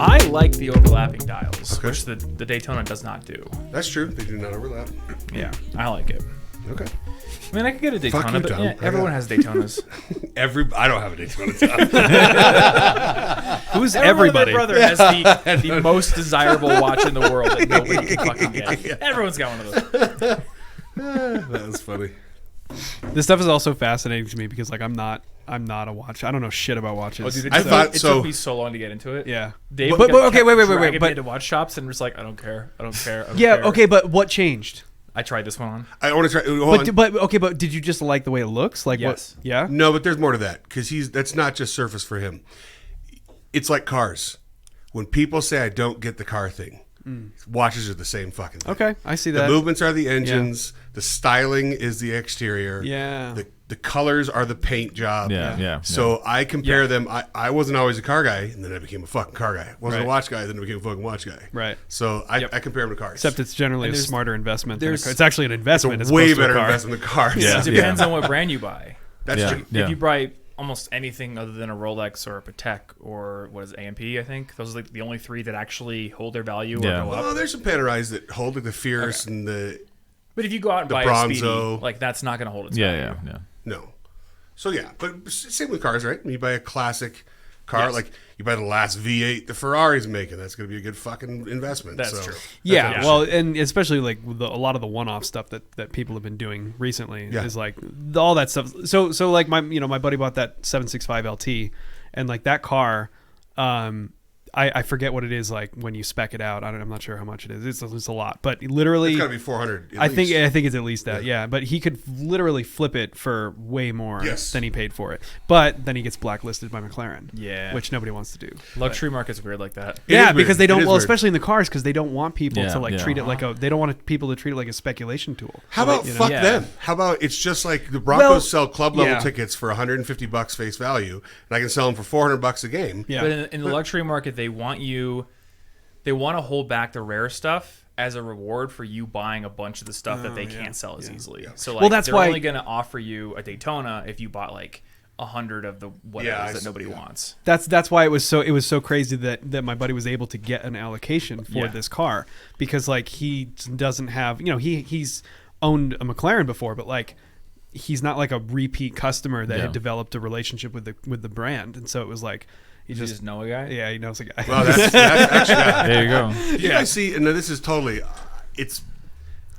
I like the overlapping dials, which the Daytona does not do. That's true. They do not overlap. Yeah, I like it. Okay. I mean, I could get a Daytona, you, but Tom. yeah, everyone has Daytonas. I don't have a Daytona. Who's everybody? My brother has the most desirable watch in the world that nobody can fucking get. Yeah. Everyone's got one of those. That was funny. This stuff is also fascinating to me because like I'm not a watch. I don't know shit about watches. Oh, dude, it took me so long to get into it. Yeah. Dave but okay, wait. dragging But me into watch shops and just like, I don't care. yeah, okay, but what changed? I tried this one on. I want to try. But did you just like the way it looks? Like yes. What? Yeah. No, but there's more to that because that's not just surface for him. It's like cars. When people say I don't get the car thing, watches are the same fucking thing. Okay, I see that. The movements are the engines. Yeah. The styling is the exterior. Yeah. The colors are the paint job. Yeah. So I compare them. I wasn't always a car guy, and then I became a fucking car guy. Wasn't a watch guy, then I became a fucking watch guy. Right. So I compare them to cars. Except it's generally a smarter investment than a car. there's- It's actually an investment. It's a as way opposed to a better car. investment than cars. Yeah. It depends on what brand you buy. That's true. Yeah. If you buy almost anything other than a Rolex or a Patek or what is it, AMP, I think those are like the only three that actually hold their value or go up. Well, there's some Panerais that hold like the Fierce and the But if you go out and the buy Bronzo. a Speedy, like that's not going to hold its value. Yeah. no. So yeah, but same with cars, right? When you buy a classic car, Yes. like you buy the last V8 the Ferrari's making, that's going to be a good fucking investment. That's true. Yeah, well, and especially like a lot of the one-off stuff that people have been doing recently is like all that stuff. So like my buddy bought that 765 LT, and like that car, I forget what it is like when you spec it out. I'm not sure how much it is. It's a lot, but literally It's got to be 400. I think it's at least that. Yeah, but he could literally flip it for way more than he paid for it. But then he gets blacklisted by McLaren. Yeah. which nobody wants to do. Luxury market's weird like that. It Yeah, is because weird. they don't. It is Well, weird. especially in the cars, because they don't want people to like Yeah. treat it like a. They don't want people to treat it like a speculation tool. How about you know? fuck Yeah. them? How about it's just like the Broncos sell club level yeah. tickets for $150 face value, and I can sell them for $400 a game. Yeah, But in the luxury market, they want to hold back the rare stuff as a reward for you buying a bunch of the stuff that they can't sell as easily. So like, that's they're why- only going to offer you a Daytona if you bought like 100 of the whatever that nobody wants. that's why it was so crazy that my buddy was able to get an allocation for this car, because like he doesn't have, he's owned a McLaren before, but like he's not like a repeat customer that had developed a relationship with the brand, and so it was like You just know a guy? yeah, he knows a guy. Well, that's actually. There you go. You guys see, and this is totally,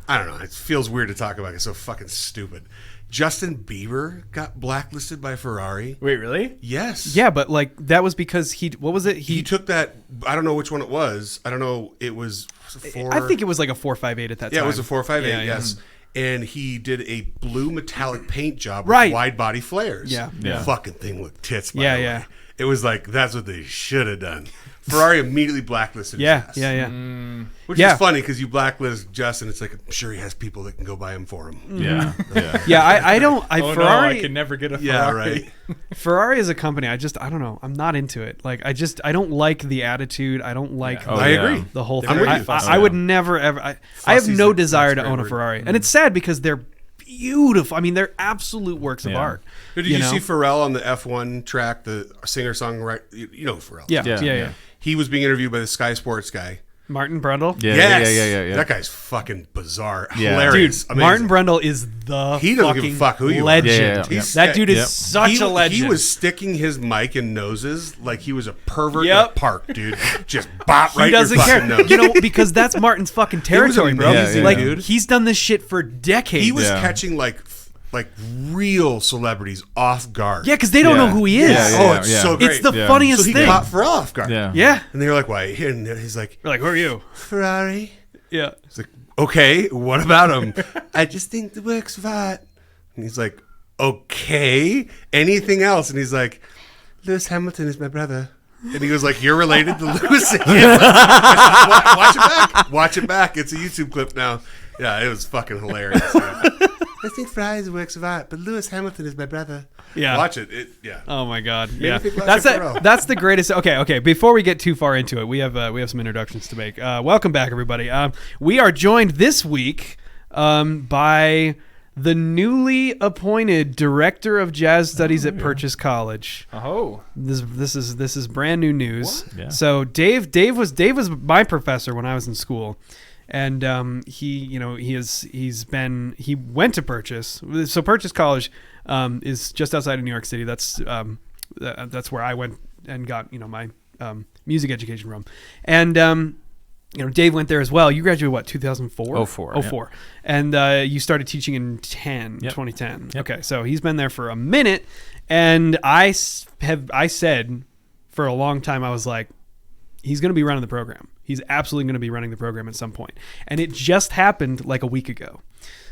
I don't know, it feels weird to talk about it. It's so fucking stupid. Justin Bieber got blacklisted by Ferrari. Wait, really? Yes. Yeah, but like that was because what was it? He took that, I don't know which one it was. I don't know, it was I think it was like a 458 at that time. Yeah, it was a 458, Yeah, yeah. yes. And he did a blue metallic paint job with Right. wide body flares. Yeah. Yeah. Fucking thing looked tits, by Yeah, the way. yeah. It was like, that's what they should have done. Ferrari immediately blacklisted his Yeah, ass. yeah. Which Yeah. is funny because you blacklist Justin, it's like, I'm sure he has people that can go buy him for him. Yeah. Yeah, I don't. Oh Ferrari, no, I can never get a Ferrari. Yeah, right. Ferrari is a company. I don't know. I'm not into it. Like I don't like the attitude. I don't like. Yeah. I agree. The whole They're thing. very I fussy. would never ever. I have Fussy's no the- desire that's to own a great word. Ferrari, and it's sad because they're beautiful. I mean, they're absolute works of Yeah. art. Did you see Pharrell on the F1 track, the singer-songwriter? You know Pharrell. Yeah. He was being interviewed by the Sky Sports guy. Martin Brundle. Yeah. Yes. That guy's fucking bizarre. Yeah. Hilarious. Dude, Amazing. Martin Brundle is the He doesn't give a fucking fuck who you are. legend. Yeah. That dude is Yep. such a legend. He was sticking his mic in noses like he was a pervert in Yep. a park, dude. Just bop right He doesn't in your care, fucking nose. because that's Martin's fucking territory, bro. amazing, Like dude. he's done this shit for decades. He was Yeah. catching like real celebrities off guard. Yeah, because they don't know who he is. Yeah. It's so great. It's the Yeah. funniest so he thing. caught Pharrell off guard. Yeah. Yeah. And they were like, why? And he's like, We're like, who are you? Ferrari. Yeah. He's like, okay, what about him? I just think the works of art. And he's like, okay, anything else? And he's like, Lewis Hamilton is my brother. And he was like, you're related to Lewis Hamilton. Watch it back. Watch it back. It's a YouTube clip now. Yeah, it was fucking hilarious. I think Ferrari is works of art, but Lewis Hamilton is my brother. Yeah. Watch it. Yeah. Oh my God. Yeah. me think about That's Pharrell. that's the greatest. Okay. Before we get too far into it, we have some introductions to make. Welcome back, everybody. We are joined this week by the newly appointed director of jazz studies at Purchase College. Oh, This is brand new news. Yeah. So Dave was my professor when I was in school, and he went to Purchase. So Purchase College is just outside of New York City. That's where I went and got my music education from, and Dave went there as well. You graduated what, 2004? 04. And you started teaching in 2010. Yep. Okay, so he's been there for a minute, and I said for a long time, I was like, he's going to be running the program. He's absolutely going to be running the program at some point. And it just happened like a week ago.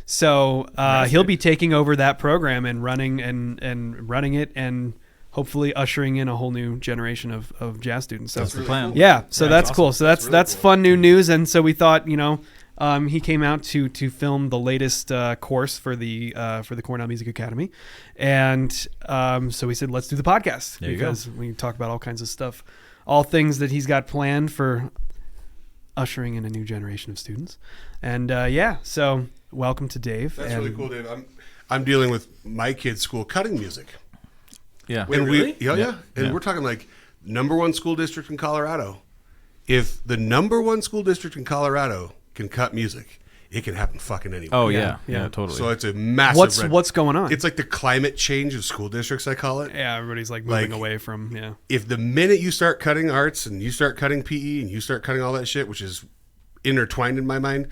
So he'll be taking over that program and running it and hopefully ushering in a whole new generation of jazz students. So That's the plan. yeah, so that's awesome. cool. So that's really that's cool. fun new news. And so we thought, he came out to film the latest course for the Cornell Music Academy, and so we said, let's do the podcast There you go. because we talk about all kinds of stuff, all things that he's got planned for ushering in a new generation of students. And so welcome to Dave. That's and really cool, Dave. I'm dealing with my kids' school cutting music. Yeah. Wait, And really? Yeah. And Yeah. we're talking like number one school district in Colorado. If the number one school district in Colorado can cut music, it can happen fucking anywhere. Oh Yeah, yeah. yeah. Totally. So it's a massive. What's going on? It's like the climate change of school districts, I call it. yeah, everybody's like moving like- away from If the minute you start cutting arts and you start cutting PE and you start cutting all that shit, which is intertwined in my mind,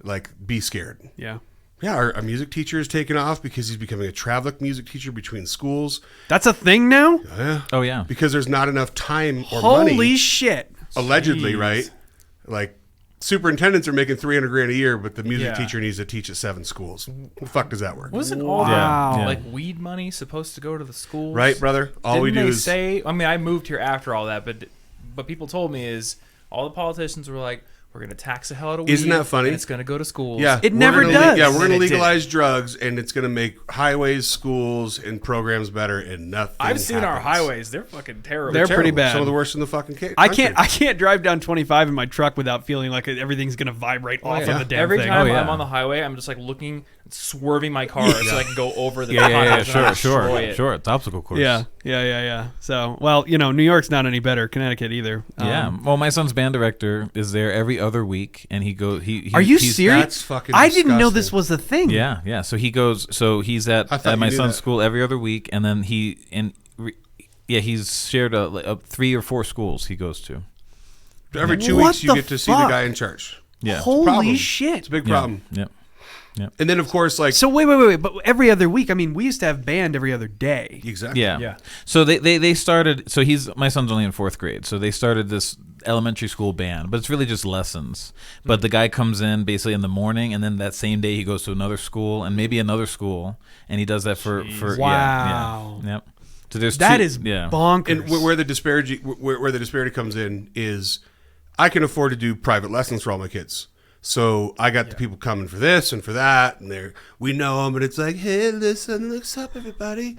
like be scared. yeah. Yeah, our music teacher is taking off because he's becoming a travel music teacher between schools. That's a thing now. Yeah. oh yeah. Because there's not enough time or Holy money. shit! Allegedly, Jeez. right? Like superintendents are making $300,000 a year, but the music Yeah. teacher needs to teach at 7 schools. The fuck does that work? Wasn't all Wow. the Yeah. like weed money supposed to go to the schools? Right, brother? All we Didn't do they is say? I mean, I moved here after all that, but people told me is all the politicians were like, we're going to tax the hell out of weed. Isn't that funny? And it's going to go to schools. yeah, It we're never gonna does. Yeah, we're going to And it did. legalize drugs, and it's going to make highways, schools, and programs better, and nothing. I've seen our happens. highways; they're fucking terrible. They're pretty Terrible. bad. Some of the worst in the fucking I can't drive down 25 in my truck without feeling like everything's gonna vibrate off yeah. of the damn Every thing. time Oh, yeah. I'm on the highway, I'm just like looking, swerving my car so I can go over the Yeah, potholes and destroy it. Sure. It's obstacle course. Yeah. So, well, New York's not any better. Connecticut either. Yeah. Well, my son's band director is there every other week, and he goes. Are you he's- serious? That's fucking I didn't know disgusting. this was a thing. Yeah. So he goes. So he's I thought at you my knew son's that. school every other week, and then he's shared a 3 or 4 schools he goes to. Every 2 What weeks, you the get to see the fuck? guy in charge. Yeah. Holy problem. shit! It's a big Yeah. problem. Yep. And then, of course, like So wait. But every other week, I mean, we used to have band every other day. exactly. Yeah. Yeah. So they started. So my son's only in 4th grade. So they started this elementary school band, but it's really just lessons. But the guy comes in basically in the morning, and then that same day he goes to another school and maybe another school, and he does that for Wow. Yeah. Yep. So there's That two, is yeah. bonkers. And where the disparity comes in is, I can afford to do private lessons for all my kids. So I got the people coming for this and for that, and we know them, and it's like, hey, listen, what's up, everybody?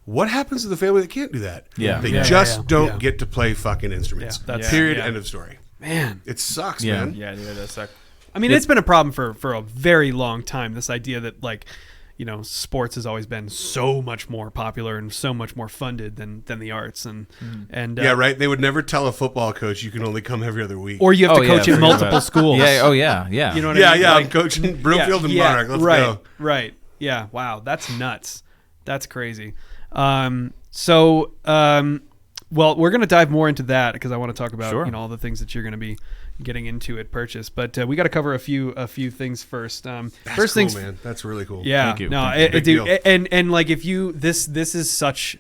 What happens to the family that can't do that? Yeah. They Yeah, just yeah. don't Yeah. get to play fucking instruments. Yeah, that's- Period. yeah. End of story. Man, It sucks, Yeah. man. Yeah, dude, that sucks. I mean, it's been a problem for a very long time. This idea that sports has always been so much more popular and so much more funded than the arts and Yeah, right. They would never tell a football coach you can only come every other week. Or you have to coach in forget multiple about it. schools. Yeah. Oh yeah. Yeah. You know what yeah, I mean? yeah. Like- I'm coaching Broomfield and Monarch. Let's right, go. Right. Yeah. Wow. That's nuts. That's crazy. Well, we're going to dive more into that because I want to talk about Sure. all the things that you're going to be getting into at Purchase. But we got to cover a few things first. That's first cool, things, man. That's really cool. yeah. Thank you. No, Thank you. Big dude, deal. and like if you this is such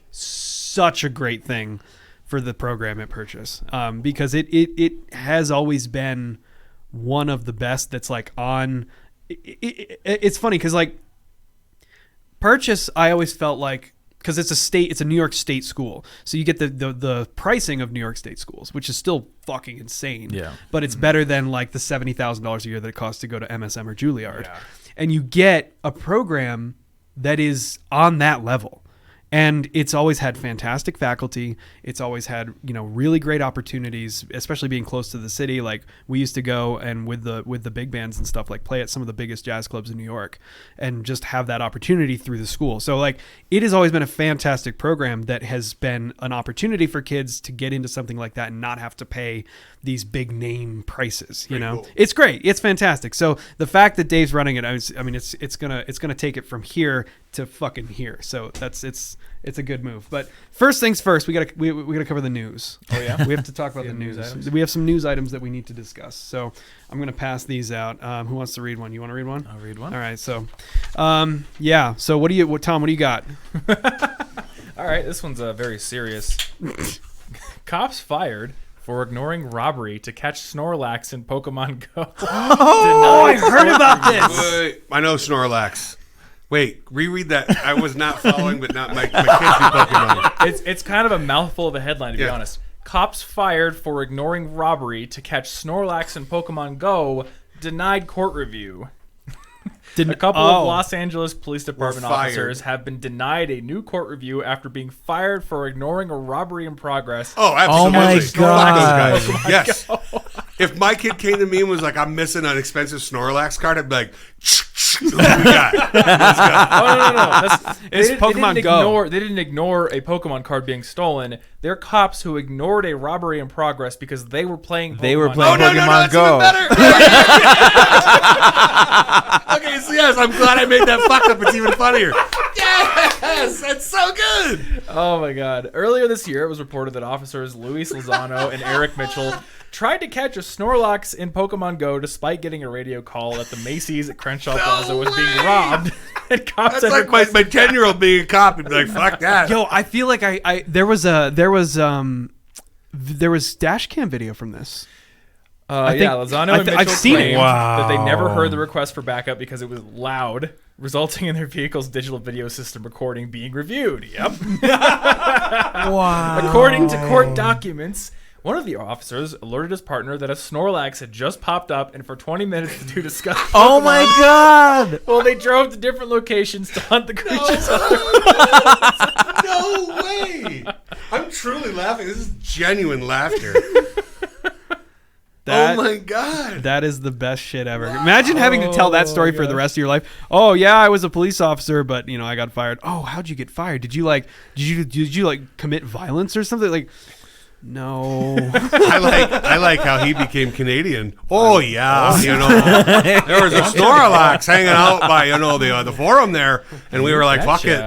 a great thing for the program at Purchase because it has always been one of the best that's like on. It's funny because like Purchase, I always felt like, because it's a New York State school, so you get the pricing of New York State schools, which is still fucking insane. Yeah. But it's better than like the $70,000 a year that it costs to go to MSM or Juilliard, Yeah. and you get a program that is on that level. And it's always had fantastic faculty. It's always had, really great opportunities, especially being close to the city. Like we used to go and with the big bands and stuff, like play at some of the biggest jazz clubs in New York and just have that opportunity through the school. So like it has always been a fantastic program that has been an opportunity for kids to get into something like that and not have to pay these big name prices, Cool. It's great. It's fantastic. So the fact that Dave's running it, it's gonna take it from here to fucking here. So it's a good move. But first things first, we gotta cover the news. Oh yeah, we have to talk about the news. We have some news items that we need to discuss. So I'm gonna pass these out. Who wants to read one? You want to read one? I'll read one. All right. So, yeah. So Tom? What do you got? All right, this one's very serious. Cops fired for ignoring robbery to catch Snorlax in Pokemon Go. Oh, I heard about this. Wait, I know Snorlax. Wait, reread that. I was not following, but not my kids do Pokemon. It's kind of a mouthful of a headline, to be honest. Cops fired for ignoring robbery to catch Snorlax in Pokemon Go. Denied court review. A couple of Los Angeles Police Department officers have been denied a new court review after being fired for ignoring a robbery in progress. Oh, absolutely. Oh my God. Those guys. Yes. If my kid came to me and was like, I'm missing an expensive Snorlax card, I'd be like, what we got? Let's go. Oh, no. It's Pokemon Go. They didn't ignore a Pokemon card being stolen. They're cops who ignored a robbery in progress because they were playing Pokemon Pokemon Go. Okay, so yes, I'm glad I made that fuck up. It's even funnier. Yes, that's so good. Oh my God. Earlier this year, it was reported that officers Luis Lozano and Eric Mitchell tried to catch a Snorlax in Pokemon Go despite getting a radio call that the Macy's at Crenshaw Plaza was being robbed. And cops That's like my 10-year-old being a cop and be like, fuck that. Yo, I feel like there was dash cam video from this. Lozano and Mitchell I've seen it. claimed that they never heard the request for backup because it was loud, resulting in their vehicle's digital video system recording being reviewed. Yep. Wow. According to court documents, one of the officers alerted his partner that a Snorlax had just popped up, and for 20 minutes the two discussed Pokemon. Oh my God! Well, they drove to different locations to hunt the creatures. No way! I'm truly laughing. This is genuine laughter. Oh my God. That is the best shit ever. Imagine having to tell that story for the rest of your life. Oh yeah, I was a police officer, but I got fired. Oh, how'd you get fired? Did you commit violence or something? Like, no. I like how he became Canadian. Oh yeah, there was a Snorlax hanging out by the forum there, and we were like, fuck it,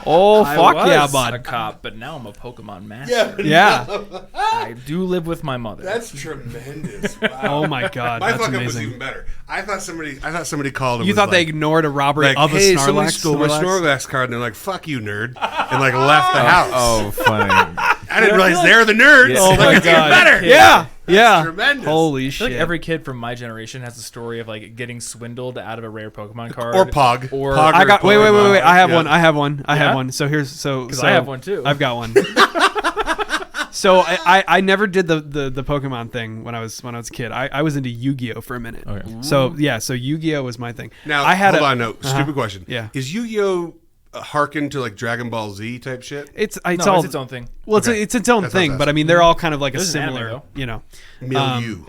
Oh fuck I yeah, was bud. a cop, but now I'm a Pokemon master. Yeah. I do live with my mother. That's tremendous. Wow. Oh my God, My that's fuck up was amazing. even better. I thought somebody called. And You was thought they like, ignored a robbery like, of a hey, somebody Snorlax? stole my Snorlax card, and they're like, "Fuck you, nerd," and like left the house. Oh, funny. I didn't realize they're the nerds. Oh my Like, God. better. Yeah. Yeah. Tremendous. Holy I feel shit. like every kid from my generation has a story of like getting swindled out of a rare Pokemon card Or Pog. Or Pog I got wait. I have Yeah. one. I have Yeah? one. So because I have one too. I've got one. So I never did the Pokemon thing when I was a kid. I was into Yu-Gi-Oh for a minute. Okay. So Yu-Gi-Oh was my thing. Now, I had hold on. No, stupid question. Yeah. Is Yu-Gi-Oh hearken to like Dragon Ball Z type shit? It's no, all it's its own thing. well, Okay. it's its own That's what I was thing. But I asking. mean, they're all kind of like a There's an anime, similar, though. Milieu.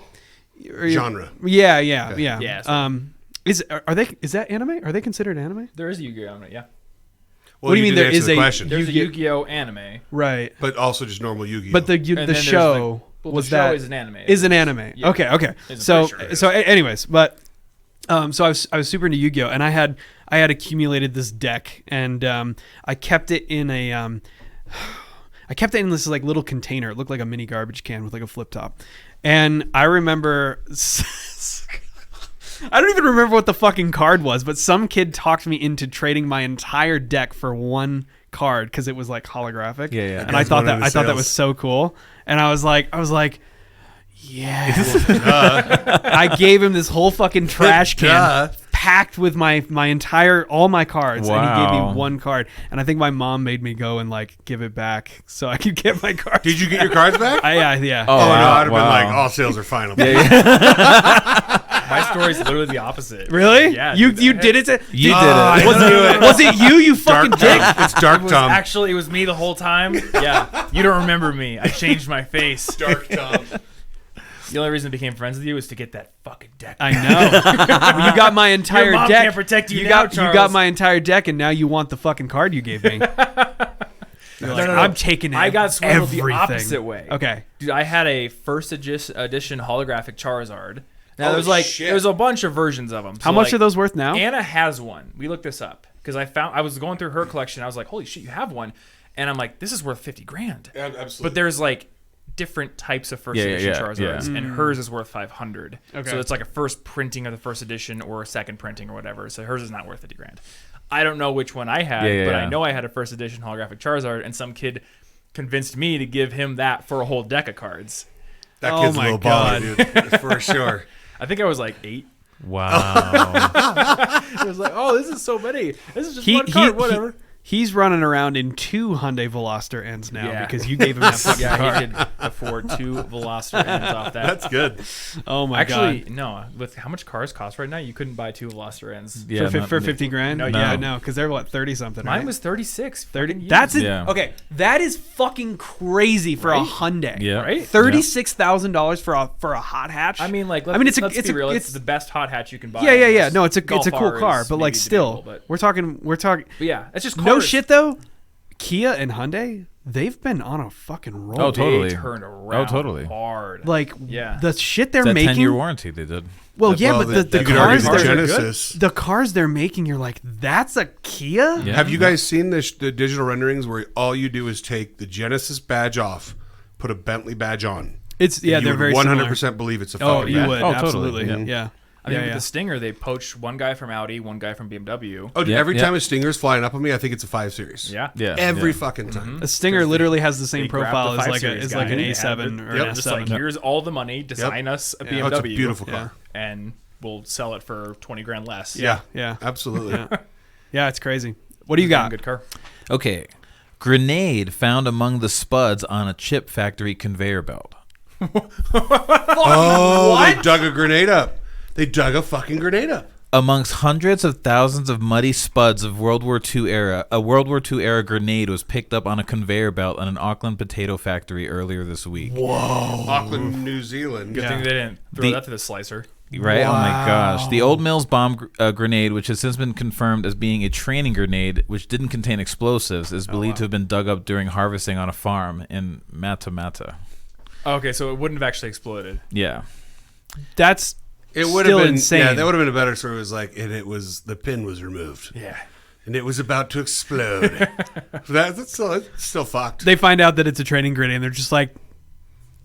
Genre. Yeah. Okay. Yeah, so- Is that anime? Are they considered anime? There is a Yu-Gi-Oh! Yeah. Well, What do you mean didn't there answer is the a- question? There's a Yu-Gi-Oh! Anime. Right. But also just normal Yu-Gi-Oh. But the then there's show was the show that is an anime. is an anime. Yeah. Okay. It's So pretty sure it is. anyways, but so I was super into Yu-Gi-Oh, and I had accumulated this deck, and I kept it in this like little container. It looked like a mini garbage can with like a flip top. And I remember I don't even remember what the fucking card was, but some kid talked me into trading my entire deck for one card because it was like holographic. Yeah. And I thought that sales. was so cool. And I was like, yeah. I gave him this whole fucking trash can Duh. packed with all my cards, and he gave Wow. me one card. And I think my mom made me go and like give it back so I could get my cards. Did you get your cards back? Yeah. Oh, no, wow, I'd have been wow. like, all sales are final. My story's literally the opposite. Really? Yeah. You dude, did it. You did it. Was it you? You fucking Dark dick. Tom. It's Dark Tom. Actually, it was me the whole time. Yeah. You don't remember me. I changed my face. Dark Tom. The only reason I became friends with you was to get that fucking deck. I know. You got my entire Your mom deck. can't protect you now, got Charles. my entire deck, and now you want the fucking card you gave me. No, I'm taking it. I got swindled the everything. opposite way. Okay. Dude, I had a first edition holographic Charizard. Now, Oh, there's like shit. there's a bunch of versions of them. How much are those worth now? Anna has one. We looked this up because I was going through her collection. I was like, holy shit, you have one. And I'm like, this is worth $50,000. Yeah, absolutely. But there's like different types of first edition Charizards, yeah. and hers is worth $500. Okay. So it's like a first printing of the first edition or a second printing or whatever. So hers is not worth $50,000. I don't know which one I had, but I know I had a first edition holographic Charizard, and some kid convinced me to give him that for a whole deck of cards. That Oh kid's a my little God. baller, dude, for sure. I think I was like 8. Wow. It was like, oh, this is so many. This is just one card, whatever. He's running around in 2 Hyundai Veloster ends now Yeah. because you gave him that fucking Yeah, card. he could afford 2 Veloster ends off that. That's good. Oh my Actually, god. no. With how much cars cost right now, you couldn't buy 2 Veloster ends. Yeah, For $50,000? No, yeah, no. no, because they're what 30 something. Mine right? was 36. 30. fucking That's it. used. Yeah. Okay, that is fucking crazy for a Right? Hyundai. Yeah. Right? $36,000 for a hot hatch. I mean, like, it's let's it's be real. it's It's the best hot hatch you can buy. yeah. No, it's a Golf cool R car, is but like maybe still, debatable, but we're talking. yeah, it's just No cars. shit though. Kia and Hyundai, they've been on a fucking roll. Oh, totally. They turned around totally. hard. Like Yeah. the shit they're That making. 10-year warranty they did. Well, yeah, but the you could argue cars the they're Genesis. the cars they're making, you're like, that's a Kia. Yeah. Have you guys seen the digital renderings where all you do is take the Genesis badge off, put a Bentley badge on? It's You they're would very 100% similar. believe it's a Oh, fucking you badge. would Oh, totally. absolutely. Yeah. Yeah. I mean, Yeah, with yeah. the Stinger, they poached one guy from Audi, one guy from BMW. Oh, dude, Yeah, every yeah. time a Stinger's flying up on me, I think it's a 5 Series. Yeah. Yeah. Every yeah. fucking time. A Stinger literally has the same They grabbed profile the as 5 like Series as like guy an and had A7 it- or yep, an just S7. like, here's all the money, design us a BMW. Oh, it's a beautiful car. And we'll sell it for $20,000 less. Yeah, Yeah. absolutely. Yeah, it's crazy. What do you got? Good car. Okay. Grenade found among the spuds on a chip factory conveyor belt. Oh, they dug a grenade up. They dug a fucking grenade up. Amongst hundreds of thousands of muddy spuds of World War II era, a World War II era grenade was picked up on a conveyor belt on an Auckland potato factory earlier this week. Auckland, New Zealand. Good thing they didn't throw that to the slicer. Right? Oh my gosh. The Old Mills bomb grenade, which has since been confirmed as being a training grenade, which didn't contain explosives, is believed to have been dug up during harvesting on a farm in Matamata. Okay, so it wouldn't have actually exploded. Yeah. That's It would still have been insane. Yeah, that would have been a better story. It was like, and it was the pin was removed, Yeah. and it was about to explode. That's still fucked. They find out that it's a training grenade, and they're just like,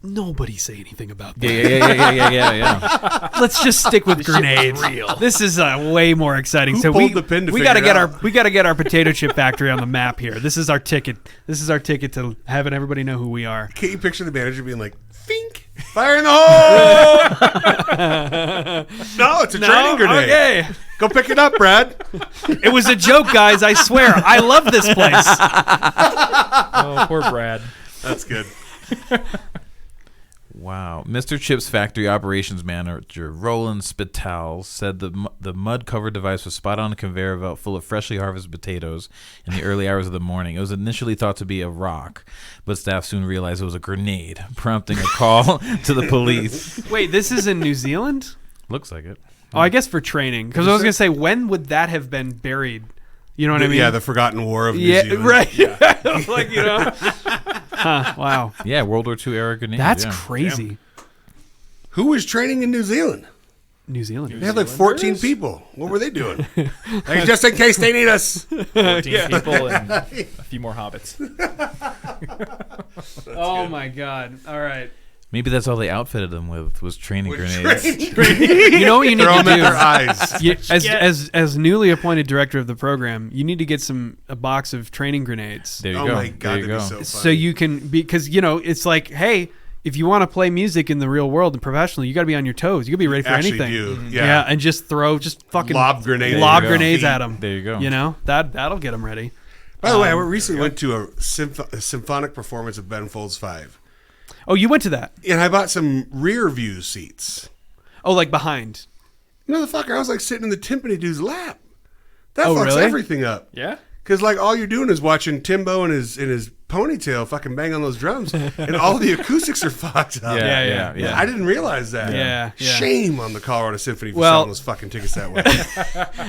nobody say anything about that. Yeah. Let's just stick with grenades. This is way more exciting. Who so pulled the pin to we gotta figure get it our out? we gotta get our potato chip factory on the map here. This is our ticket. This is our ticket to having everybody know who we are. Can't you picture the manager being like, "Fink, fire in the hole"? No, it's a training grenade. Okay. Go pick it up, Brad. It was a joke, guys. I swear. I love this place. Oh, poor Brad. That's good. Wow. Mr. Chip's factory operations manager, Roland Spital, said the mud-covered device was spotted on a conveyor belt full of freshly harvested potatoes in the early hours of the morning. It was initially thought to be a rock, but staff soon realized it was a grenade, prompting a call to the police. Wait, this is in New Zealand? Looks like it. Oh, I guess for training. Because I was going to say, when would that have been buried? You know what I mean? Yeah, the Forgotten War of New Yeah, Zealand. right. Like, you know. Huh, wow. Yeah, World War II era grenade. That's yeah. crazy. Who was training in New Zealand? New Zealand. They had like 14 people. What were they doing? Like, just in case they need us. 14 people and a few more hobbits. Oh, my God. All right. Maybe that's all they outfitted them with was training grenades. You know what you need Throw to them at their do? eyes. You, as newly appointed director of the program, you need to get a box of training grenades. There you Oh go. my God, there you that'd be go. so funny. So you can, because, you know, it's like, hey, if you want to play music in the real world and professionally, you got to be on your toes. You got to be ready for Actually anything. do. Yeah. And just fucking Lob grenades. lob There you go. grenades at them. There you go. You know, that'll get them ready. By the way, I recently went to a symphonic performance of Ben Folds 5. Oh, you went to that? And I bought some rear view seats. Oh, like behind. Motherfucker, I was like sitting in the timpani dude's lap. That Oh, fucks really? everything up. Yeah. Because like all you're doing is watching Timbo and his ponytail fucking bang on those drums, and all the acoustics are fucked up. Yeah. I didn't realize that. Yeah. Shame on the Colorado Symphony for Well- selling those fucking tickets that way.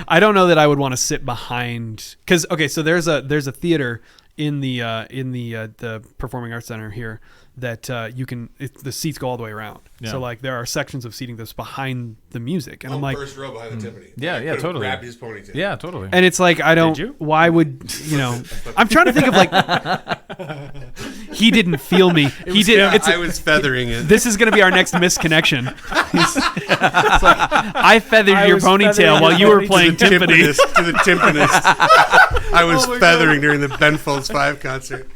I don't know that I would want to sit behind because so there's a theater in the Performing Arts Center here that the seats go all the way around. Yeah. So like there are sections of seating that's behind the music, and I'm like, first row behind the timpani. Yeah, yeah, totally. Grabbed his ponytail. Yeah, totally. and it's like I don't. Did you? Why would I'm trying to think of like he didn't feel me. He did. I was feathering it. This is going to be our next misconnection. It's like, I feathered I your was feathering ponytail while your you were ponytail. playing to the timpanist. I was feathering during the Ben Folds 5 concert.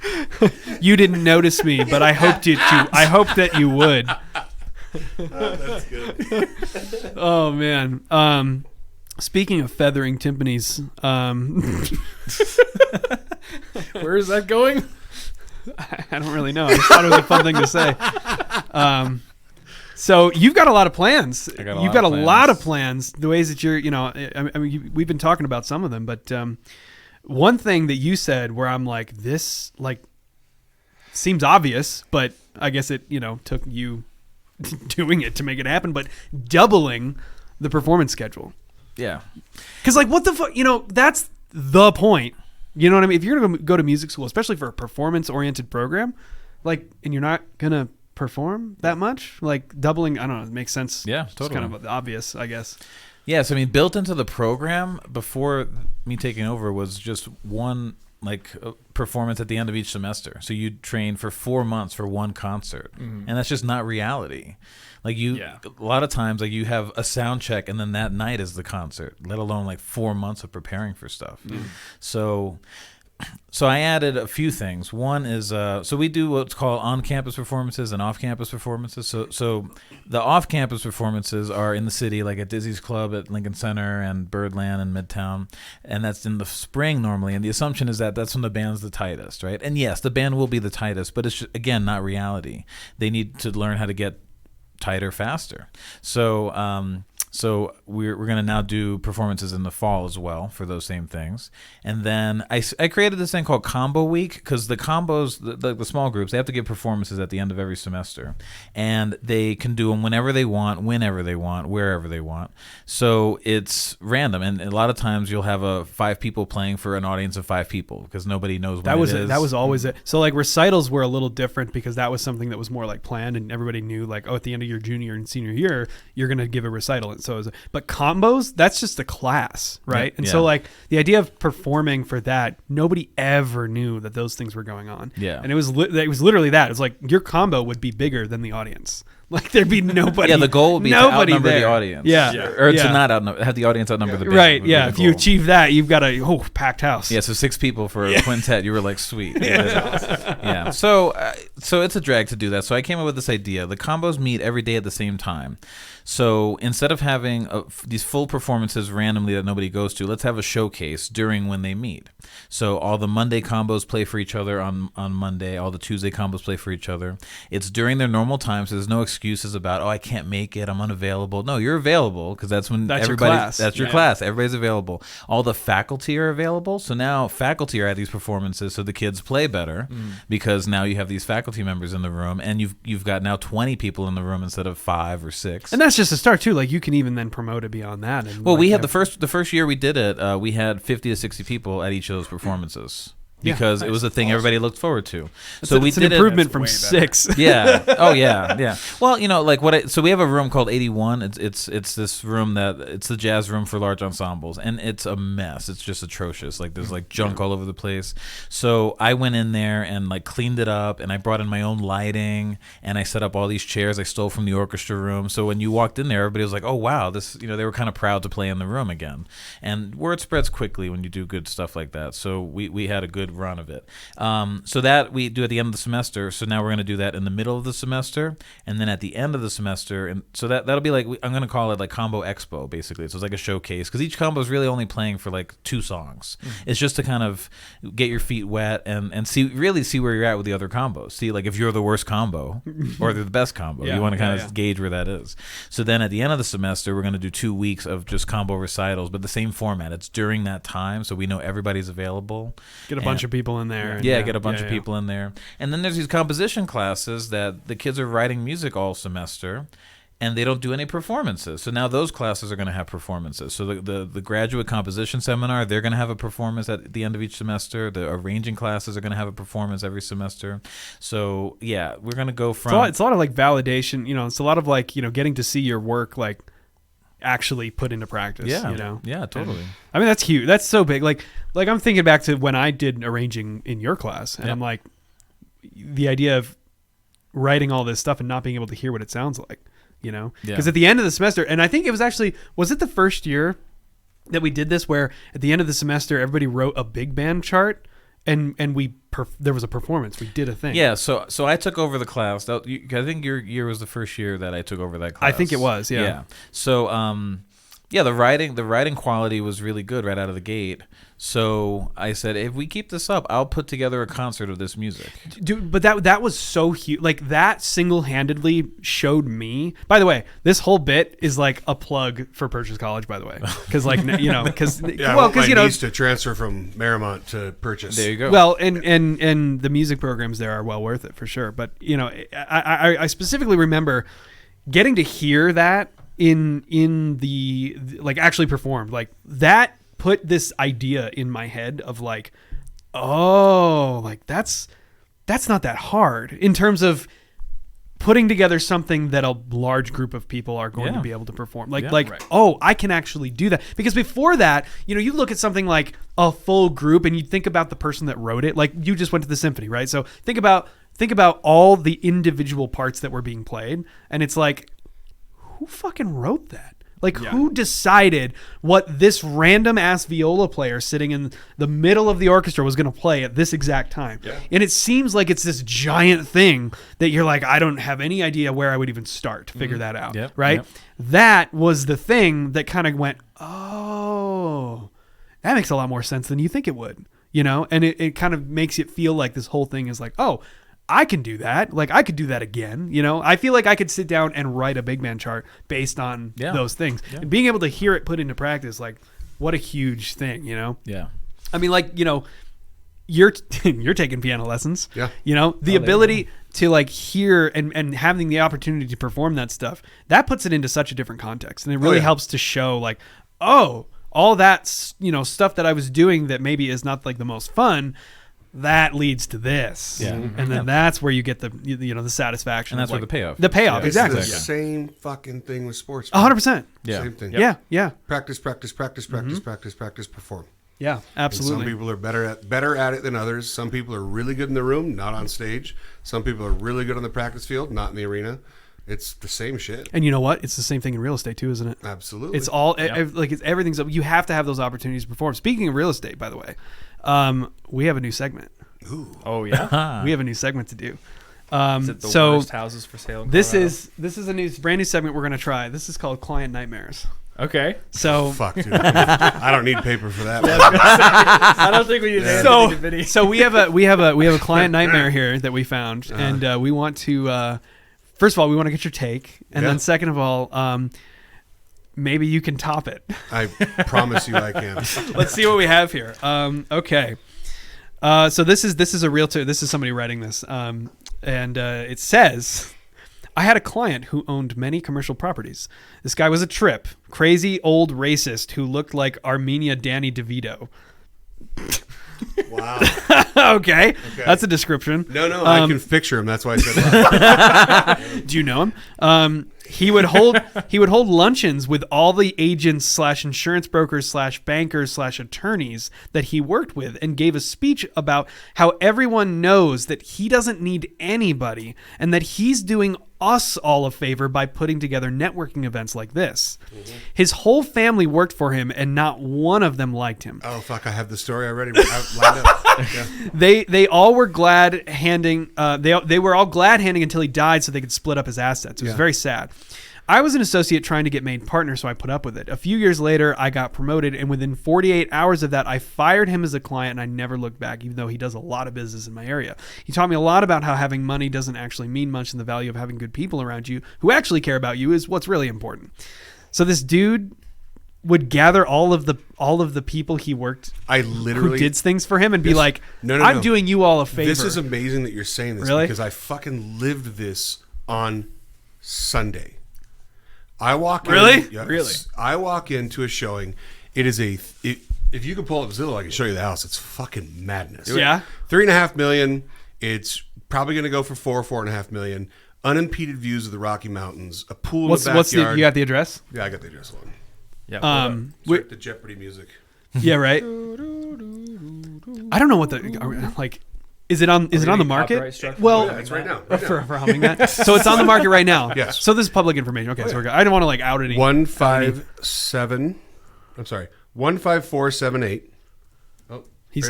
You didn't notice me, but I hoped you to. I hoped that you would. That's good. Oh man. Speaking of feathering timpanis, Where is that going? I don't really know. I just thought it was a fun thing to say. So you've got a lot of plans. You've got a lot of plans. The ways that you're, I mean, we've been talking about some of them, but one thing that you said where I'm like, this like seems obvious, but I guess it, took you doing it to make it happen, but doubling the performance schedule. Yeah. Because like, what the fuck, that's the point. You know what I mean? If you're going to go to music school, especially for a performance-oriented program, like, and you're not going to perform that much, like doubling, I don't know, it makes sense. Yeah, It's totally. kind of obvious, I guess. Yes, I mean, built into the program before me taking over was just one performance at the end of each semester. So you train for 4 months for one concert, and that's just not reality. Like a lot of times, like you have a sound check, and then that night is the concert. Let alone like 4 months of preparing for stuff. So I added a few things. One is so we do what's called on-campus performances and off-campus performances. So the off-campus performances are in the city, like at Dizzy's Club at Lincoln Center and Birdland and Midtown, and that's in the spring normally. And the assumption is that that's when the band's the tightest, right? And yes, the band will be the tightest, but it's just, again, not reality. They need to learn how to get tighter faster. So we're going to now do performances in the fall as well for those same things. And then I created this thing called Combo Week because the combos, the small groups, they have to give performances at the end of every semester. And they can do them whenever they want, whenever they want, wherever they want. So it's random. And a lot of times you'll have 5 people playing for an audience of 5 people because nobody knows when it is. That was always it. So like recitals were a little different because that was something that was more like planned and everybody knew like, at the end of your junior and senior year, you're going to give a recital. But combos, that's just a class, right? And so like the idea of performing for that, nobody ever knew that those things were going on. Yeah. And it was literally that. It's like your combo would be bigger than the audience. Like there'd be nobody. Yeah, the goal would be to outnumber the audience. Yeah. Or to not have the audience outnumber the band. Right, yeah. If you achieve that, you've got a packed house. Yeah, so 6 people for a quintet. You were like, sweet. Yeah. So it's a drag to do that. So I came up with this idea. The combos meet every day at the same time. So instead of having these full performances randomly that nobody goes to, let's have a showcase during when they meet. So all the Monday combos play for each other on Monday. All the Tuesday combos play for each other. It's during their normal time, so there's no excuses about, I can't make it, I'm unavailable. No, you're available because that's when that's everybody. Your class. That's your class. Everybody's available. All the faculty are available. So now faculty are at these performances, so the kids play better because now you have these faculty members in the room, and you've got now 20 people in the room instead of 5 or 6. And that's just a start too. Like you can even then promote it beyond that. And well, we had the first year we did it. We had 50 to 60 people at each of those performances. Because it was a thing everybody looked forward to. So it's an improvement from 6. Yeah. Oh yeah. Well, so we have a room called 81. It's this room it's the jazz room for large ensembles, and it's a mess. It's just atrocious. Like there's like junk all over the place. So I went in there and like cleaned it up, and I brought in my own lighting, and I set up all these chairs I stole from the orchestra room. So when you walked in there, everybody was like, "Oh wow, this." They were kind of proud to play in the room again. And word spreads quickly when you do good stuff like that. So we had a good run of it. So that we do at the end of the semester. So now we're going to do that in the middle of the semester, and then at the end of the semester. And so that'll be like, I'm going to call it like Combo Expo, basically. So it's like a showcase, because each combo is really only playing for like 2 songs. It's just to kind of get your feet wet and see where you're at with the other combos. See, like, if you're the worst combo or the best combo. You want to kind of gauge where that is. So then at the end of the semester, we're going to do 2 weeks of just combo recitals, but the same format. It's during that time, so we know everybody's available. Get a bunch of people in there. Get a bunch of people in there. And then there's these composition classes that the kids are writing music all semester, and they don't do any performances. So now those classes are going to have performances. So the graduate composition seminar, they're going to have a performance at the end of each semester. The arranging classes are going to have a performance every semester. So yeah, we're going to go from... It's a lot of like validation. It's a lot of like, getting to see your work like actually put into practice. Yeah, totally. And, I mean, that's huge. That's so big. Like I'm thinking back to when I did arranging in your class, and I'm like, the idea of writing all this stuff and not being able to hear what it sounds like. Because at the end of the semester, and I think it was it the first year that we did this, where at the end of the semester everybody wrote a big band chart, and there was a performance. We did a thing. Yeah, so I took over the class. I think your year was the first year that I took over that class. I think it was. Yeah. So the writing quality was really good right out of the gate. So I said, if we keep this up, I'll put together a concert of this music. Dude, but that was so huge. Like, that single-handedly showed me. By the way, this whole bit is like a plug for Purchase College, by the way. Because needs to transfer from Marymount to Purchase. There you go. Well, and the music programs there are well worth it for sure. But I specifically remember getting to hear that in the like actually performed, like that put this idea in my head of like, oh, like that's not that hard in terms of putting together something that a large group of people are going to be able to perform. Oh, I can actually do that. Because before that, you look at something like a full group and you think about the person that wrote it. Like, you just went to the symphony, right? So think about all the individual parts that were being played, and it's like, who fucking wrote that? Like, who decided what this random ass viola player sitting in the middle of the orchestra was going to play at this exact time? Yeah. And it seems like it's this giant thing that you're like, I don't have any idea where I would even start to figure that out. Right? Yep. That was the thing that kind of went, oh, that makes a lot more sense than you think it would, And it kind of makes it feel like this whole thing is like, oh, I can do that. Like, I could do that again. I feel like I could sit down and write a big band chart based on those things. Yeah. And being able to hear it put into practice, like, what a huge thing, Yeah. I mean, like, you're taking piano lessons. Yeah. The ability to like hear and having the opportunity to perform that stuff, that puts it into such a different context. And it really helps to show like, oh, all that, stuff that I was doing that maybe is not like the most fun, that leads to this. Yeah. And then that's where you get the the satisfaction. And that's where the payoff. The payoff, exactly. It's the same fucking thing with sports. 100%. Yeah. Same thing. Yep. Yeah. Practice, perform. Yeah, absolutely. And some people are better at it than others. Some people are really good in the room, not on stage. Some people are really good on the practice field, not in the arena. It's the same shit. And you know what? It's the same thing in real estate too, isn't it? Absolutely. It's all like everything's. You have to have those opportunities to perform. Speaking of real estate, by the way, we have a new segment. Ooh. Oh yeah, we have a new segment to do. Is it the worst houses for sale in Colorado? This is a brand new segment we're gonna try. This is called Client Nightmares. Okay. So fuck, dude. I don't need paper for that. I don't think we need. So we have a client nightmare here that we found, and we want to. First of all, we want to get your take, and then second of all, maybe you can top it. I promise you, I can. Let's see what we have here. Okay. So this is a realtor. This is somebody writing this, and it says, I had a client who owned many commercial properties. This guy was a trip, crazy old racist who looked like Armenia Danny DeVito. Wow. Okay. That's a description. No, I can picture him. That's why I said that. Do you know him? He would hold luncheons with all the agents / insurance brokers / bankers / attorneys that he worked with, and gave a speech about how everyone knows that he doesn't need anybody and that he's doing us all a favor by putting together networking events like this. His whole family worked for him, and not one of them liked him. Oh fuck! I have the story already lined up. Yeah. They all were glad handing. They were all glad handing until he died, so they could split up his assets. It was very sad. I was an associate trying to get made partner, so I put up with it. A few years later, I got promoted, and within 48 hours of that, I fired him as a client, and I never looked back, even though he does a lot of business in my area. He taught me a lot about how having money doesn't actually mean much, and the value of having good people around you who actually care about you is what's really important. So this dude would gather all of the people he worked, who did things for him, and be like, I'm doing you all a favor. This is amazing that you're saying this, really? Because I fucking lived this on Sunday. I walk in. Really? Yes, Really? I walk into a showing. It is if you can pull up Zillow, I can show you the house. It's fucking madness. Yeah. $3.5 million. It's probably going to go for $4.5 million. Unimpeded views of the Rocky Mountains. A pool in the backyard. You got the address? Yeah, I got the address. Hold on. Yeah. Start the Jeopardy music. Yeah, right. I don't know what the like. Is it on the market? Well, yeah, it's right now. For humming that. So it's on the market right now. Yes. So this is public information. Okay, so we're good. I don't want to like out any. 157. I'm sorry. 15478. Oh, He's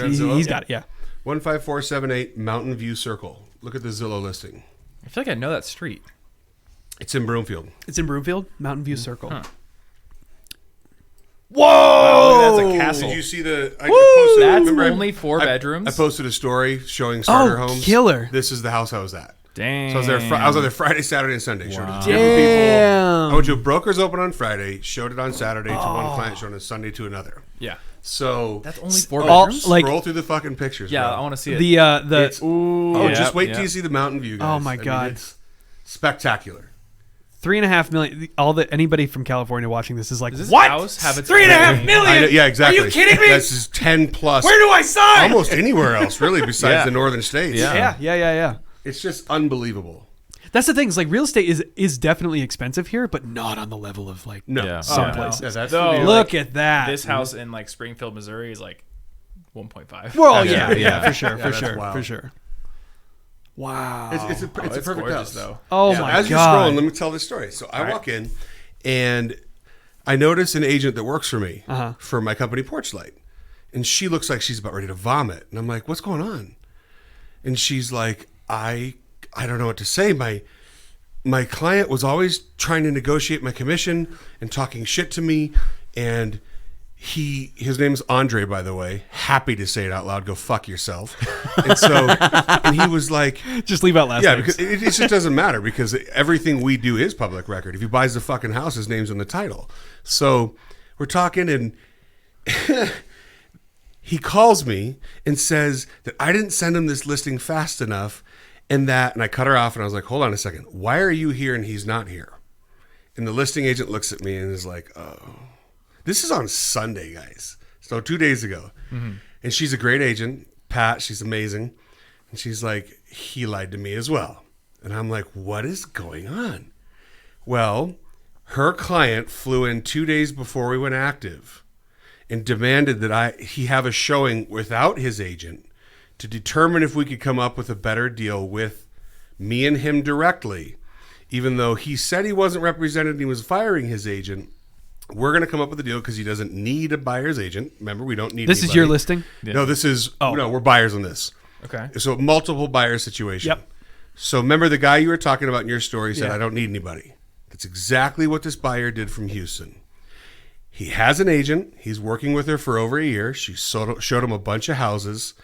got it. Yeah. 15478 Mountain View Circle. Look at the Zillow listing. I feel like I know that street. It's in Broomfield. It's in Broomfield, Mountain View Circle. Huh. Whoa! Wow, that's a castle. Did you see the? I That's remember only 4 bedrooms. I posted a story showing starter homes. Killer! This is the house I was at. Damn. So I was there Friday, Saturday, and Sunday. Showed it to different Damn. people. I went to a broker's open on Friday. Showed it on Saturday to one client. Showed it on Sunday to another. Yeah. So That's only 4 bedrooms. scroll through the fucking pictures. Yeah, bro. I want to see it. Just wait till you see the Mountain View, guys. Oh my God. it's spectacular. $3.5 million. Anybody from California watching this is like, Does this what? house have its $3.5 million? Yeah, exactly. Are you kidding me? This is 10 plus. Where do I sign? Almost anywhere else, really, besides Yeah. the northern states. Yeah. It's just unbelievable. That's the thing. Is like real estate is definitely expensive here, but not on the level of like No. Yeah. some no. places. Yeah, that's Though, the deal. Look at that. This house in like Springfield, Missouri is like 1.5. Well, Yeah, yeah, for sure, Yeah, for that's sure, wild. for sure. Wow. It's a perfect gorgeous, house. though. Oh So my as you're God. scrolling, let me tell this story. So I walk in, and I notice an agent that works for me for my company Porchlight, and she looks like she's about ready to vomit, and I'm like, "What's going on?" And she's like, "I don't know what to say. My client was always trying to negotiate my commission and talking shit to me, and his name's Andre, by the way. Happy to say it out loud. Go fuck yourself." And he was like, Just leave out last yeah, names. because it just doesn't matter because everything we do is public record. If he buys the fucking house, his name's in the title. So we're talking, and he calls me and says that I didn't send him this listing fast enough, and I cut her off, and I was like, hold on a second. Why are you here and he's not here? And the listing agent looks at me and is like, oh. This is on Sunday, guys. So 2 days ago. Mm-hmm. And she's a great agent, Pat. She's amazing. And she's like, he lied to me as well. And I'm like, what is going on? Well, her client flew in 2 days before we went active and demanded that he have a showing without his agent to determine if we could come up with a better deal with me and him directly. Even though he said he wasn't represented and he was firing his agent, we're going to come up with a deal because he doesn't need a buyer's agent. Remember, we don't need This anybody. is your listing? Yeah. No, this is... No, we're buyers on this. Okay. So multiple buyer situation. Yep. So remember the guy you were talking about in your story said, Yeah. I don't need anybody. That's exactly what this buyer did from Houston. He has an agent. He's working with her for over a year. She showed him a bunch of houses.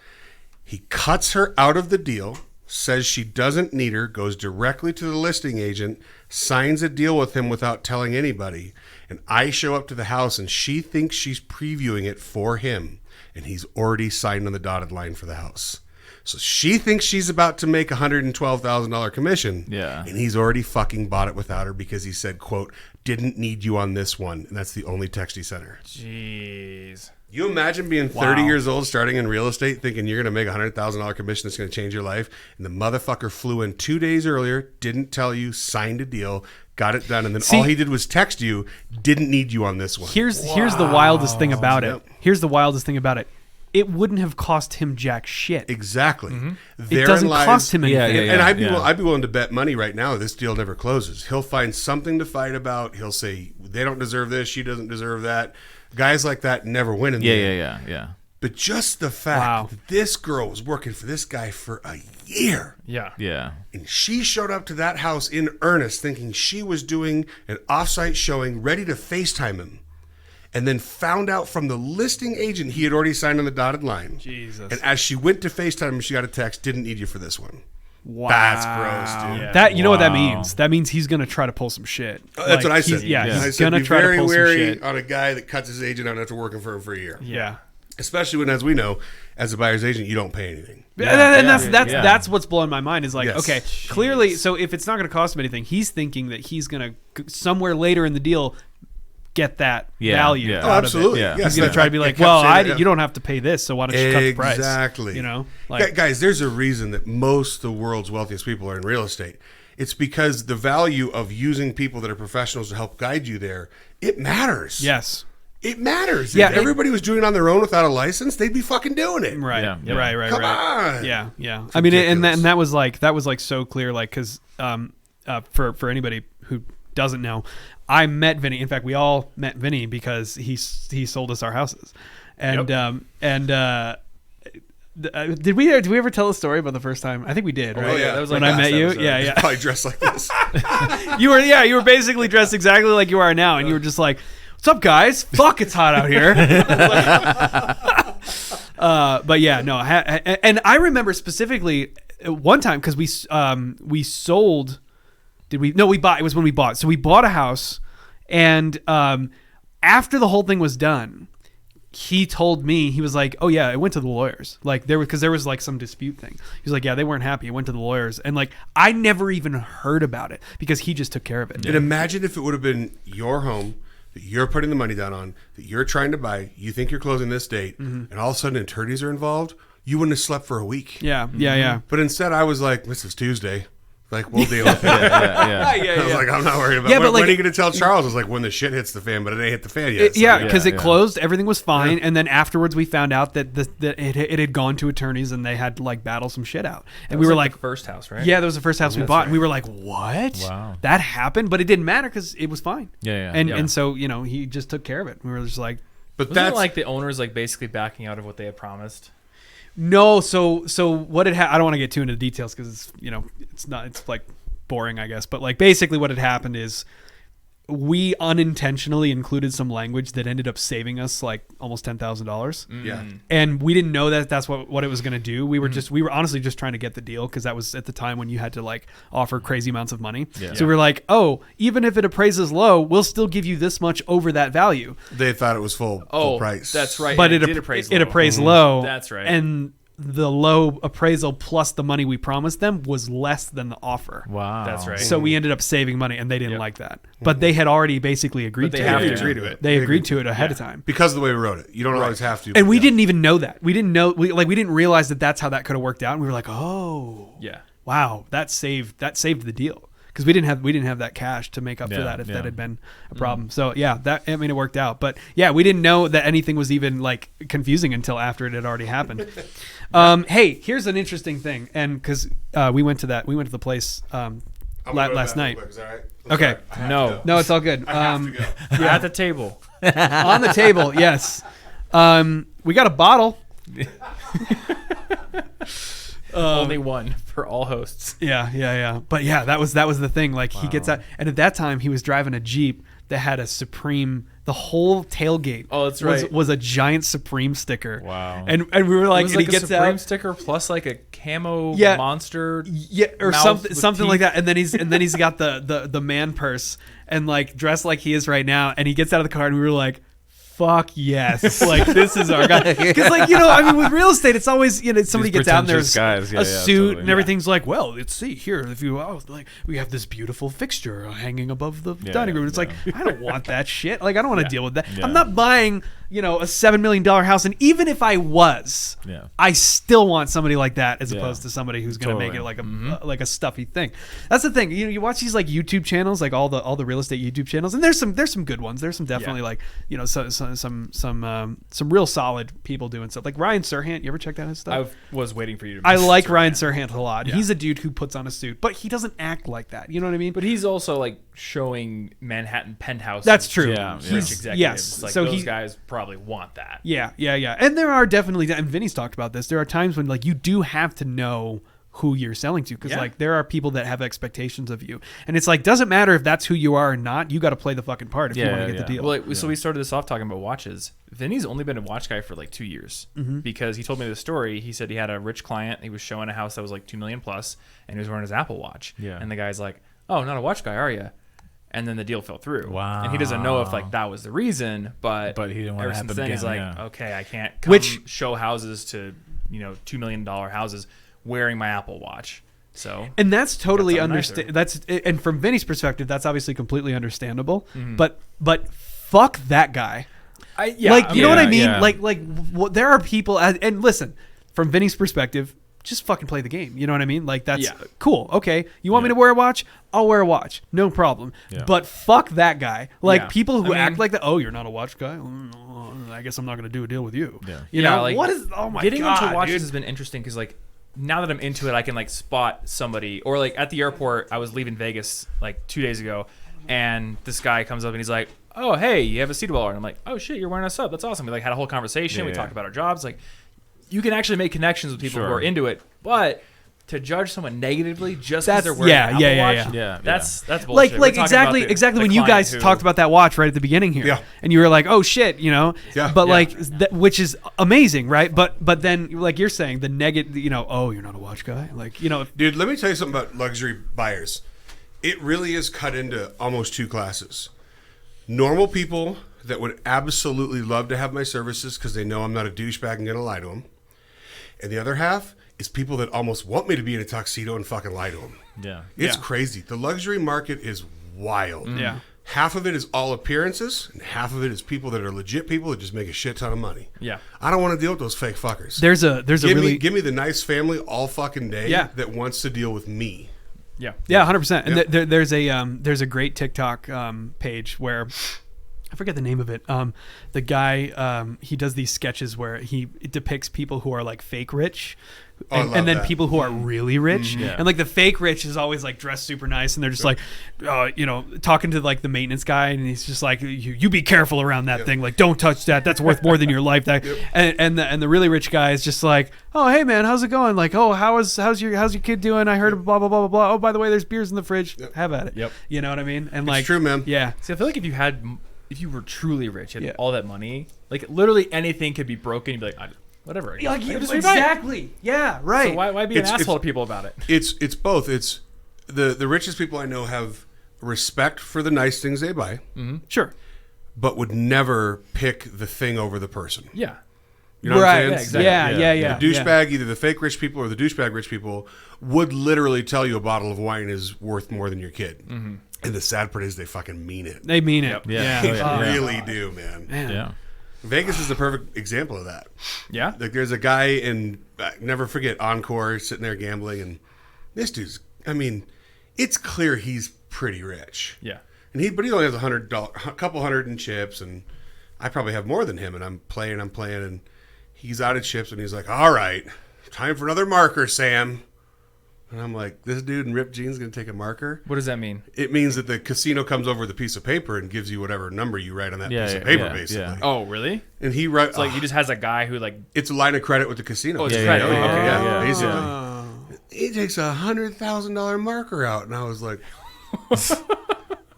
He cuts her out of the deal, says she doesn't need her, goes directly to the listing agent, signs a deal with him without telling anybody. And I show up to the house and she thinks she's previewing it for him. And he's already signed on the dotted line for the house. So she thinks she's about to make $112,000 commission. Yeah. And he's already fucking bought it without her because he said, quote, didn't need you on this one. And that's the only text he sent her. Jeez. You imagine being 30 years old, starting in real estate, thinking you're going to make $100,000 commission that's going to change your life. And the motherfucker flew in 2 days earlier, didn't tell you, signed a deal, got it done. And then all he did was text you, didn't need you on this one. Here's the wildest thing about it. Yep. Here's the wildest thing about it. it wouldn't have cost him jack shit. Exactly. It doesn't cost him anything. And I'd be willing to bet money right now this deal never closes. He'll find something to fight about. He'll say they don't deserve this, she doesn't deserve that. Guys like that never win in the end. Yeah. But just the fact that this girl was working for this guy for a year. Yeah. And she showed up to that house in earnest thinking she was doing an offsite showing, ready to FaceTime him. And then found out from the listing agent he had already signed on the dotted line. Jesus. And as she went to FaceTime him, she got a text, didn't need you for this one. Wow. That's gross, dude. Yeah. That you know what that means? That means he's gonna try to pull some shit. That's what I said. He's gonna try to pull some shit on a guy that cuts his agent out after working for him for a year. Yeah. Especially when, as we know, as a buyer's agent, you don't pay anything. That's what's blowing my mind is like, okay, clearly, so if it's not going to cost him anything, he's thinking that he's going to somewhere later in the deal get that value out absolutely. of it. He's going to try to be like, you don't have to pay this, so why don't you cut the price? Exactly. You know? Like, guys, there's a reason that most of the world's wealthiest people are in real estate. It's because the value of using people that are professionals to help guide you there, it matters. Yes. It matters. Yeah, if everybody was doing it on their own without a license, they'd be fucking doing it. Right. Yeah. Right. Come on. Yeah. It's I mean, ridiculous. and that was like so clear, like, because for anybody who doesn't know, I met Vinny. In fact, we all met Vinny because he sold us our houses, and did we ever tell a story about the first time? I think we did, right? Oh yeah, that was when like I met you. episode. Yeah. Probably dressed like this. You were basically dressed exactly like you are now, and you were just like, "What's up, guys? Fuck, it's hot out here." But yeah, no. And I remember specifically one time because we sold. Did we? No, we bought. It was when we bought. So we bought a house, and after the whole thing was done, he told me, he was like, "Oh yeah, it went to the lawyers. Like there was like some dispute thing." He was like, "Yeah, they weren't happy. It went to the lawyers." And like I never even heard about it because he just took care of it. And imagine if it would have been your home that you're putting the money down on, that you're trying to buy, you think you're closing this date, and all of a sudden attorneys are involved, you wouldn't have slept for a week. Yeah. But instead I was like, this is Tuesday. Like, we'll deal with it. I was like, I'm not worried about it. When are you going to tell Charles? I was like, when the shit hits the fan, but it ain't hit the fan yet. Because it closed, everything was fine, and then afterwards we found out that it had gone to attorneys and they had to like battle some shit out. And we were like, the first house, right? Yeah, that was the first house we bought, and we were like, what? Wow. That happened, but it didn't matter because it was fine. And so he just took care of it. We were just like, but Wasn't that's it like the owners like basically backing out of what they had promised? no. So what it I don't want to get too into the details because it's like boring, I guess, but like basically what had happened is we unintentionally included some language that ended up saving us like almost $10,000. Yeah. And we didn't know that that's what it was going to do. We were honestly just trying to get the deal because that was at the time when you had to like offer crazy amounts of money. Yeah. So we were like, oh, even if it appraises low, we'll still give you this much over that value. They thought it was full price. That's right. But it it did appraise it low. appraised low. That's right. And the low appraisal plus the money we promised them was less than the offer. Wow. That's right. So we ended up saving money, and they didn't like that. But they had already basically agreed But to they it. have to agree to it. They agreed to it ahead of time. because of the way we wrote it. You don't always have to. And we didn't even know that. We didn't know. We didn't realize that that's how that could have worked out. And we were like, oh, Yeah. wow, that saved the deal because we didn't have that cash to make up for that if that had been a problem. So yeah, it worked out. But yeah, we didn't know that anything was even like confusing until after it had already happened. Hey, here's an interesting thing, and because we went to the place last night. Quick, is that right? Okay. No. No, it's all good. I have to go. You're at the table. On the table, yes. We got a bottle. Only one for all hosts. Yeah. But yeah, that was the thing. Like he gets out, and at that time he was driving a Jeep that had a Supreme. The whole tailgate. Oh, that's right. Was a giant Supreme sticker. Wow. And we were like, It was and like he a gets Supreme out. sticker plus like a camo monster. Yeah, or mouth something with like teeth. that. And then he's got the man purse and like dressed like he is right now. And he gets out of the car and we were like, fuck yes. Like this is our guy. Because like, I mean with real estate, it's always, somebody These gets out and there's pretentious guys. a Yeah, suit totally. and everything's like, well, let's see here. If you like we have this beautiful fixture hanging above the dining room. It's like, I don't want that shit. Like I don't want to deal with that. Yeah. I'm not buying, a $7 million house. And even if I was, I still want somebody like that as opposed to somebody who's going to make it like a like a stuffy thing. That's the thing. You watch these like YouTube channels, like all the real estate YouTube channels, and there's some good ones. There's some definitely like some real solid people doing stuff. Like Ryan Serhant. You ever checked out his stuff? I was waiting for you to. I like Ryan Serhant a lot. Yeah. He's a dude who puts on a suit, but he doesn't act like that. You know what I mean? But he's also like showing Manhattan penthouse. That's true. Yeah, rich executives. Yes. Like So those guys probably want that. Yeah. And there are definitely, and Vinny's talked about this, there are times when like you do have to know who you're selling to, because like there are people that have expectations of you, and it's like doesn't matter if that's who you are or not, you got to play the fucking part if you want to get the deal. Well, so we started this off talking about watches. Vinny's only been a watch guy for like 2 years because he told me the story. He said he had a rich client. He was showing a house that was like $2 million plus, and he was wearing his Apple Watch. Yeah. And the guy's like, "Oh, not a watch guy, are you?" And then the deal fell through. Wow. And he doesn't know if like that was the reason, but he didn't want ever to happen since then again. he's like, yeah. okay, I can't come show houses to $2 million houses wearing my Apple Watch. So, and that's totally understand. That's, and from Vinny's perspective, that's obviously completely understandable. But fuck that guy. You know what I mean? Yeah. There are people, and listen, from Vinny's perspective, just fucking play the game. You know what I mean? Like that's cool. Okay, you want me to wear a watch? I'll wear a watch. No problem. Yeah. But fuck that guy. Like people who act like that. Oh, you're not a watch guy. I guess I'm not going to do a deal with you. Yeah. You know like, what is? Oh my getting god, into watches dude. has been interesting because like now that I'm into it, I can like spot somebody. Or like at the airport, I was leaving Vegas like 2 days ago, and this guy comes up and he's like, "Oh, hey, you have a seat baller." And I'm like, "Oh shit, you're wearing a sub. That's awesome." We like had a whole conversation. We talked about our jobs. Like, you can actually make connections with people who are into it, but to judge someone negatively just because they're wearing an Apple Watch, that's bullshit. Like exactly when you guys talked about that watch right at the beginning here, and you were like, "Oh shit," which is amazing, right? But then like you're saying the negative, oh, you're not a watch guy, like dude. Let me tell you something about luxury buyers. It really is cut into almost two classes: normal people that would absolutely love to have my services because they know I'm not a douchebag and gonna lie to them, and the other half is people that almost want me to be in a tuxedo and fucking lie to them. Yeah. It's crazy. The luxury market is wild. Yeah. Half of it is all appearances, and half of it is people that are legit people that just make a shit ton of money. Yeah. I don't want to deal with those fake fuckers. There's a really give me the nice family all fucking day that wants to deal with me. Yeah, 100%. And there's a great TikTok page where I forget the name of it. The guy he does these sketches where he depicts people who are like fake rich. And then people who are really rich, and like the fake rich is always like dressed super nice, and they're just like, talking to like the maintenance guy, and he's just like, you be careful around that thing, like don't touch that. That's worth more than your life. That and the really rich guy is just like, oh hey man, how's it going? Like, oh how's your kid doing? I heard blah blah blah blah blah. Oh by the way, there's beers in the fridge. Have at it. Yep. You know what I mean? And It's like true, man. Yeah. See, I feel like if you were truly rich, you had all that money, like literally anything could be broken. You'd be like, whatever. Exactly. Yeah. Right. So why be an asshole to people about it? It's both. It's the richest people I know have respect for the nice things they buy. Mm-hmm. Sure. But would never pick the thing over the person. Yeah. You know what I'm saying? Yeah, exactly. Yeah. The douchebag, either the fake rich people or the douchebag rich people, would literally tell you a bottle of wine is worth more than your kid. Mm-hmm. And the sad part is they fucking mean it. They mean it. Yep. Yeah. They really do, man. Yeah. Vegas is the perfect example of that. Yeah. Like there's a guy in, never forget, Encore sitting there gambling, and this dude's, I mean, it's clear he's pretty rich. Yeah. And but he only has a couple hundred in chips, and I probably have more than him, and I'm playing, and he's out of chips, and he's like, all right, time for another marker, Sam. And I'm like, this dude in ripped jeans is going to take a marker? What does that mean? It means that the casino comes over with a piece of paper and gives you whatever number you write on that piece of paper, basically. Yeah. Oh, really? And he writes... It's like he just has a guy who like... It's a line of credit with the casino. Oh, it's credit. Yeah, basically. He takes a $100,000 marker out, and I was like...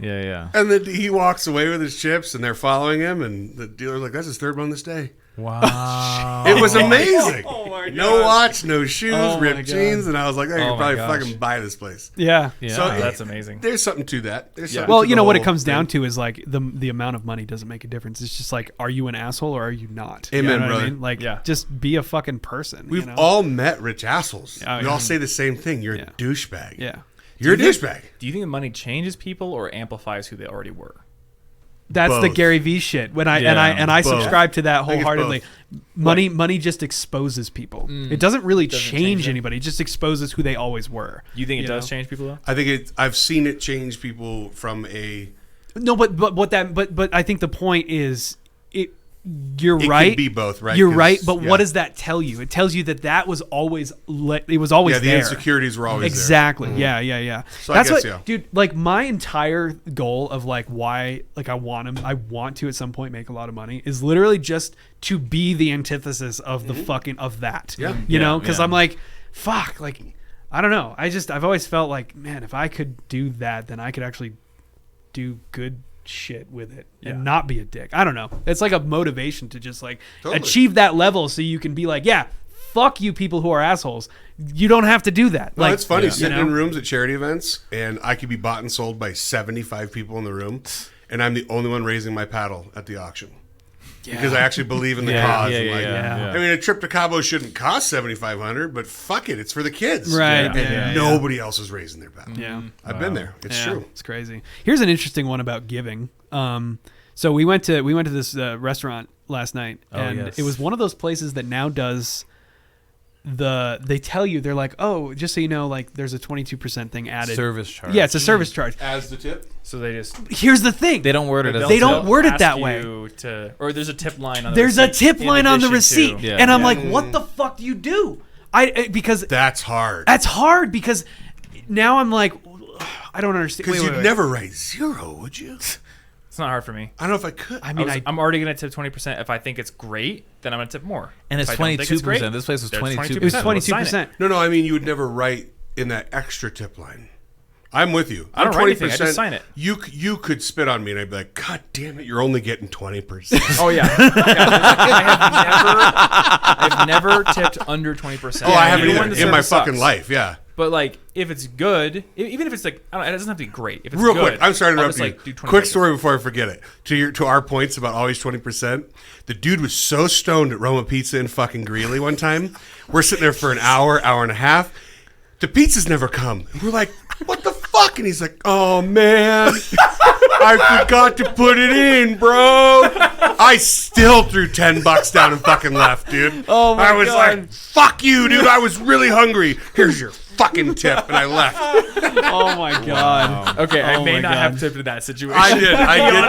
Yeah. And then he walks away with his chips, and they're following him, and the dealer's like, that's his third one this day. Wow. It was amazing. Oh my God. No watch, no shoes, ripped God. jeans, and I was like, I could probably fucking buy this place. Yeah. So that's amazing. There's something to that. Well, you know what it comes down to is like the amount of money doesn't make a difference. It's just like, are you an asshole or are you not? Amen, you know brother. I mean? Like, just be a fucking person. We've all met rich assholes. Oh, we all say the same thing. You're a douchebag. Yeah. You're a douchebag. Do you think the money changes people or amplifies who they already were? That's Both. the Gary Vee shit. When I both. subscribe to that I think it's wholeheartedly. Money just exposes people. It doesn't really change anybody. It just exposes who they always were. You think it does change people though? I think I've seen it change people from a... No, but I think the point is You're It right. could be both, right? You're 'Cause, right, but yeah. what does that tell you? It tells you that was always it was always the there. insecurities were always exactly. there. Yeah. So That's I guess, what, dude. Like my entire goal of like why like I want to at some point make a lot of money is literally just to be the antithesis of the fucking of that. Yeah. You know, because yeah. I'm like, fuck, like I don't know. I've always felt like, man, if I could do that, then I could actually do good shit with it and not be a dick. I don't know. It's like a motivation to just like achieve that level so you can be like, yeah, fuck you people who are assholes. You don't have to do that. Well, like, it's funny you sitting know? in rooms at charity events, and I could be bought and sold by 75 people in the room, and I'm the only one raising my paddle at the auction. Because I actually believe in the cause. I mean, a trip to Cabo shouldn't cost $7,500, but fuck it, it's for the kids, Right? And nobody else is raising their paddle. Yeah, I've been there. It's true. It's crazy. Here's an interesting one about giving. So we went to this restaurant last night, and it was one of those places that now does they tell you, they're like, oh, just so you know, like there's a 22% thing added. Service charge. Yeah, it's a service charge. As the tip? So they just Here's the thing. They don't word it as They a don't tip. word it ask that you way. or there's a tip line on the There's a receipt tip in line on the addition receipt, to- Yeah. and I'm like, what the fuck do you do? Because That's hard. that's hard because now I'm like, I don't understand. Because Wait, you'd wait. never write 0, would you? It's not hard for me. I don't know if I could. I mean, I'm already gonna tip 20%. If I think it's great, then I'm gonna tip more. And it's If I don't think it's 22%. great, This place was there's 22%. it was Let's sign it. 22%. No, I mean, you would never write in that extra tip line. I'm with you. I don't write anything, I just sign it. You could spit on me, and I'd be like, God damn it, you're only getting 20%. Oh yeah, I've never tipped under 20%. Oh, I haven't Anyone either that in my service fucking sucks. life. Yeah. But like, if it's good, even if it's like, I don't know, it doesn't have to be great. If it's Real good, quick, I'm sorry to I'll interrupt just, you. like, do 20 Quick seconds. story before I forget it. To our points about always 20%. The dude was so stoned at Roma Pizza in fucking Greeley one time. We're sitting there for an hour and a half. The pizza's never come. And we're like, what the fuck? And he's like, oh man, I forgot to put it in, bro. I still threw $10 down and fucking left, dude. Oh my I was God. like, fuck you, dude. I was really hungry. Here's your fucking tip. And I left. Oh my god. Okay, I Oh may my not God. have tipped in that situation. I did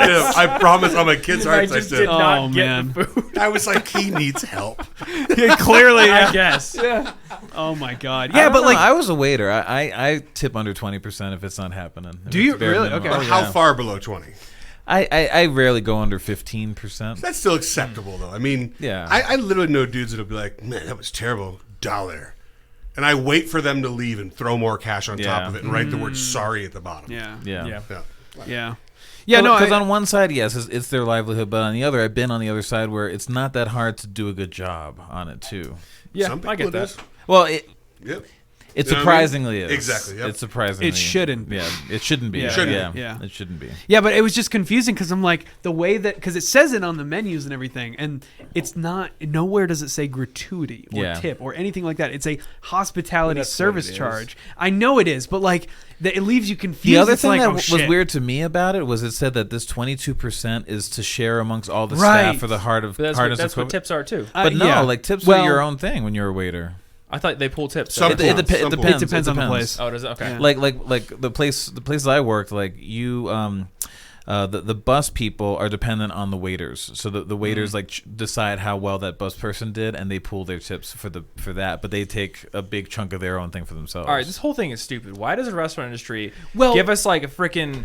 too. I promise on my kids' I hearts I just did. did not Oh, get man. the food. I was like, he needs help. Yeah, clearly. I guess. Oh my god. I Yeah, don't but know. like, I was a waiter. I tip under 20% if it's not happening. If Do it's you bare really? minimum. Okay. Oh, How yeah. far below 20? I rarely go under 15%. That's still acceptable, though. I mean, Yeah. I literally know dudes that'll be like, man, that was terrible. $1. And I wait for them to leave and throw more cash on top Yeah. of it and write the word sorry at the bottom. yeah. Yeah. Yeah. Yeah. Yeah. Yeah, no, Because I- on one side, yes, it's their livelihood, but on the other, I've been on the other side where it's not that hard to do a good job on it too. Yeah, Some I people get it that. is. Well, Yep. it You know what I mean? surprisingly is. Exactly, yep. It's surprisingly. It shouldn't be. Yeah, it shouldn't be. Yeah. Shouldn't yeah. be. Yeah. It shouldn't be. Yeah, but it was just confusing because I'm like, the way that, because it says it on the menus and everything, and it's not, nowhere does it say gratuity or Yeah. tip or anything like that. It's a hospitality That's service what it is. charge. I know it is, but like, it leaves you confused. The other It's thing like, that oh, was shit. weird to me about it was it said that this 22% is to share amongst all the Right. staff for the But that's hardness what of COVID. tips are too. But no, yeah. like tips Well- are your own thing when you're a waiter. I thought they pull tips. Some It pools, some depends. pools. It depends on the place. Oh, does it? Okay. Yeah. Like the places I worked, like you the bus people are dependent on the waiters, so the waiters decide how well that bus person did, and they pool their tips for that, but they take a big chunk of their own thing for themselves. All right, this whole thing is stupid. Why does the restaurant industry Well- give us like a freaking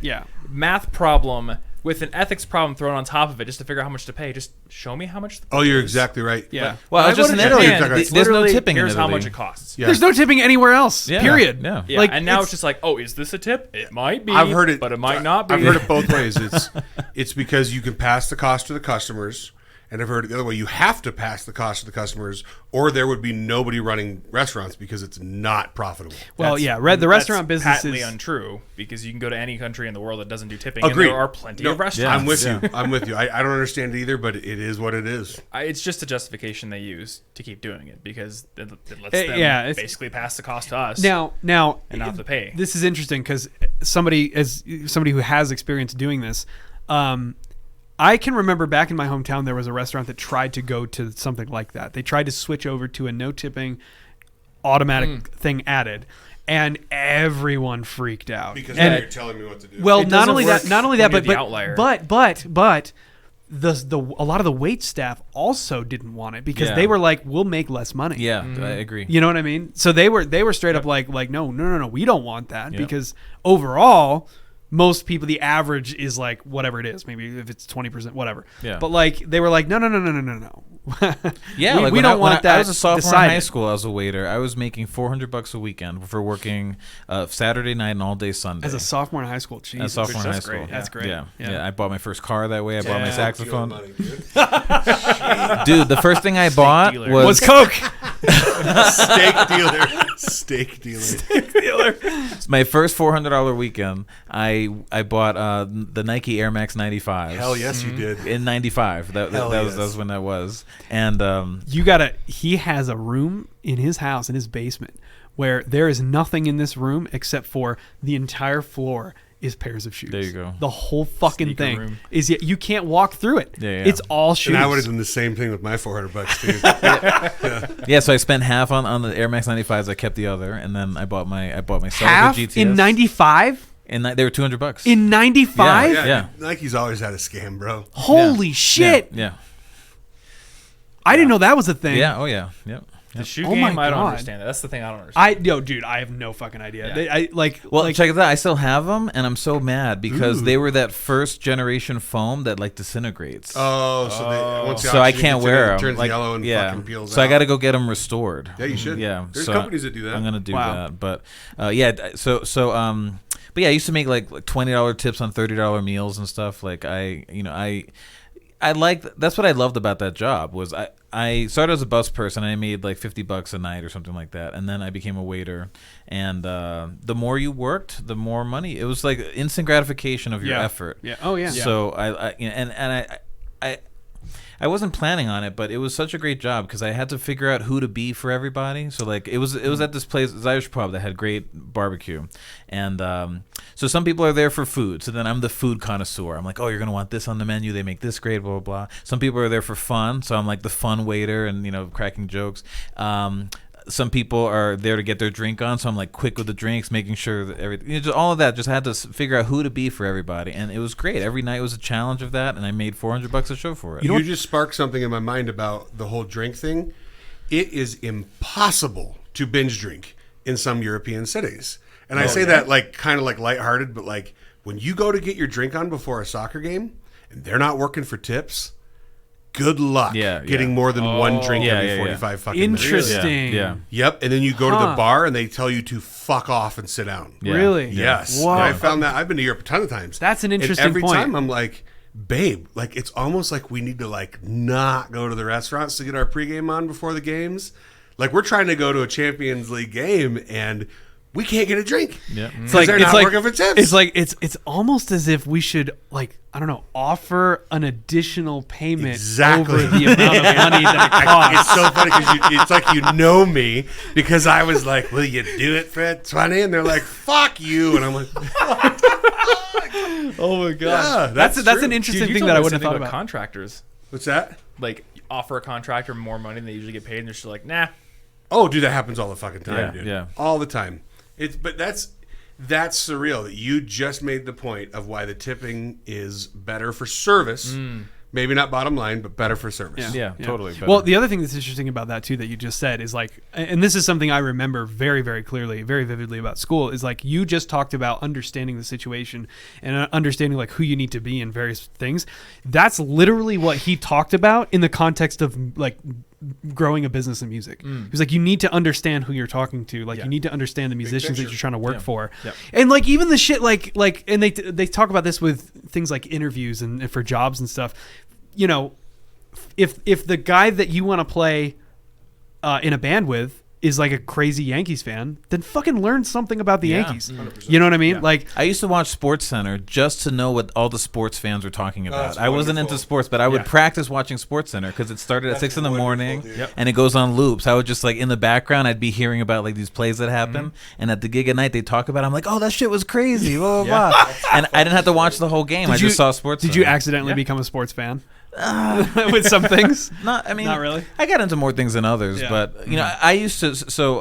math problem with an ethics problem thrown on top of it just to figure out how much to pay? Just show me how much. Oh, you're exactly right. Yeah. Well, I was just go in to Italy. Japan, There's it's no literally, tipping in here's how Italy. much it costs. Yeah. There's no tipping anywhere else. Yeah. Period. Yeah. Yeah, Like, and now it's just like, oh, is this a tip? It might be. I've heard it, but it might not be. I've heard it both ways. It's because you can pass the cost to the customers, and I've heard it the other way. You have to pass the cost to the customers, or there would be nobody running restaurants because it's not profitable. Well, That's- yeah, the restaurant that's business patently is untrue because you can go to any country in the world that doesn't do tipping, Agreed. and there are plenty No, of restaurants. I'm with you. I'm with you. I don't understand it either, but it is what it is. It's just a justification they use to keep doing it because it lets Eh, them yeah, it's- basically pass the cost to us. now and not have to pay. This is interesting because somebody who has experience doing this, I can remember back in my hometown there was a restaurant that tried to go to something like that. They tried to switch over to a no tipping automatic thing added, and everyone freaked out. Because and now you're telling me what to do. well, It not doesn't only work that, when but you're the outlier. but a lot of the wait staff also didn't want it because they were like, we'll make less money. Yeah, I agree. You know what I mean? So they were straight up like no, we don't want that because overall, most people, the average is like whatever it is, maybe if it's 20%, whatever. Yeah. But like they were like, no. Yeah, we don't want that. I was a sophomore in high school. I was a waiter. I was making $400 a weekend for working Saturday night and all day Sunday. As a sophomore in high school, Jesus. As a sophomore in high school, great. That's great. Yeah. I bought my first car that way. I bought my saxophone. Dude, the first thing I bought was Coke. Steak dealer. My first $400 weekend. I bought the Nike Air Max 95s. Hell yes, you did. In 95. That was when that was. And he has a room in his house, in his basement, where there is nothing in this room except for the entire floor is pairs of shoes. There you go. The whole fucking Sneaker thing room. is you can't walk through it. Yeah. It's all shoes. And I would have done the same thing with my $400 too. Yeah, so I spent half on the Air Max 95s. I kept the other, and then I bought my half GTS in 95. And they were $200 in 95. Yeah. Nike's always had a scam, bro. Holy shit! Yeah. I didn't know that was a thing. Yeah. Oh yeah. Yep. The shoe Oh game, my I don't God. understand that. That's the thing I don't understand. Dude, I have no fucking idea. Yeah. Check it out. I still have them, and I'm so mad because they were that first generation foam that like disintegrates. Once the So I oxygen can't gets in, wear it them. turns yellow and fucking peels So out. I got to go get them restored. Yeah, you should. Yeah. There's so companies that do that. I'm gonna do Wow. that, but but yeah, I used to make like $20 tips on $30 meals and stuff. Like I that's what I loved about that job was I started as a bus person. I made like $50 a night or something like that, and then I became a waiter. And the more you worked, the more money. It was like instant gratification of your effort. Yeah. Oh yeah. So I wasn't planning on it, but it was such a great job because I had to figure out who to be for everybody. So like it was at this place, this Irish pub that had great barbecue, and so some people are there for food. So then I'm the food connoisseur. I'm like, oh, you're gonna want this on the menu. They make this great, blah blah blah. Some people are there for fun, so I'm like the fun waiter and cracking jokes. Some people are there to get their drink on, so I'm like quick with the drinks, making sure that everything, just all of that. Just had to figure out who to be for everybody, and it was great. Every night was a challenge of that, and I made $400 a show for it. You just sparked something in my mind about the whole drink thing. It is impossible to binge drink in some European cities, and I say that like kind of like lighthearted, but like when you go to get your drink on before a soccer game, and they're not working for tips. Good luck getting more than one drink every 45 fucking minutes. Interesting. Yeah. Yep. And then you go to the bar and they tell you to fuck off and sit down. Yeah. Really? Yes. Wow. And I found that. I've been to Europe a ton of times. That's an interesting and every point. time I'm like, babe, like it's almost like we need to like not go to the restaurants to get our pregame on before the games. Like we're trying to go to a Champions League game and we can't get a drink. Yeah. It's like they're not working for tips. It's like it's almost as if we should like offer an additional payment over the amount of money that it costs. It's so funny because it's like you know me because I was like, will you do it for 20? And they're like, fuck you. And I'm like, oh my god, yeah, that's an interesting thing that I wouldn't have thought about. Contractors, what's that? like offer a contractor more money than they usually get paid, and they're just like, nah. Oh, dude, that happens all the fucking time, dude. Yeah. All the time. But that's surreal that you just made the point of why the tipping is better for service. Maybe not bottom line, but better for service. Yeah, totally. Better. Well, the other thing that's interesting about that too that you just said is like, and this is something I remember very, very clearly, very vividly about school, is like you just talked about understanding the situation and understanding like who you need to be in various things. That's literally what he talked about in the context of like growing a business in music. He was like, you need to understand who you're talking to. Like you need to understand the musicians that you're trying to work for. Yeah. And like even the shit like and they talk about this with things like interviews and for jobs and stuff. If the guy that you want to play in a band with is like a crazy Yankees fan, then fucking learn something about the Yankees. 100%. You know what I mean? Yeah. Like I used to watch Sports Center just to know what all the sports fans were talking about. I wasn't into sports, but I would practice watching Sports Center because it started at 6 in the morning and it goes on loops. I would just like in the background, I'd be hearing about like these plays that happen, and at the gig at night they talk about it. I'm like, oh, that shit was crazy, blah blah blah. And I didn't have to watch the whole game. I just saw Sports Center. Did you accidentally become a sports fan? with some things. Not really. I got into more things than others, Yeah. but I used to. So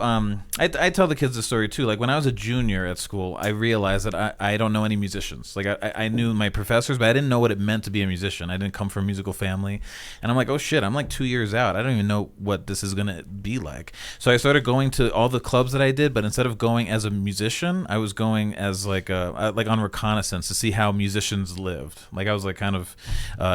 I tell the kids the story too. Like when I was a junior at school, I realized that I don't know any musicians. Like I knew my professors, but I didn't know what it meant to be a musician. I didn't come from a musical family, and I'm like, oh shit, I'm like 2 years out. I don't even know what this is gonna be like. So I started going to all the clubs that I did, but instead of going as a musician, I was going as like on reconnaissance to see how musicians lived. Like I was like kind of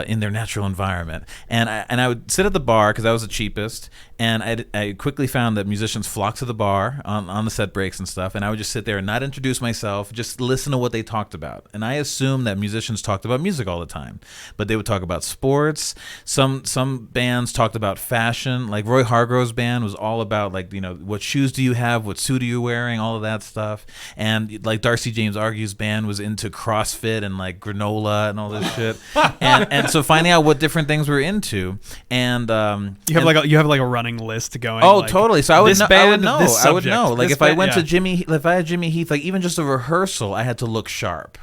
in their natural environment, and I would sit at the bar because I was the cheapest, and I quickly found that musicians flocked to the bar on the set breaks and stuff, and I would just sit there and not introduce myself, just listen to what they talked about. And I assumed that musicians talked about music all the time, but they would talk about sports. Some bands talked about fashion. Like Roy Hargrove's band was all about like, you know, what shoes do you have, what suit are you wearing, all of that stuff. And like Darcy James Argue's band was into CrossFit and like granola and all this shit. and so finding out what different things we're into, and you have like a running list going. Oh, like, totally. So I would know. This I would know. subject, Like if I went yeah. to if I had Jimmy Heath, like even just a rehearsal, I had to look sharp.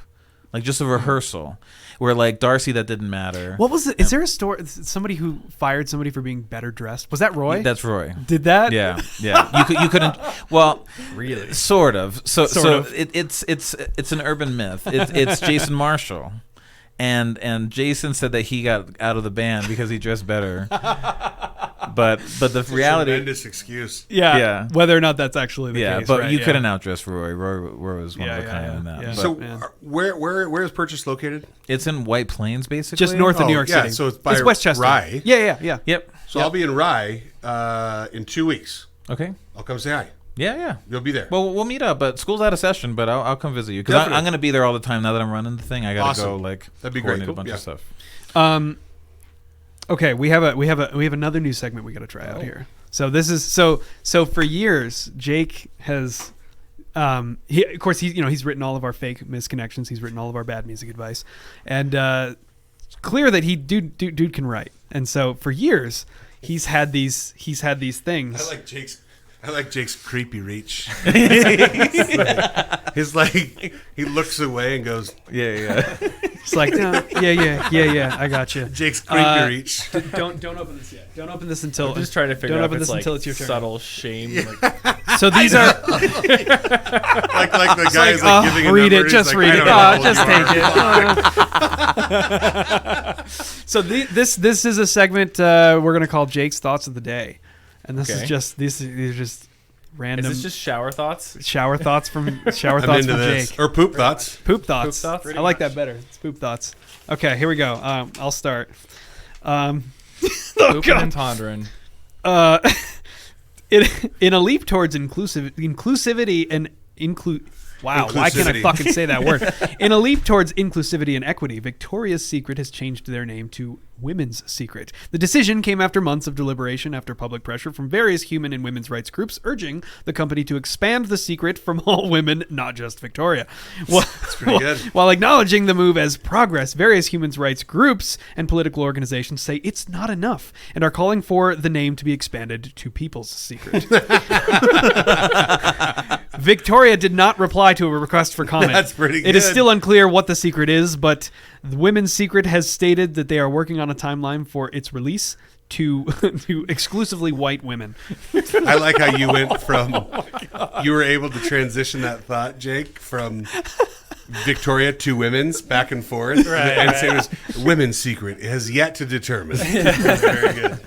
Like just a rehearsal. Where like Darcy, that didn't matter. What was it? Is there a story? Somebody who fired somebody for being better dressed? Was that Roy? That's Roy. Did that? Yeah. You couldn't. Well, Really? Sort of. So of. it's an urban myth. It's Jason Marshall, and Jason said that he got out of the band because he dressed better. But the reality. Tremendous excuse. Yeah. Whether or not that's actually the case. But right, you couldn't outdress Roy. Roy was one of a kind in that. Yeah. But So where is Purchase located? it's in White Plains, basically. Just north of New York yeah, City. so it's by Westchester. Rye. Yeah. Yep. So I'll be in Rye in 2 weeks. Okay. I'll come say hi. Yeah. You'll be there. Well, we'll meet up, but school's out of session. But I'll come visit you because I'm going to be there all the time now that I'm running the thing. I got to go like That'd be great. coordinate a bunch of stuff. Okay, we have another new segment we got to try out here. So this is so for years Jake has he's written all of our fake misconnections. He's written all of our bad music advice, and it's clear that dude can write. And so for years he's had these things. I like Jake's creepy reach. He's like he looks away and goes, Yeah. It's like, no, yeah, I got you. Jake's creepy reach. Don't open this yet. Don't open this until. I'm just trying to figure don't out open if it's this like until it's your turn. subtle shame. Yeah. Like, So these are. like the guy is like giving a read number. it. Just read it. Just take it. So this is a segment we're gonna call Jake's Thoughts of the Day, and this is just these are just random. is this just shower thoughts? shower thoughts from I'm into this. Jake? Or poop thoughts. Poop thoughts. Poop thoughts? I like that better. It's poop thoughts. Okay, here we go. I'll start. Pooping and pondering. In a leap towards inclusivity and Wow, why can't I fucking say that word? In a leap towards inclusivity and equity, Victoria's Secret has changed their name to Women's Secret. The decision came after months of deliberation after public pressure from various human and women's rights groups urging the company to expand the secret from all women, not just Victoria. That's pretty good. While acknowledging the move as progress, various human rights groups and political organizations say it's not enough and are calling for the name to be expanded to People's Secret. Victoria did not reply to a request for comment. That's pretty good. It is still unclear what the secret is, but the Women's Secret has stated that they are working on a timeline for its release to exclusively white women. I like how you went from you were able to transition that thought, Jake, from Victoria to women's back and forth. And say it was Women's Secret has yet to determine. That's very good.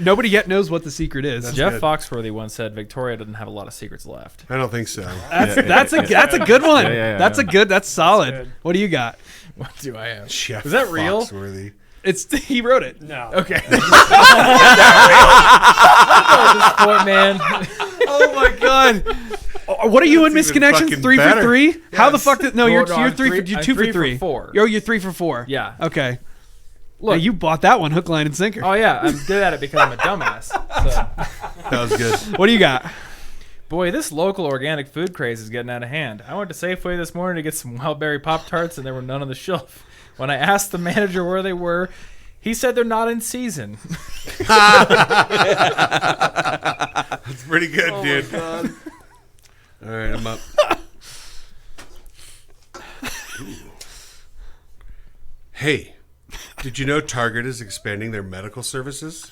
Nobody yet knows what the secret is. Jeff good. Foxworthy once said Victoria doesn't have a lot of secrets left. I don't think so. That's a good one. Yeah. That's solid. Good. What do you got? What do I have? Jeff Is that real? Foxworthy. He wrote it. No. Okay. Sport man. Oh my god. What are you in That's even misconnections? fucking 3 better. for 3? How the Yes. fuck did? No, No, you're I'm 3 for I'm 2 for 3 for 3. 4. You're 3 for 4. Yeah. Okay. Look. Now, you bought that one hook, line, and sinker. Oh yeah, I'm good at it because I'm a dumbass. So. That was good. What do you got? Boy, this local organic food craze is getting out of hand. I went to Safeway this morning to get some Wildberry Pop-Tarts, and there were none on the shelf. When I asked the manager where they were, he said they're not in season. That's pretty good, dude. All right, I'm up. Ooh. Hey, Did you know Target is expanding their medical services?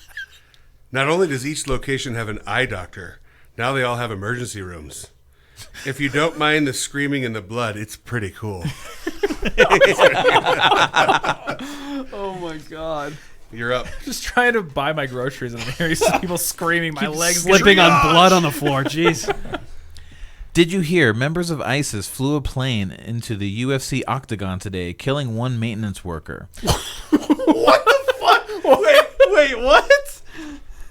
Not only does each location have an eye doctor, now they all have emergency rooms. If you don't mind the screaming and the blood, it's pretty cool. Oh my God. You're up. Just trying to buy my groceries and there are people screaming. My legs slipping on blood on the floor. Jeez. Did you hear members of ISIS flew a plane into the UFC octagon today, killing one maintenance worker? What the fuck? Wait, what?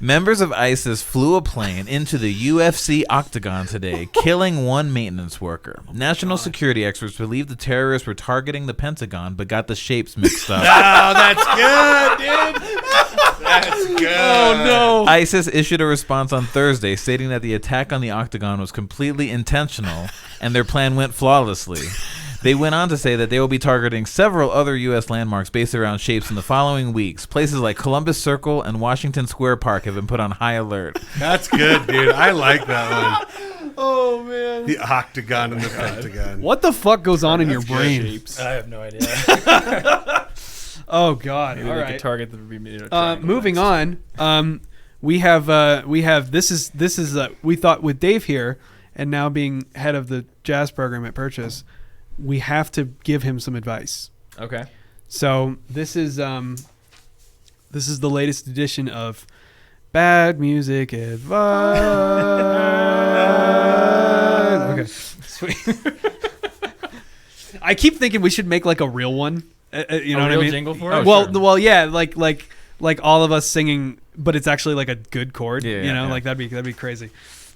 Members of ISIS flew a plane into the UFC octagon today, killing one maintenance worker. National security experts believe the terrorists were targeting the Pentagon, but got the shapes mixed up. Oh, that's good, dude. That's good. Oh, no. ISIS issued a response on Thursday stating that the attack on the octagon was completely intentional and their plan went flawlessly. They went on to say that they will be targeting several other U.S. landmarks based around shapes in the following weeks. Places like Columbus Circle and Washington Square Park have been put on high alert. That's good, dude. I like that one. Oh, man. The octagon and the pentagon. What the fuck goes on in your brain? I have no idea. Oh, God. Maybe All they right. could target the Moving on. We have this is we thought with Dave here and now being head of the jazz program at Purchase, we have to give him some advice. Okay. So this is the latest edition of Bad Music Advice. Okay, sweet. I keep thinking we should make like a real one. You know what I mean? Jingle for Oh, it? sure. Well, yeah, like all of us singing, but it's actually like a good chord. Yeah, you know, yeah. like that'd be crazy.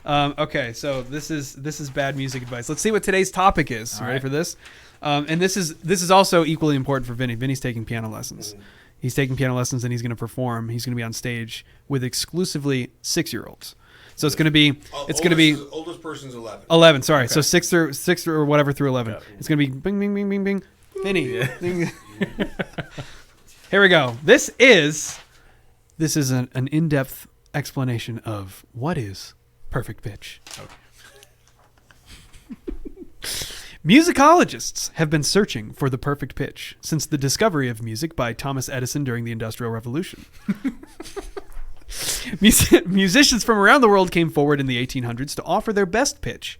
Okay, so this is Bad Music Advice. Let's see what today's topic is. Ready for this? And this is also equally important for Vinny. Vinny's taking piano lessons. He's taking piano lessons and he's going to perform. He's going to be on stage with exclusively 6-year-olds. So it's going to be oldest person's 11. 11. Sorry, okay. So six or whatever through 11. Yeah. It's going to be bing bing bing bing bing. Vinny. Bing. Here we go. This is an in-depth explanation of what is perfect pitch. Okay. Musicologists have been searching for the perfect pitch since the discovery of music by Thomas Edison during the Industrial Revolution. Musicians from around the world came forward in the 1800s to offer their best pitch,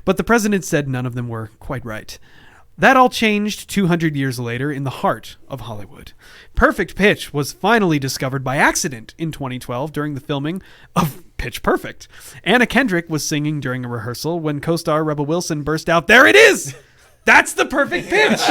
but the president said none of them were quite right. That all changed 200 years later in the heart of Hollywood. Perfect pitch was finally discovered by accident in 2012 during the filming of Pitch Perfect. Anna Kendrick was singing during a rehearsal when co-star Rebel Wilson burst out, "There it is! That's the perfect pitch!"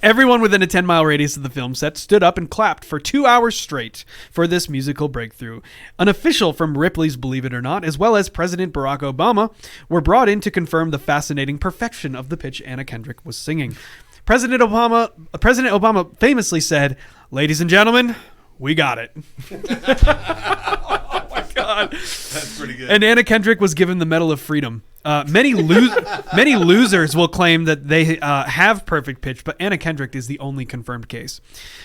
Everyone within a 10-mile radius of the film set stood up and clapped for 2 hours straight for this musical breakthrough. An official from Ripley's Believe It or Not, as well as President Barack Obama, were brought in to confirm the fascinating perfection of the pitch Anna Kendrick was singing. President Obama famously said, "Ladies and gentlemen, we got it." Oh my God. That's pretty good. And Anna Kendrick was given the Medal of Freedom. Many losers will claim that they have perfect pitch, but Anna Kendrick is the only confirmed case.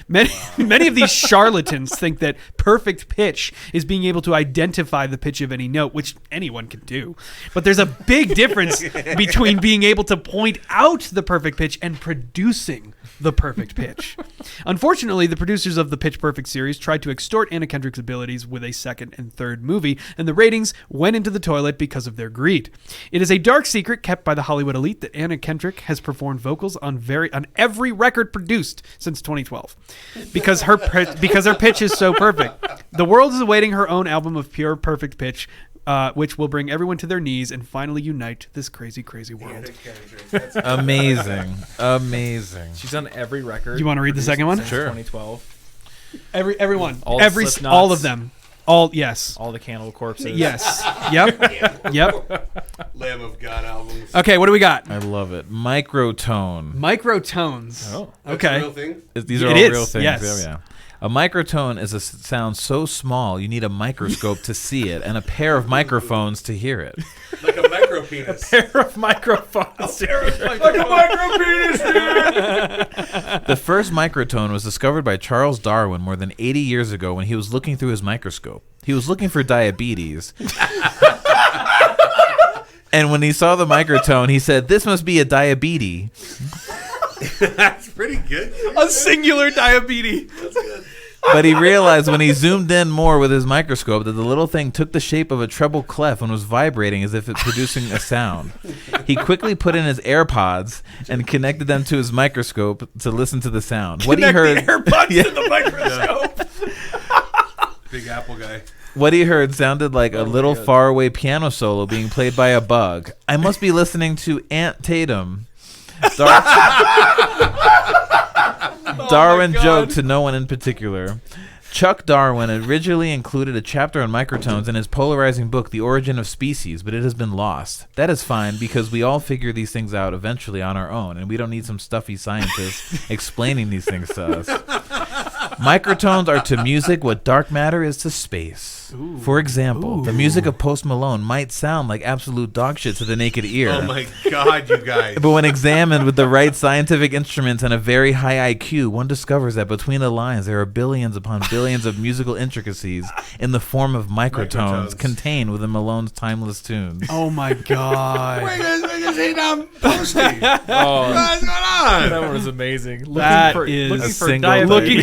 Many of these charlatans think that perfect pitch is being able to identify the pitch of any note, which anyone can do. But there's a big difference between being able to point out the perfect pitch and producing the perfect pitch. Unfortunately, the producers of the Pitch Perfect series tried to extort Anna Kendrick's abilities with a second and third movie, and the ratings went into the toilet because of their greed. It is a dark secret kept by the Hollywood elite that Anna Kendrick has performed vocals on every record produced since 2012, because her pitch is so perfect. The world is awaiting her own album of pure perfect pitch, which will bring everyone to their knees and finally unite this crazy, crazy world. Amazing. Amazing. She's on every record. You want to read the second one? Sure. 2012. Everyone. All of them. Yes. All the Cannibal Corpses. Yes. Yep. Lamb of God albums. Okay, what do we got? I love it. Microtone. Microtones. Oh. That's Okay. a real thing? These are It all is, real things. yes. Yeah. A microtone is a sound so small you need a microscope to see it and a pair of microphones to hear it. Like a micro penis. Pair of microphones. Like a micro penis, dude. The first microtone was discovered by Charles Darwin more than 80 years ago when he was looking through his microscope. He was looking for diabetes. And when he saw the microtone, he said, "This must be a diabetes." That's pretty good. A singular diabetes. That's good. But he realized when he zoomed in more with his microscope that the little thing took the shape of a treble clef and was vibrating as if it producing a sound. He quickly put in his AirPods and connected them to his microscope to listen to the sound. What he heard, the AirPods to the microscope. Big Apple guy. What he heard sounded like a little faraway piano solo being played by a bug. I must be listening to Aunt Tatum. Darwin joked to no one in particular. Chuck Darwin originally included a chapter on microtones in his polarizing book, The Origin of Species, but it has been lost. That is fine because we all figure these things out eventually on our own, and we don't need some stuffy scientists explaining these things to us. Microtones are to music what dark matter is to space. Ooh. For example, the music of Post Malone might sound like absolute dog shit to the naked ear. Oh my God, you guys. But when examined with the right scientific instruments and a very high IQ, one discovers that between the lines there are billions upon billions of musical intricacies in the form of microtones contained within Malone's timeless tunes. Oh my God. Wait, guys, hate on Posty. What's going on? That one was amazing. That Looking is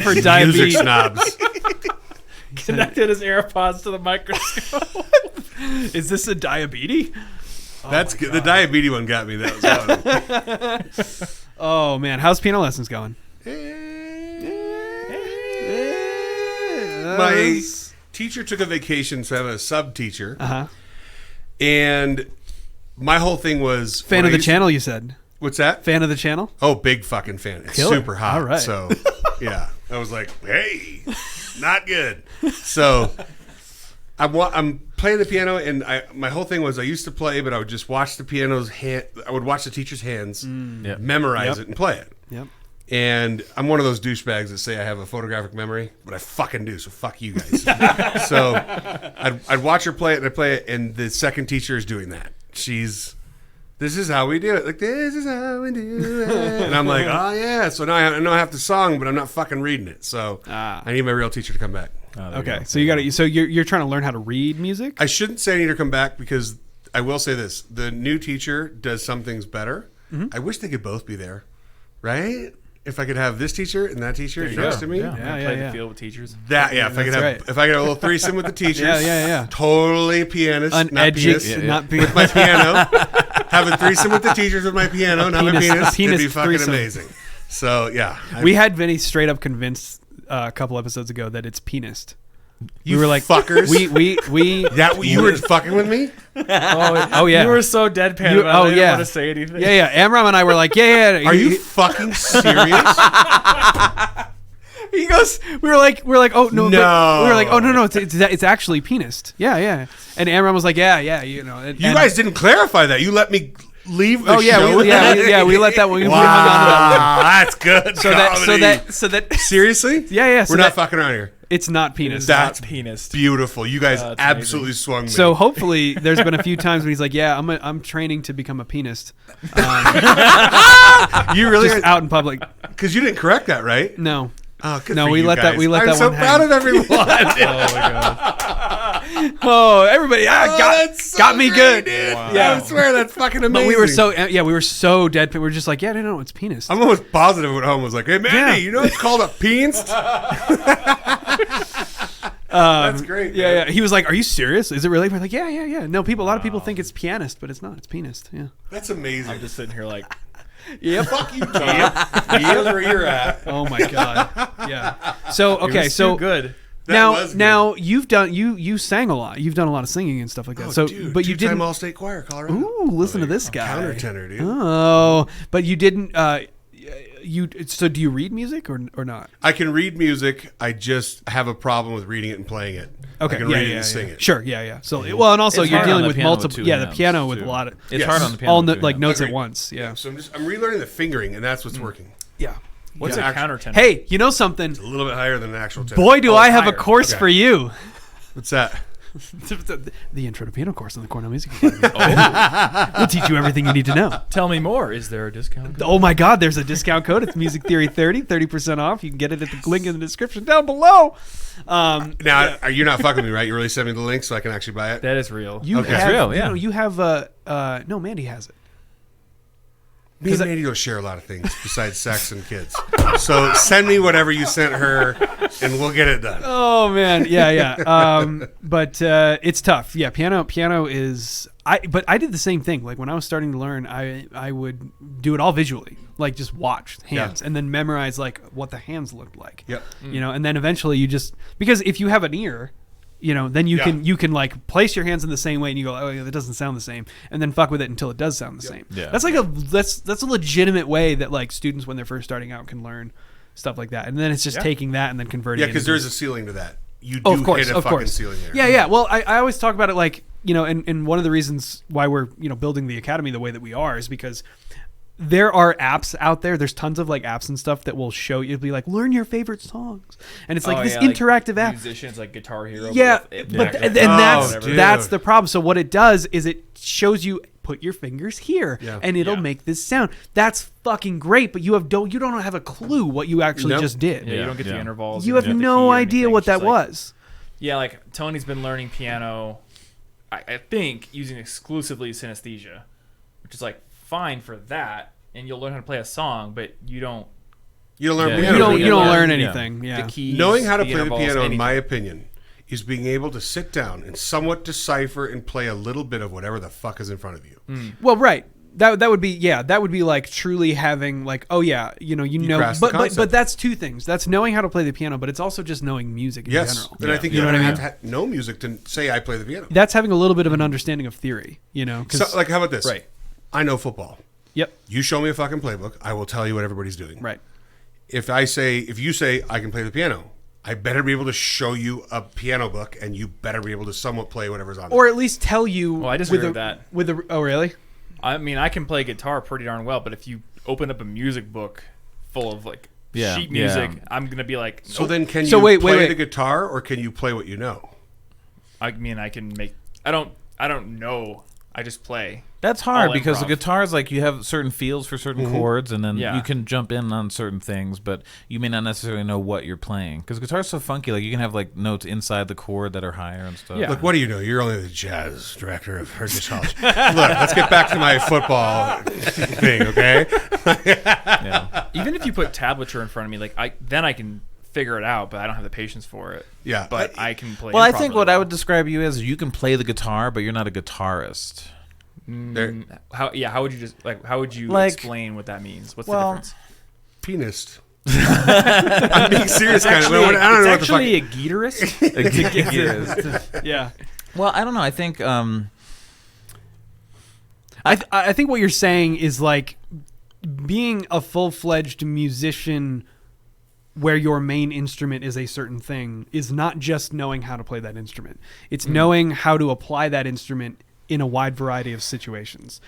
for diabetes. Music snobs. Connected his AirPods to the microscope. Is this a diabetes? That's good. The diabetes one got me. That was funny. Oh man, how's piano lessons going? My teacher took a vacation, so I have a sub teacher. And my whole thing was fan of the channel. You said. What's that? Fan of the channel? Oh, big fucking fan. It's Killer. super hot. All right. So yeah, I was like, hey, not good. So I'm playing the piano, and my whole thing was I used to play, but I would just watch the piano's hand. I would watch the teacher's hands, memorize it, and play it. Yep. And I'm one of those douchebags that say I have a photographic memory, but I fucking do. So fuck you guys. So I'd watch her play it, and I play it, and the second teacher is doing that. This is how we do it. Like, this is how we do it. And I'm like, oh, yeah. So now I know half the song, but I'm not fucking reading it. So I need my real teacher to come back. Okay. So you're trying to learn how to read music? I shouldn't say I need her to come back because I will say this. The new teacher does some things better. Mm-hmm. I wish they could both be there. Right? If I could have this teacher and that teacher next to me. Play the field with teachers. If I could have a little threesome with the teachers. Yeah. Totally pianist, not pianist. Not with my piano. Have a threesome with the teachers with my piano, not my pianist. It'd be fucking amazing. So, yeah. We had Vinny straight up convinced a couple episodes ago that it's pianist. You were like fuckers. We that you were fucking with me? Oh yeah. You were so deadpan about it. I didn't want to say anything. Yeah. Amram and I were like, yeah. Are you fucking serious? He goes, we were like, oh no. No. We were like, oh no, it's actually pianist. Yeah. And Amram was like, yeah, you know. And guys didn't clarify that. You let me leave the show. We let that one. Wow, that's good. So that seriously? Yeah. We're not fucking around here. It's not penis. That's penis. Beautiful. You guys absolutely swung me. So hopefully, there's been a few times when he's like, "Yeah, I'm training to become a pianist." You really just out in public because you didn't correct that, right? No. Oh, good no, for we you let guys. that. We let I'm that so one proud hang. of everyone. Oh my god. Oh, everybody! Got me great, good. Dude. Wow. Yeah, I swear that's fucking amazing. But we were so dead. We were just like, no, it's penis. I'm almost positive at home was like, hey Mandy, you know it's called a penis? That's great. Yeah. He was like, "Are you serious? Is it really?" We're like, "Yeah." No, a lot of people think it's pianist, but it's not. It's pianist. Yeah. That's amazing. I'm just sitting here like, yep. Fuck you, Tom. Yep, where you're at. Oh my god. Yeah. So okay, too good. Now you've done you sang a lot. You've done a lot of singing and stuff like that. But you didn't All-State Choir, Colorado. Ooh, listen to this guy. Countertenor, dude. Oh, but you didn't. So do you read music or not? I can read music. I just have a problem with reading it and playing it. Okay, I can read it and sing it. Sure, yeah. So and also It's you're hard dealing on the with piano multiple. with two Yeah, the hands, piano with too. a lot of. It's hard on the piano. All with two like hands. notes Agreed. at once. Yeah. So I'm relearning the fingering, and that's what's working. Yeah. What's a countertenor? Hey, you know something? It's a little bit higher than an actual tenor. Boy, do I have higher. a course for you. What's that? The intro to piano course on the Cornell Music Academy. We'll teach you everything you need to know. Tell me more. Is there a discount code? Oh my God, there's a discount code. It's Music Theory 30% off. You can get it at the link in the description down below. Now, you're not fucking with me, right? You really sent me the link so I can actually buy it? That is real. You Okay. have, It's real, yeah. You have no, Mandy has it. Me and Nady don't share a lot of things besides sex and kids. So send me whatever you sent her, and we'll get it done. Oh man, yeah. But it's tough. Yeah, piano is. But I did the same thing. Like when I was starting to learn, I would do it all visually, like just watch hands and then memorize like what the hands looked like. Yep. You know, and then eventually you just, because if you have an ear, you know, then you can like place your hands in the same way and you go, oh yeah, that doesn't sound the same, and then fuck with it until it does sound the same. Yeah. That's like that's a legitimate way that like students when they're first starting out can learn stuff like that, and then it's just taking that and then converting. Yeah, because there's a ceiling to that. You do hit a fucking ceiling there. Yeah. Well, I always talk about it like, you know, and one of the reasons why we're, you know, building the academy the way that we are is because there are apps out there. There's tons of like apps and stuff that will show you, be like, learn your favorite songs, and it's like this interactive app. Musicians like Guitar Hero. That's the problem. So what it does is it shows you, put your fingers here and it'll make this sound. That's fucking great, but you don't have a clue what you actually just did. Yeah, you don't get the intervals. You have no idea what that was. Yeah, like Tony's been learning piano, I think, using exclusively synesthesia, which is like fine for that, and you'll learn how to play a song, but you don't learn piano. You don't learn anything. Yeah. The keys, knowing how to play the intervals, piano, anything. in my opinion, is being able to sit down and somewhat decipher and play a little bit of whatever the fuck is in front of you. Well, right. That would be like truly having like, oh yeah, you know, but that's two things. That's knowing how to play the piano, but it's also just knowing music in general. And I think you don't have to know music to say I play the piano. That's having a little bit of an understanding of theory, you know. So, like, how about this? Right. I know football. Yep. You show me a fucking playbook, I will tell you what everybody's doing. Right. If you say I can play the piano, I better be able to show you a piano book, and you better be able to somewhat play whatever's on there. Or at least tell you. Well, I disagree with that. Oh, really? I mean, I can play guitar pretty darn well, but if you open up a music book full of like sheet music, I'm gonna be like, nope. So then, can you play the guitar, or can you play what you know? I mean, I can make. I don't know. I just play. That's hard because the guitar is like you have certain feels for certain chords, and then you can jump in on certain things, but you may not necessarily know what you're playing because guitar's so funky. Like you can have like notes inside the chord that are higher and stuff. Yeah. Look, what do you know? You're only the jazz director of Hershey College. Look, let's get back to my football thing, okay? Even if you put tablature in front of me, like I can figure it out, but I don't have the patience for it. Yeah, but I can play. Well, I think what I would describe you as, you can play the guitar, but you're not a guitarist. How would you explain what that means? What's the difference? Pianist. I'm being serious, kind of. I don't know what the fuck. Actually, a guitarist. A guitarist. Yeah. Well, I don't know. I think. I think what you're saying is like being a full-fledged musician where your main instrument is a certain thing is not just knowing how to play that instrument. It's knowing how to apply that instrument in a wide variety of situations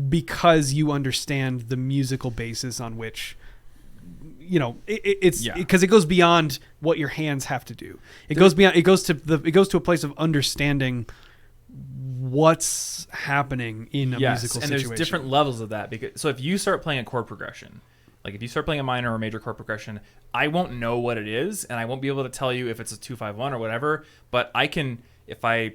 because you understand the musical basis on which, you know, it's because it goes beyond what your hands have to do. It goes to a place of understanding what's happening in a musical situation. And there's different levels of that. So if you start playing a chord progression, like if you start playing a minor or major chord progression, I won't know what it is, and I won't be able to tell you if it's a 2-5-1 or whatever, but I can, if I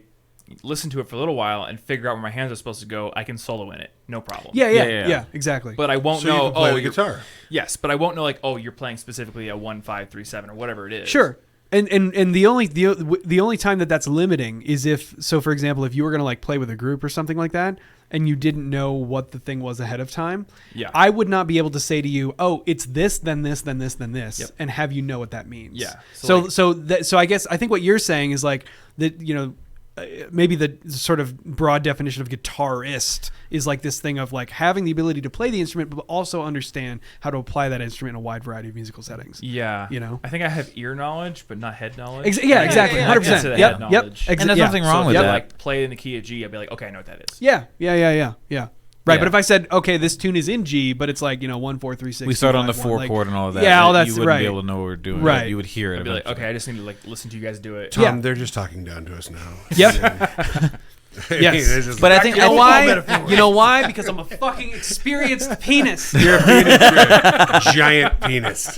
listen to it for a little while and figure out where my hands are supposed to go, I can solo in it, no problem. Yeah, exactly. But I won't So know. you can play the guitar. Yes, but I won't know like, you're playing specifically a 1-5-3-7 or whatever it is. Sure. And the only time that's limiting is if, so for example, if you were gonna like play with a group or something like that, and you didn't know what the thing was ahead of time, I would not be able to say to you, oh, it's this, then this, then this, then this, and have you know what that means. Yeah. So I guess I think what you're saying is like that, you know, maybe the sort of broad definition of guitarist is like this thing of like having the ability to play the instrument, but also understand how to apply that instrument in a wide variety of musical settings. Yeah. You know, I think I have ear knowledge, but not head knowledge. Exactly. 100%. Yep. And there's nothing wrong with that. Like play in the key of G, I'd be like, okay, I know what that is. Yeah. Right, but if I said, okay, this tune is in G, but it's like, you know, 1 4 3 6. We start on the 4 chord and all of that. Yeah, all that's you wouldn't be able to know what we're doing. Right, you would hear it. I'd be like, okay, I just need to like listen to you guys do it. Tom, they're just talking down to us now. Yep. Yes, but I think you know why? You know why? Because I'm a fucking experienced penis. You're a penis. You're a giant penis.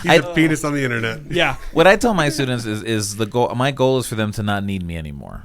He's a penis on the internet. Yeah. What I tell my students is the goal. My goal is for them to not need me anymore.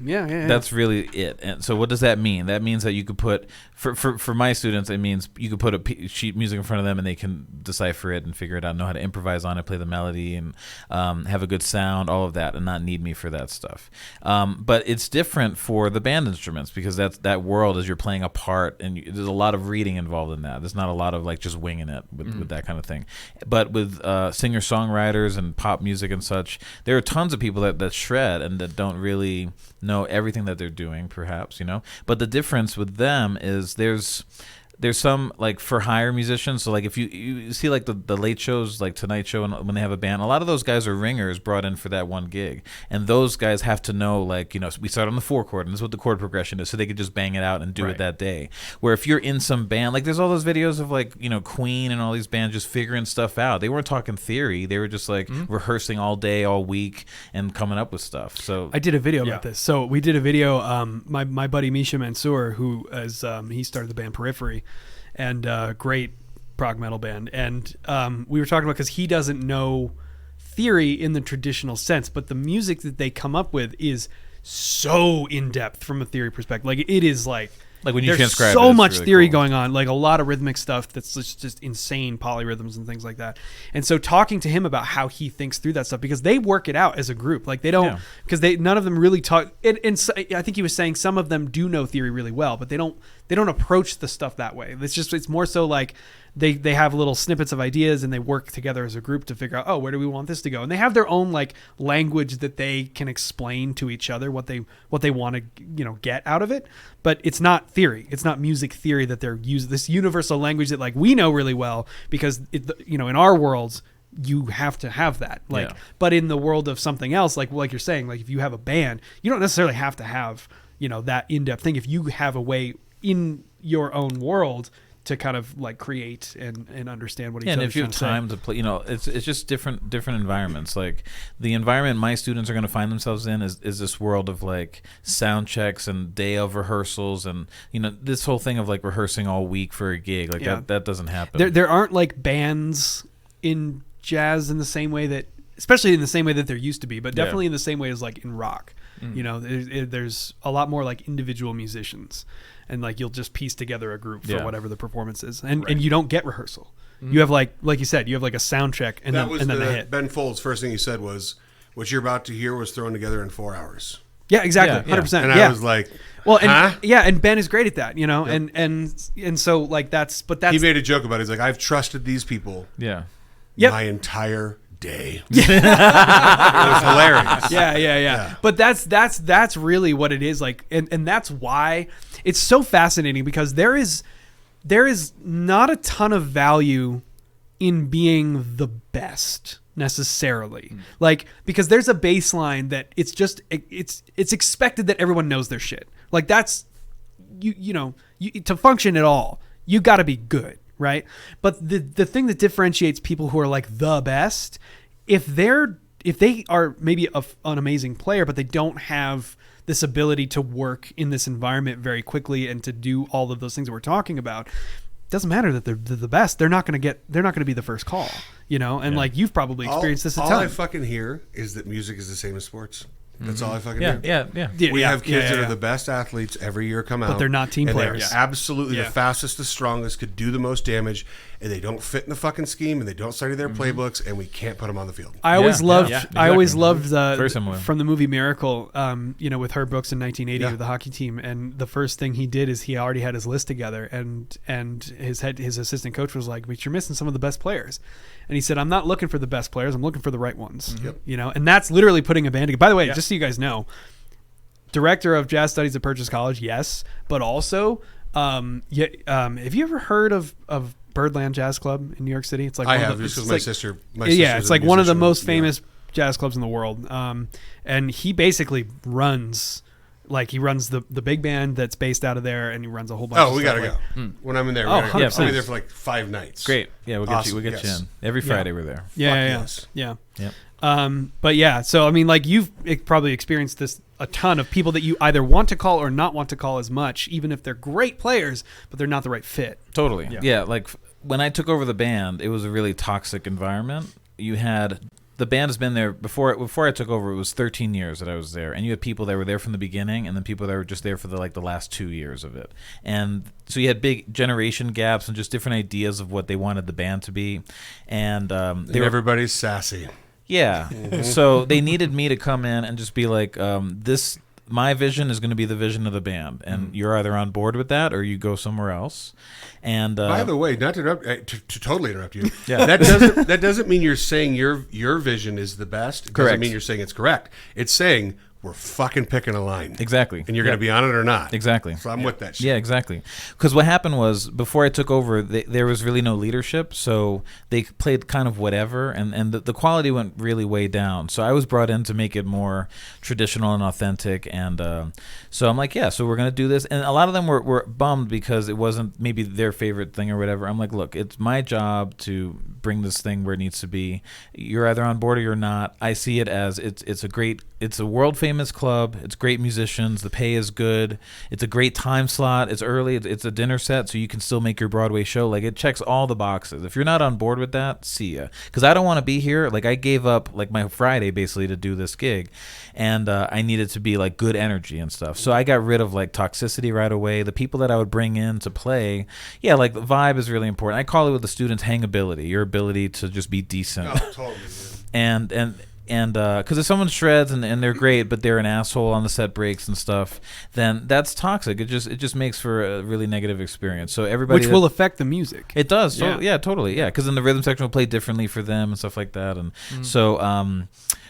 Yeah. That's really it. And so what does that mean? That means that you could put, for my students, it means you could put a sheet music in front of them and they can decipher it and figure it out, know how to improvise on it, play the melody, and have a good sound, all of that, and not need me for that stuff. But it's different for the band instruments because that world is you're playing a part, and there's a lot of reading involved in that. There's not a lot of like just winging it with that kind of thing. But with singer-songwriters and pop music and such, there are tons of people that shred and that don't really know everything that they're doing, perhaps, but the difference with them is there's some like for hire musicians. So like if you see like the late shows, like Tonight Show, and when they have a band, a lot of those guys are ringers brought in for that one gig, and those guys have to know like we start on the 4 chord and this is what the chord progression is, so they could just bang it out and do it that day. Where if you're in some band, like there's all those videos of like Queen and all these bands just figuring stuff out. They weren't talking theory, they were just like rehearsing all day, all week, and coming up with stuff. So I did a video about this. So we did a video. My buddy Misha Mansour, who is he started the band Periphery, and great prog metal band, and we were talking about, because he doesn't know theory in the traditional sense, but the music that they come up with is so in depth from a theory perspective. Like it is like when you there's transcribe so it, much really theory cool. going on, like a lot of rhythmic stuff that's just insane polyrhythms and things like that. And so talking to him about how he thinks through that stuff, because they work it out as a group, like they don't, because none of them really talk. And so, I think he was saying some of them do know theory really well, but they don't approach the stuff that way. It's more so like they have little snippets of ideas and they work together as a group to figure out, where do we want this to go? And they have their own like language that they can explain to each other what they want to get out of it. But it's not theory. It's not music theory that they're using, this universal language that like we know really well, because in our worlds you have to have that. But in the world of something else, like you're saying, like if you have a band, you don't necessarily have to have that in-depth thing. If you have a way in your own world to kind of like create and understand what each other's and if you have time to play, it's just different environments. Like the environment my students are going to find themselves in is this world of like sound checks and day of rehearsals, and this whole thing of like rehearsing all week for a gig, like that doesn't happen. There aren't like bands in jazz in the same way that, especially in the same way that there used to be, but definitely in the same way as like in rock. There's a lot more like individual musicians, and like you'll just piece together a group for whatever the performance is, and you don't get rehearsal. You have like you said, you have like a sound check, and then a hit. Ben Folds' first thing he said was, "What you're about to hear was thrown together in 4 hours." Yeah, exactly, 100%. And I was like, well, and Ben is great at that, and so like that's he made a joke about it. He's like, "I've trusted these people, my entire day." It was hilarious. Yeah. But that's really what it is, like, and that's why it's so fascinating, because there is not a ton of value in being the best necessarily, like, because there's a baseline that it's just it's expected that everyone knows their shit. Like that's you to function at all, you got to be good, right? But the thing that differentiates people who are like the best, if they are maybe an amazing player, but they don't have this ability to work in this environment very quickly and to do all of those things that we're talking about, it doesn't matter that they're the best. They're not going to be the first call, and like you've probably experienced this a ton. All I fucking hear is that music is the same as sports. That's all I fucking hear. Yeah. We have kids that are the best athletes every year come out. But they're not team players. They're absolutely the fastest, the strongest, could do the most damage, and they don't fit in the fucking scheme, and they don't study their playbooks, and we can't put them on the field. I always loved Very similar. from the movie Miracle, with Herb Brooks in 1980 with the hockey team, and the first thing he did is he already had his list together, and his assistant coach was like, "But you're missing some of the best players." And he said, "I'm not looking for the best players. I'm looking for the right ones." And that's literally putting a band together. By the way, just so you guys know, director of jazz studies at Purchase College, yes, but also, have you ever heard of Birdland Jazz Club in New York City? It's like I have. This was my sister. It's like one of the most famous jazz clubs in the world. And he basically runs. Like he runs the big band that's based out of there, and he runs a whole bunch. We gotta go. When I'm in there, I'll be there for like 5 nights. Great. Yeah, we'll get you in. Every Friday we're there. Yeah. But yeah, so I mean, like you've probably experienced this a ton of people that you either want to call or not want to call as much, even if they're great players, but they're not the right fit. Totally. Yeah. Like when I took over the band, it was a really toxic environment. You had the band has been there before I took over. It was 13 years that I was there, and you had people that were there from the beginning, and then people that were just there for the last 2 years of it. And so you had big generation gaps and just different ideas of what they wanted the band to be. And everybody's sassy. Yeah. So they needed me to come in and just be like, this. My vision is going to be the vision of the band, and you're either on board with that or you go somewhere else. And by the way, not to interrupt, to totally interrupt you, yeah. that doesn't mean you're saying your vision is the best. It Correct. Doesn't mean you're saying it's correct. It's saying we're fucking picking a line. Exactly. And you're going to be on it or not. Exactly. So I'm with that shit. Yeah, exactly. Because what happened was, before I took over, there was really no leadership, so they played kind of whatever, and the quality went really way down. So I was brought in to make it more traditional and authentic, and so I'm like, yeah, so we're going to do this. And a lot of them were bummed because it wasn't maybe their favorite thing or whatever. I'm like, look, it's my job to bring this thing where it needs to be. You're either on board or you're not. I see it as it's a world famous club. It's great musicians. The pay is good. It's a great time slot. It's early. It's a dinner set, so you can still make your Broadway show. Like, it checks all the boxes. If you're not on board with that, see ya. Because I don't want to be here. Like, I gave up like my Friday basically to do this gig, and I needed to be like good energy and stuff. So I got rid of like toxicity right away. The people that I would bring in to play, yeah, like the vibe is really important. I call it with the students hangability, your ability to just be decent. Oh, totally. And because if someone shreds and they're great, but they're an asshole on the set breaks and stuff, then that's toxic. It just makes for a really negative experience. So everybody, which will affect the music. It does. Yeah, so, yeah, totally. Yeah, because then the rhythm section will play differently for them and stuff like that. And so,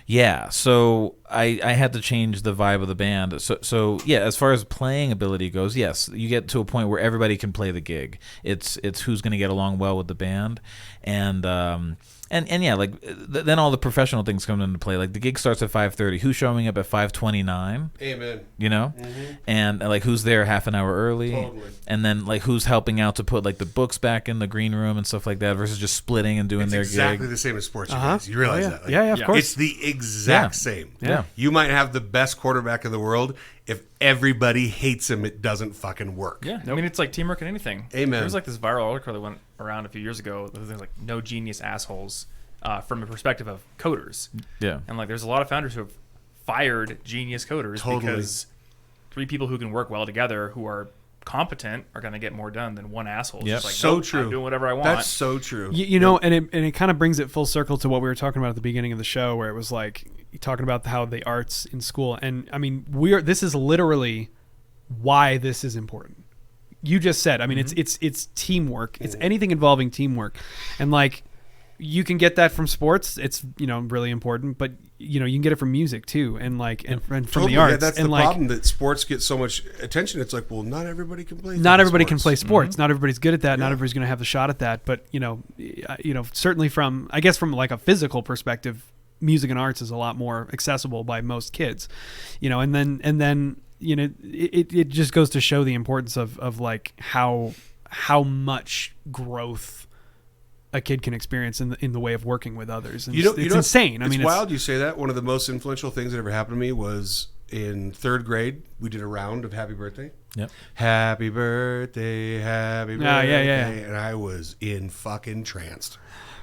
yeah. So I had to change the vibe of the band. So yeah, as far as playing ability goes, yes, you get to a point where everybody can play the gig. It's who's going to get along well with the band, and yeah, like then all the professional things come into play. Like the gig starts at 5:30. Who's showing up at 5:29? Amen. You know, and like who's there half an hour early? Totally. And then like who's helping out to put like the books back in the green room and stuff like that, versus just splitting and doing their exactly gig. the same as sports. You guys. You realize that? Like, Yeah, of course. It's the exact same. Yeah. You might have the best quarterback in the world. If everybody hates him, it doesn't fucking work. Yeah, I mean, it's like teamwork in anything. Amen. There was like this viral article that went around a few years ago. There's like no genius assholes from a perspective of coders. Yeah. And like there's a lot of founders who have fired genius coders because 3 people who can work well together who are competent are going to get more done than one asshole. Yep. Just like, So nope, true. I'm doing whatever I want. That's so true. You know, and it kind of brings it full circle to what we were talking about at the beginning of the show, where it was like talking about how the arts in school. And I mean, this is literally why this is important. You just said, I mean, it's teamwork. It's anything involving teamwork. And like, you can get that from sports. It's, really important, but you can get it from music too. And like, and from Totally. the arts. Yeah, that's and the like, problem, that sports get so much attention. It's like, well, not everybody can play. Not everybody can sports. play sports. Not everybody's good at that. Not everybody's going to have the shot at that. But certainly from like a physical perspective, music and arts is a lot more accessible by most kids. And then it just goes to show the importance of like how much growth a kid can experience in the way of working with others. And it's insane. It's wild you say that. One of the most influential things that ever happened to me was in 3rd grade. We did a round of Happy Birthday. Yep. Happy birthday, happy birthday. Yeah. And I was in fucking tranced.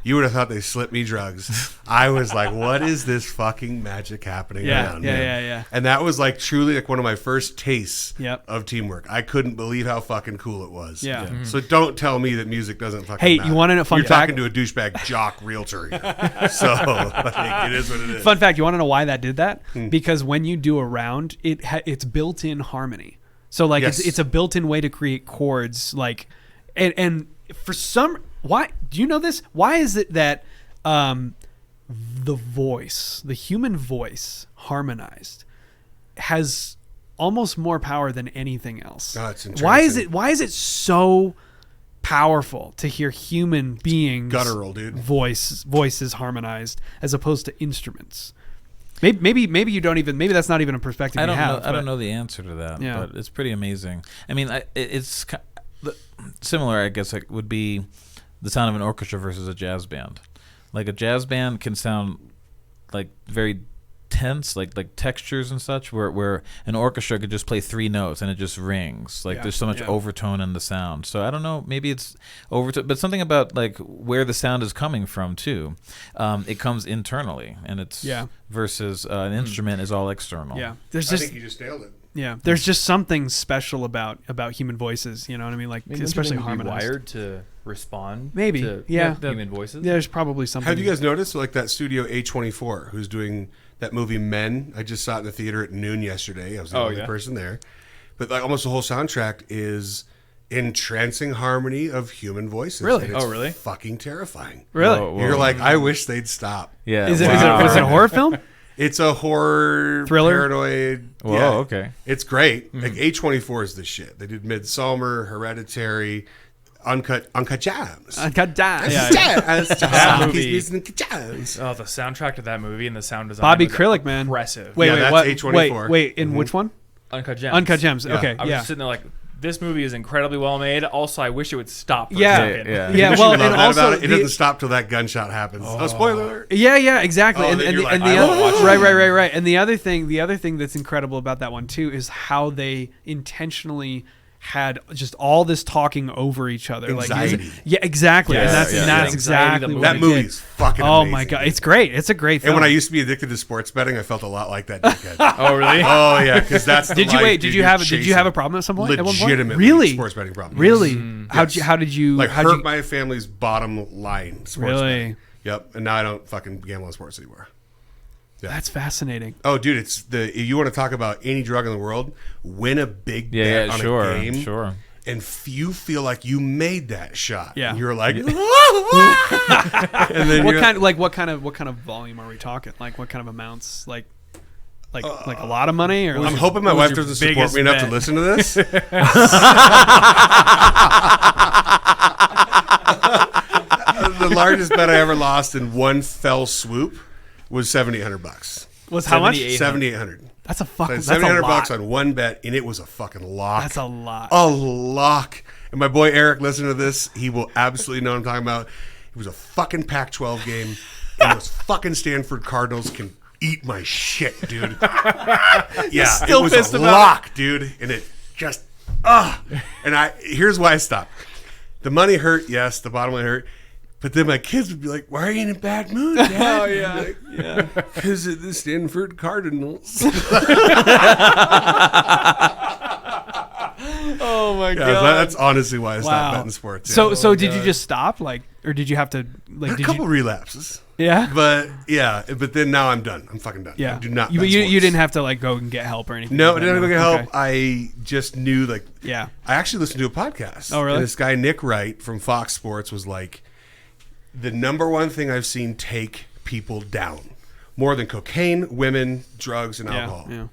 You would have thought they slipped me drugs. I was like, what is this fucking magic happening around me? Yeah. And that was like truly like one of my first tastes Yep. of teamwork. I couldn't believe how fucking cool it was. Yeah. Mm-hmm. So don't tell me that music doesn't fucking Hey, matter. you want to know a fun You're fact? talking to a douchebag jock realtor. So like, it is what it is. Fun fact, you want to know why that did that? Because when you do a round, it's built-in harmony. So like Yes. it's a built-in way to create chords, like and for some, why do you know this? Why is it that the human voice harmonized has almost more power than anything else? Oh, it's Why interesting. is it so powerful to hear human beings guttural, dude. voices harmonized as opposed to instruments? Maybe you don't even. Maybe that's not even a perspective I don't you have. know. I don't know the answer to that. Yeah. But it's pretty amazing. I mean, it's similar. I guess it would be the sound of an orchestra versus a jazz band. Like a jazz band can sound like very tense, like textures and such, where an orchestra could just play 3 notes and it just rings. Like there's so much overtone in the sound. So I don't know, maybe it's overtone, but something about like where the sound is coming from too. It comes internally, and it's versus an instrument is all external. Yeah, I think you just nailed it. Yeah, there's just something special about human voices. You know what I mean? Like especially harmonized. Wired to respond. Maybe. To human voices. There's probably something. Have you guys noticed like that Studio A24 who's doing that movie Men? I just saw it in the theater at noon yesterday. I was the only person there, but like almost the whole soundtrack is entrancing harmony of human voices. Really? And it's really? Fucking terrifying. Really? Whoa. You're like, I wish they'd stop. Yeah. Is it a horror film? It's a horror, thriller, paranoid. Whoa, okay. It's great. Like A24 is the shit. They did Midsommar, Hereditary, Uncut Gems. Uncut Gems. That movie. Gems. Oh, the soundtrack to that movie and the sound design. Bobby was Krillick, man. Impressive. Wait, that's what? A24. Wait. In which one? Uncut Gems. Uncut Gems. Yeah. Okay. I was just sitting there like, this movie is incredibly well made. Also, I wish it would stop for a second. Yeah. Well, and also it doesn't stop till that gunshot happens. Oh, spoiler alert. Yeah, exactly. Oh, and you're like, the I other, won't watch right. And the other thing that's incredible about that one too is how they intentionally had just all this talking over each other. Anxiety. Like, exactly. And that's exactly what that movie's fucking amazing. Oh my god, it's great. It's a great film. And when I used to be addicted to sports betting, I felt a lot like that dickhead. Oh really? Oh yeah, because that's the life, did you have a problem at some point? Legitimately, really? Sports betting problem. Really? Yes. How did you hurt my family's bottom line? Sports really? Betting. Yep. And now I don't fucking gamble on sports anymore. Yeah. That's fascinating. Oh, dude, if you want to talk about any drug in the world, win a big bet on a game. Sure. And you feel like you made that shot. Yeah. And you're like, and then what kind of volume are we talking? Like what kind of amounts? Like a lot of money? Or I'm hoping my wife doesn't support me enough to listen to this. The largest bet I ever lost in one fell swoop was $7,800. Was how much? $7,800. That's a fucking. That's $700 on one bet, and it was a fucking lock. That's a lot. A lock. And my boy Eric, listen to this. He will absolutely know what I'm talking about. It was a fucking Pac-12 game, and those fucking Stanford Cardinals can eat my shit, dude. Yeah, still it was pissed a about lock, dude, and it just And here's why I stopped. The money hurt, yes. The bottom line hurt. But then my kids would be like, "Why are you in a bad mood, Dad?" Oh yeah, like, because of the Stanford Cardinals. Oh my god, that's honestly why I stopped betting sports. Yeah. So did you just stop, or did you have to a couple relapses? Yeah, but then now I'm done. I'm fucking done. Yeah, I do not. You didn't have to go and get help or anything. No, I didn't have to get help. I just knew I actually listened to a podcast. Oh really? And this guy Nick Wright from Fox Sports was like, the number one thing I've seen take people down more than cocaine, women, drugs, and alcohol. Yeah.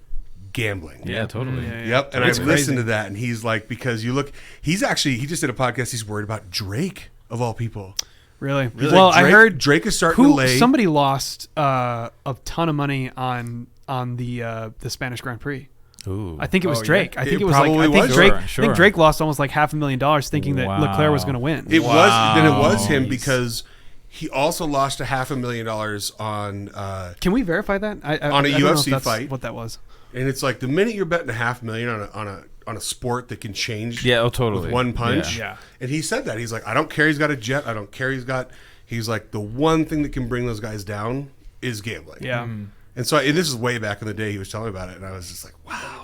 Gambling. Yeah, totally. Yep. And I listened to that, and he's like, because he just did a podcast. He's worried about Drake of all people. Really? Well, I heard Drake is starting to lay. Somebody lost a ton of money on the Spanish Grand Prix. Ooh. I think it was Drake. Yeah. I think it was probably like I think was. Drake. Sure. I think Drake lost almost like $500,000 thinking that Leclerc was going to win. It was him because he also lost $500,000 on. Can we verify that? On a UFC fight. What that was? And it's like the minute you're betting $500,000 on a sport that can change. Yeah, totally. With one punch. Yeah. And he said that he's like, I don't care. He's got a jet. I don't care. He's like, the one thing that can bring those guys down is gambling. Yeah. And so and this is way back in the day. He was telling me about it, and I was just like, wow.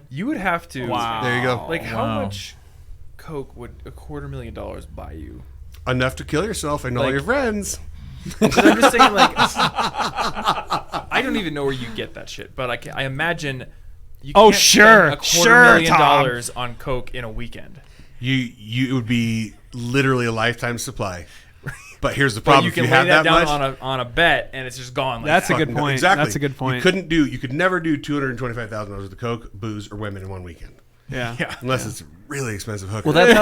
You would have to. Wow. There you go. Like, how much coke would $250,000 buy you? Enough to kill yourself and all your friends. But I'm just saying, like, I don't even know where you get that shit, but I imagine you can't spend $250,000 on coke in a weekend. You would be literally a lifetime supply. But here's the problem: you can if you have lay that down much, on a bet, and it's just gone. Like That's that. a good point. Exactly. That's a good point. You could never do $225,000 worth of coke, booze, or women in one weekend. Yeah. Unless it's a really expensive hooker. Well,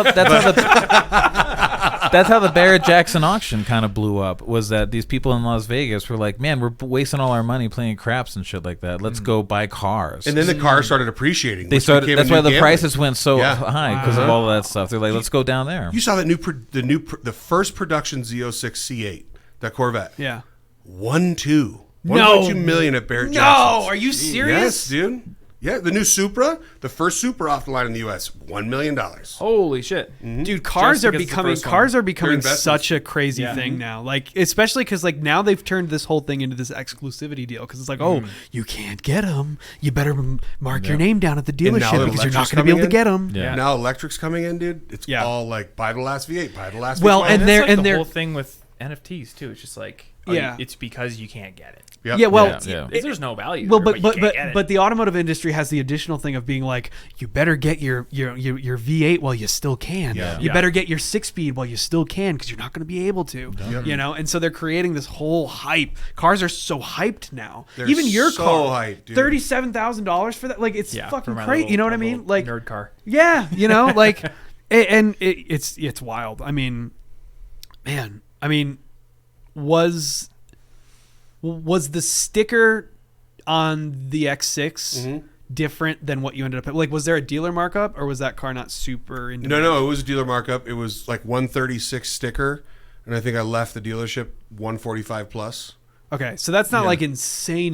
that's how the Barrett Jackson auction kind of blew up. Was that these people in Las Vegas were like, "Man, we're wasting all our money playing craps and shit like that. Let's go buy cars." And then the cars started appreciating. That's why the prices went so high because of all of that stuff. They're like, "Let's go down there." You saw that the first production Z06 C8, that Corvette. Yeah. 1.2 1.2 million at Barrett No, Jackson's. are you serious? Yes, dude. Yeah, the new Supra, the first Supra off the line in the U.S., $1 million. Holy shit. Dude, cars are because it's the becoming first one. investments. such a crazy thing now. Like, especially because like now they've turned this whole thing into this exclusivity deal because it's like, oh, you can't get them. You better mark your name down at the now dealership that because you're not electric's going to be able to coming get them. Yeah. Now electric's coming in, dude. It's all like, buy the last V8, buy the last Well, V12. and And they're- that's like the they're- whole thing with NFTs too. It's just like, it's because you can't get it. Yep. Yeah, well, Yeah. There's no value. Well, there, but you can't get it. but the automotive industry has the additional thing of being like, you better get your V8 while you still can. Yeah. You better get your 6-speed while you still can because you're not going to be able to. Yep. You know, and so they're creating this whole hype. Cars are so hyped now. They're Even your so car, hyped, dude. $37,000 for that. Like it's fucking for my crazy. little- You know what my I mean? little Like nerd car. yeah, you know, like, it's wild. I mean, man, was the sticker on the X6 different than what you ended up like? Was there a dealer markup, or was that car not super? No, it was a dealer markup. It was like 136 sticker, and I think I left the dealership 145 plus. Okay, so that's not like insane,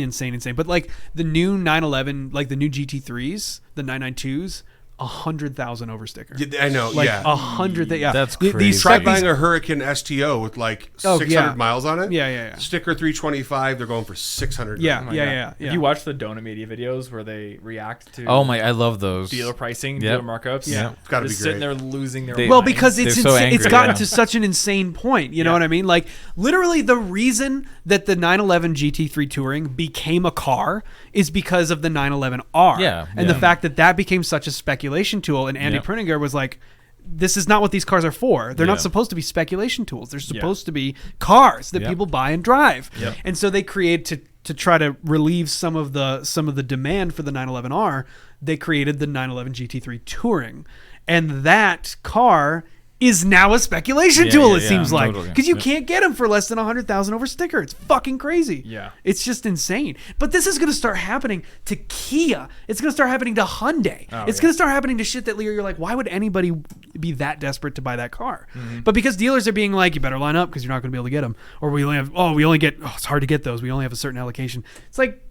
but like the new 911, like the new GT3s, the 992s. 100,000 over sticker. I know, like yeah. 100. Yeah, That's These crazy. Try these- buying a Hurricane STO with like 600 miles on it. Yeah. Sticker 325, they're going for 600. Yeah, Oh my yeah. God. If you watch the Donut Media videos where they react to Oh my, I love those. dealer pricing, Yep. dealer markups, Yeah. It's gotta just be sitting great. there losing their They- Well, minds. because it's They're so it's angry, gotten yeah. to such an insane point. You know what I mean? Like literally, the reason that the 911 GT3 Touring became a car is because of the 911R. Yeah, and yeah. the fact that became such a speculation tool. And Andy Yep. Prinninger was like, "This is not what these cars are for. They're Yeah. not supposed to be speculation tools. They're supposed to be cars that Yep. people buy and drive." Yep. And so they created to try to relieve some of the demand for the 911R. They created the 911 GT3 Touring, and that car is now a speculation tool. It seems like totally. because you Yep. can't get them for less than 100,000 over sticker. It's fucking crazy. Yeah. It's just insane. But this is going to start happening to Kia. It's going to start happening to Hyundai. It's going to start happening to shit that you're like, why would anybody be that desperate to buy that car? But because dealers are being like, you better line up because you're not going to be able to get them. Or we only get it's hard to get those. We only have a certain allocation. It's like,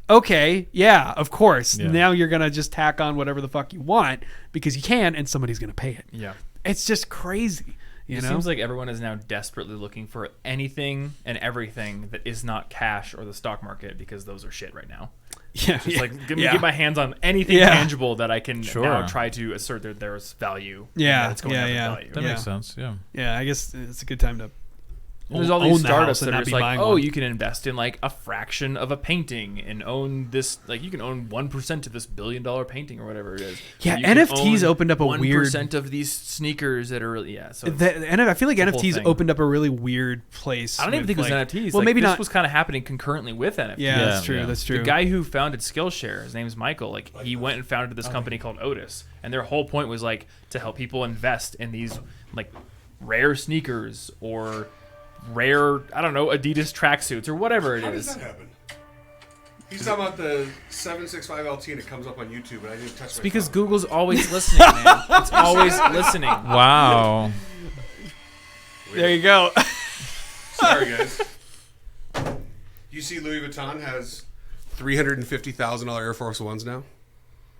okay, yeah, of course. Yeah. Now you're going to just tack on whatever the fuck you want because you can, and somebody's going to pay it. Yeah. It's just crazy. You It know? seems like everyone is now desperately looking for anything and everything that is not cash or the stock market because those are shit right now. yeah, Just like get yeah. my hands on anything Yeah. tangible that I can Sure. now try to assert that there's value. Yeah, and that it's going to have yeah. value. That Yeah. makes sense. Yeah. Yeah, I guess it's a good time to. There's all own these the startups house and that not are just be like, buying oh, one. you can invest in like a fraction of a painting and own this, like you can own 1% of this $1 billion painting or whatever it is. Yeah, Or you can NFTs own opened up a 1% of these sneakers that are really, So I feel like the whole NFTs thing. opened up a really weird place. I don't even with, think it was like- NFTs. Well, Like, maybe this not. was kind of happening concurrently with NFTs. Yeah, Yeah, that's true. yeah. That's true. The guy who founded Skillshare, his name's Michael. Like he went and founded this company called Otis, and their whole point was like to help people invest in these like rare sneakers or rare, I don't know, Adidas tracksuits or whatever it How does is. that happen? He's talking about the 765 LT and it comes up on YouTube and I didn't touch It's my because phone. Google's always listening, man. It's always listening. Wow. there you go. Sorry, guys. You see Louis Vuitton has $350,000 Air Force Ones now?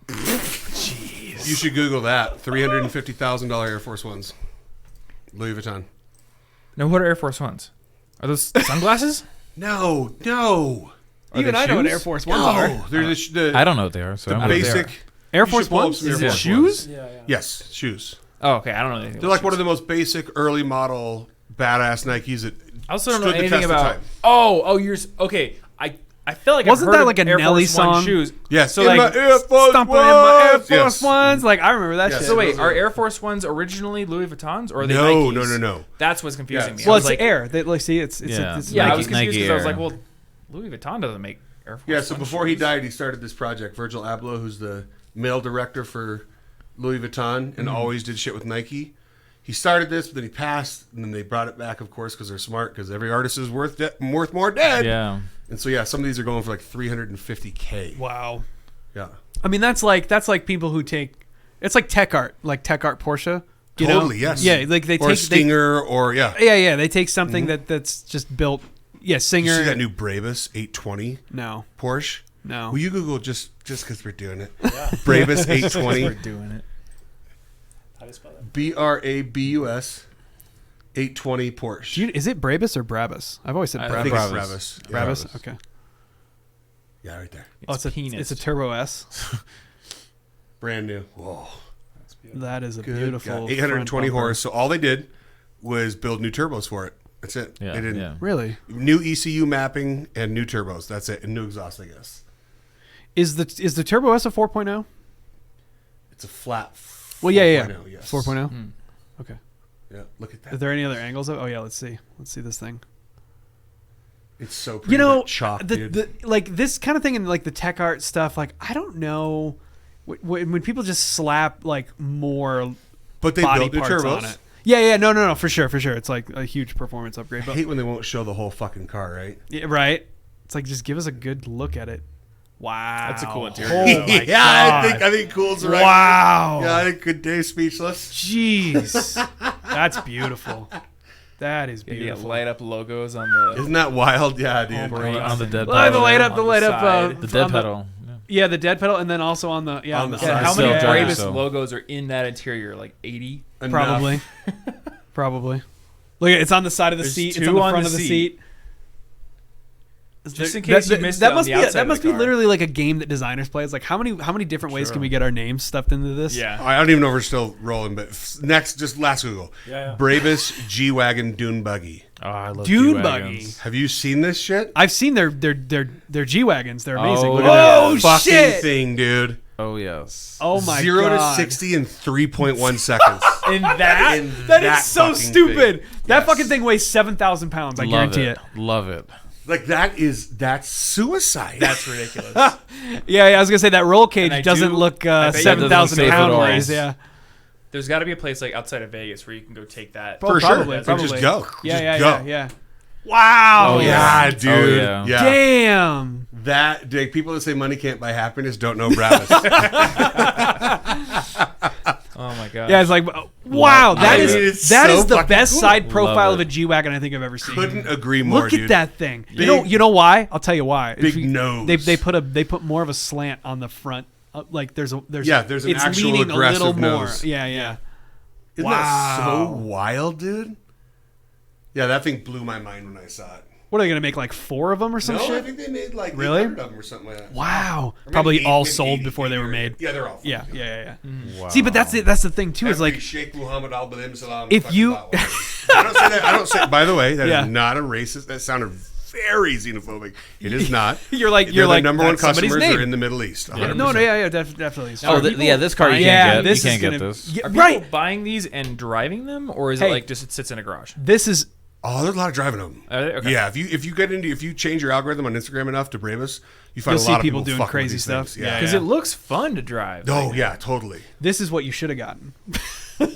Jeez. You should Google that. $350,000 Air Force Ones. Louis Vuitton. No, what are Air Force Ones? Are those sunglasses? No. Even they I know what shoes? Air Force Ones are. They're the I don't know what they are. So I'm basic. Air You Force should pull up Ones? some Air Is it Force shoes? Ones. Yes, shoes. Oh, okay. I don't know anything. They're like one of the most basic early model badass Nikes that I also don't know stood the anything test of about. time. Oh, okay. I feel like Wasn't I've heard that of like a Air Nelly Force One song? shoes. Yes. So in like my Air Force Stomping in my Air Ones. Force Yes. Ones. Like I remember that Yes. shit. So wait, those are are- Air Force Ones originally Louis Vuittons or are they No, Nikes? no. That's what's confusing Yeah. me. Well, I it's was like, Air. They, like, see, it's Yeah. it's Yeah, I Nike- was confused Nike because I was Air. like, well, Louis Vuitton doesn't make Air Force. Yeah, so One before he shoes. died, he started this project. Virgil Abloh, who's the male director for Louis Vuitton and always did shit with Nike. He started this, but then he passed, and then they brought it back, of course, because they're smart, because every artist is worth more dead. Yeah. And so, yeah, some of these are going for like $350K. Wow. Yeah. I mean, that's like people who take. It's like tech art Porsche. You know? Totally, yes. Yeah, like they Or take Stinger, or, yeah. Yeah. They take something that's just built Yeah, Singer. You see that new Brabus 820 No. Porsche? No. Will you Google just because we're doing it? Brabus 820. We're doing it. How do you spell that? Brabus 820 Porsche. Is it Brabus or Brabus? I've always said I Brabus. think it's Brabus. Yeah, Brabus? Okay. Yeah, right there. It's a Turbo S. Brand new. Whoa. That is a Good beautiful. God. 820 front bumper. horse. So all they did was build new turbos for it. That's it. Yeah, They didn't. yeah. Really? New ECU mapping and new turbos. That's it. And new exhaust, I guess. Is the Turbo S a 4.0? It's a flat. Well, yeah. 4.0, yes. 4.0. Okay. Yeah, look at Are that. there any other angles of? Oh yeah, let's see. Let's see this thing. It's so pretty. You know, that chalk, dude. the like this kind of thing in like the tech art stuff. Like I don't know when people just slap like more But they body built new parts turbos. on it. Yeah, no, for sure. It's like a huge performance upgrade. I But hate when they won't show the whole fucking car, right? yeah, right. It's like just give us a good look at it. Wow, That's a cool interior. Oh my yeah, God. I think cool's right. Wow. Yeah, I think good day speechless. Jeez, that's beautiful. That is You get beautiful. light up logos on the. Isn't that wild? Yeah, dude. On the dead Oh, pedal. the light up, on the the light up, side. The dead on pedal. Yeah. Yeah, the dead pedal, and then also on the On the side. side. How many Still driving, Brabus so. logos are in that interior? Like 80? Enough. Probably. Probably. Look, it's on the side of the There's seat. It's two on the on front the of the seat. seat. Just in case you missed it on must the be outside that of must the be car. literally like a game that designers play. It's like how many different ways can we get our names stuffed into this? Yeah. I don't even know if we're still rolling, but next, just last Google. Yeah. Brabus G-Wagon Dune Buggy. Oh, I love Dune G-Wagons. Have you seen this shit? I've seen their G wagons. They're amazing. Oh, Look yeah. at Oh, that. fucking shit! thing, dude. Oh, yes. Oh my 0 god. to 60 in 3.1 seconds. In that? In That is so fucking stupid. thing. That Yes. fucking thing weighs 7,000 pounds. I Love guarantee it. Love it. Like that's suicide. That's ridiculous. Yeah, I was gonna say that roll cage And I doesn't do- look I bet you 7,000 doesn't pound save it all. weighs. Yeah. There's got to be a place like outside of Vegas where you can go take that. Oh, for probably, sure. probably. Just go. Yeah, Just go. yeah. Wow. Oh, Yeah, yeah. dude. Oh, yeah. Yeah. Damn. That Dick, people that say money can't buy happiness don't know Brabus. Oh my god. Yeah, it's like wow. That I is mean, it's that so is the fucking best cool. side profile Love of a it. G wagon I think I've ever seen. Couldn't agree more, Look dude. at that thing. Big- You know why? I'll tell you why. Big If you- nose. They put more of a slant on the front. Like there's an it's actual leaning a little aggressive more. nose. Yeah. Isn't that so Wow. wild, dude? Yeah, that thing blew my mind when I saw it. What are they gonna make like 4 of them or some No, I shit? think they made like Really? 800 of them or something like that. Wow. Or maybe Probably 80, all maybe sold 80, before they were 80. made. Yeah, they're all. Yeah. Wow. See, but that's the thing too. Is Every like Sheikh Muhammad Al Bilim Salam. If fucking you- bought one. I don't say that. I don't say. By the way, that Yeah. is not a racist. That sounded very xenophobic. It is not. You're like They're the number one that's somebody's customers are name. in the Middle East. 100%. No, definitely. Oh, this car you Yeah, can't get. this You is can't get gonna- this. Yeah, Are people right. buying these and driving them, or is Hey. it like just it sits in a garage? This is Oh, there's a lot of driving them. Are they? Okay. Yeah, if you change your algorithm on Instagram enough to Brabus, you find You'll a see lot of people people doing fucking with crazy these stuff. things. Yeah. Because it looks fun to drive. Oh yeah, totally. this is what you should have gotten.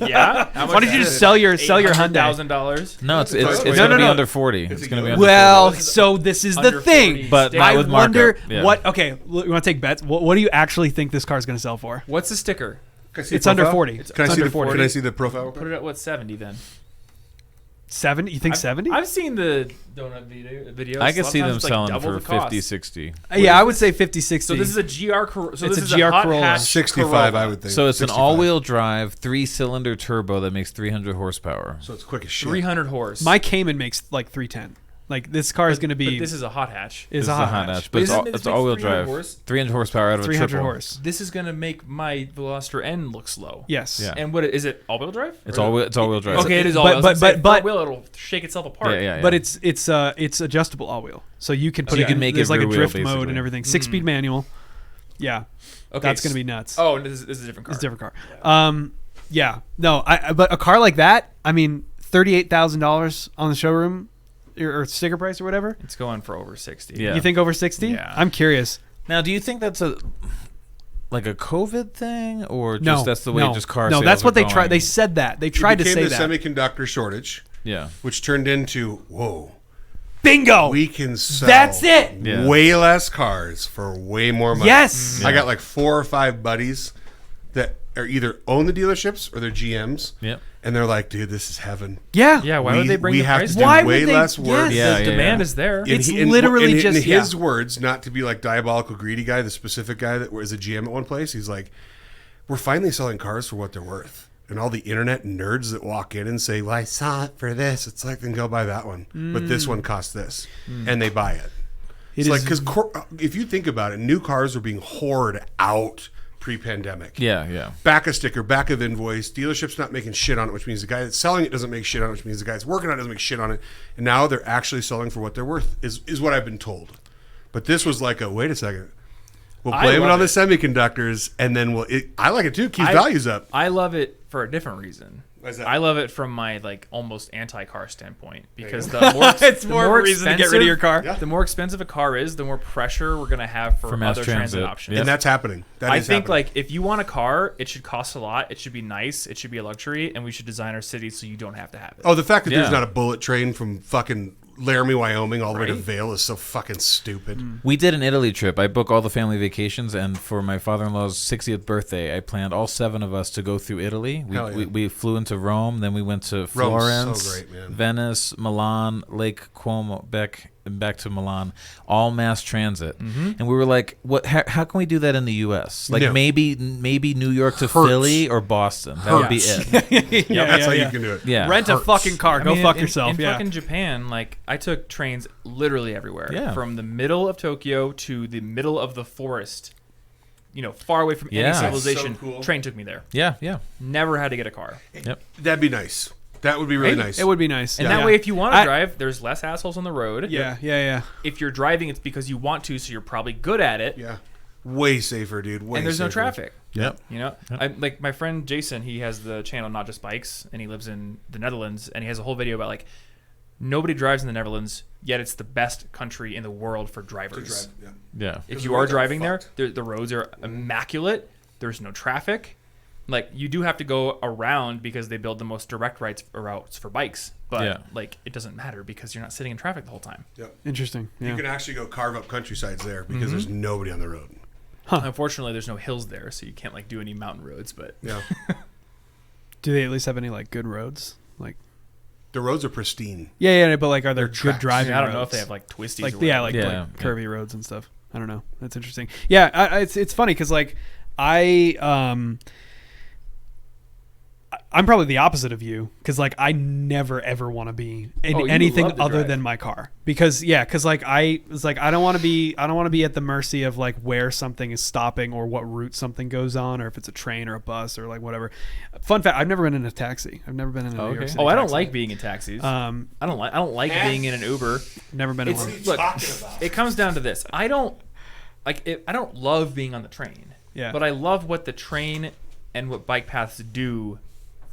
Yeah. Why don't you just sell your Hyundai? $800,000. No, it's No, gonna no, be no. under 40. It's gonna be under Well, 40. so this is the Under thing. 40. But Stick. not I with wonder markup. Yeah. what. Okay, you want to take bets? What do you actually think this car is going to sell for? What's the sticker? Can I see It's the under profile? 40. Can I It's see under the 40. Can I see the profile? Put it at what, 70 then? 70? You think 70? I've seen the donut videos. I could see them Sometimes it's like selling double for the cost. 50, 60. Yeah, I would say 50, 60. So this is a GR. So It's this a is GR a hot Corolla. hatch 65, Corolla. I would think. So it's 65. an all-wheel drive, 3-cylinder turbo that makes 300 horsepower. So it's quick as shit. 300 horse. My Cayman makes like 310. Like this car is going to be But this is a hot hatch. is This a is hot a hot hatch. hatch, but Isn't this it's makes all-wheel 300 drive. horse? 300 horsepower out of a 300 triple. horse. This is gonna make my Veloster N look slow. Yes. Yeah. And what is it? All-wheel drive? It's all-wheel drive. Okay, it is But- all-wheel. but- wheel it'll shake itself apart. Yeah. But it's adjustable all wheel, so you can put So you it. can make there's it like a rear wheel, drift mode basically. and everything. 6-speed manual. Yeah, Okay, that's gonna be nuts. Oh, and this is a different car. It's a different car. Yeah. No, but a car like that, I mean, $38,000 on the showroom or sticker price or whatever. It's going for over 60. Yeah. You think over 60? Yeah. I'm curious. Now, do you think that's like a COVID thing, or just No, that's the way no, just car no. sales That's what are they going? tried. They said that. They tried to It say became that. the semiconductor shortage, Yeah. which turned into Bingo. we can sell That's it. Yeah. way less cars for way more money. Yes. I got like 4 or 5 buddies that are either own the dealerships or they're GMs. Yep. And they're like, dude, this is heaven. Yeah. Yeah, why would they bring we the have price to down? do way less work. Yes. The demand is there. It's literally in just his words, not to be like diabolical greedy guy, the specific guy that was a GM at one place. He's like, we're finally selling cars for what they're worth. And all the internet nerds that walk in and say, well, I saw it for this. It's like, then go buy that one. But this one costs this. And they buy it. It's like, because if you think about it, new cars are being hoarded out pre-pandemic. Yeah. Back a sticker, back of invoice. Dealership's not making shit on it, which means the guy that's selling it doesn't make shit on it, which means the guy that's working on it doesn't make shit on it. And now they're actually selling for what they're worth, is what I've been told. But this was like wait a second. We'll blame it on the semiconductors, and then I like it too. Keeps values up. I love it for a different reason. Why is that? I love it from my almost anti-car standpoint because the more it's more reason to get rid of your car. Yeah. The more expensive a car is, the more pressure we're gonna have for mass other transit transit. options. And that's happening. I think if you want a car, it should cost a lot. It should be nice. It should be a luxury, and we should design our cities so you don't have to have it. the fact that there's Yeah. not a bullet train from fucking Laramie, Wyoming, all the way to Vail is so fucking stupid. We did an Italy trip. I booked all the family vacations, and for my father-in-law's 60th birthday, I planned all 7 of us to go through Italy. Hell yeah. We flew into Rome, then we went to Rome's Florence, so great, man. Venice, Milan, Lake Como, back to Milan, all mass transit. And we were like, "What? How can we do that in the U.S.? Like No. maybe New York to Hurts. Philly or Boston. That would be it." That's how you can do it. Yeah, Rent a fucking car. Go fuck yourself. In fucking Japan, I took trains literally everywhere. Yeah. From the middle of Tokyo to the middle of the forest. Far away from Yeah. any That's civilization. so cool. Train took me there. yeah. Never had to get a car. That'd be nice. That would be really nice. It would be nice. And that way, if you want to drive, there's less assholes on the road. Yeah. If you're driving, it's because you want to, so you're probably good at it. Yeah. Way safer, dude. Way And there's no safer. traffic. Yep. My friend Jason, he has the channel Not Just Bikes, and he lives in the Netherlands, and he has a whole video about nobody drives in the Netherlands, yet it's the best country in the world for drivers. Yeah. If the you are roads are driving there, fucked. the roads are immaculate. There's no traffic. You do have to go around because they build the most direct routes for bikes, but it doesn't matter because you're not sitting in traffic the whole time. Yep. Interesting. Yeah. You can actually go carve up countrysides there because there's nobody on the road. Unfortunately, there's no hills there, so you can't do any mountain roads. But Yeah. Do they at least have any good roads? The roads are pristine. Yeah, but are there good tracks. driving I don't know roads? if they have twisties. or Yeah, whatever. curvy roads and stuff. I don't know. That's interesting. Yeah, it's funny because I'm probably the opposite of you because I never ever want to be in you anything love to other drive. than my car because I don't want to be at the mercy of where something is stopping or what route something goes on or if it's a train or a bus or whatever. Fun fact: I've never been in a taxi. I've never been in a New York City I don't taxi. like being in taxis. I I don't like being in an Uber. never been in one. Look, it comes down to this. I don't love being on the train. Yeah. But I love what the train and what bike paths do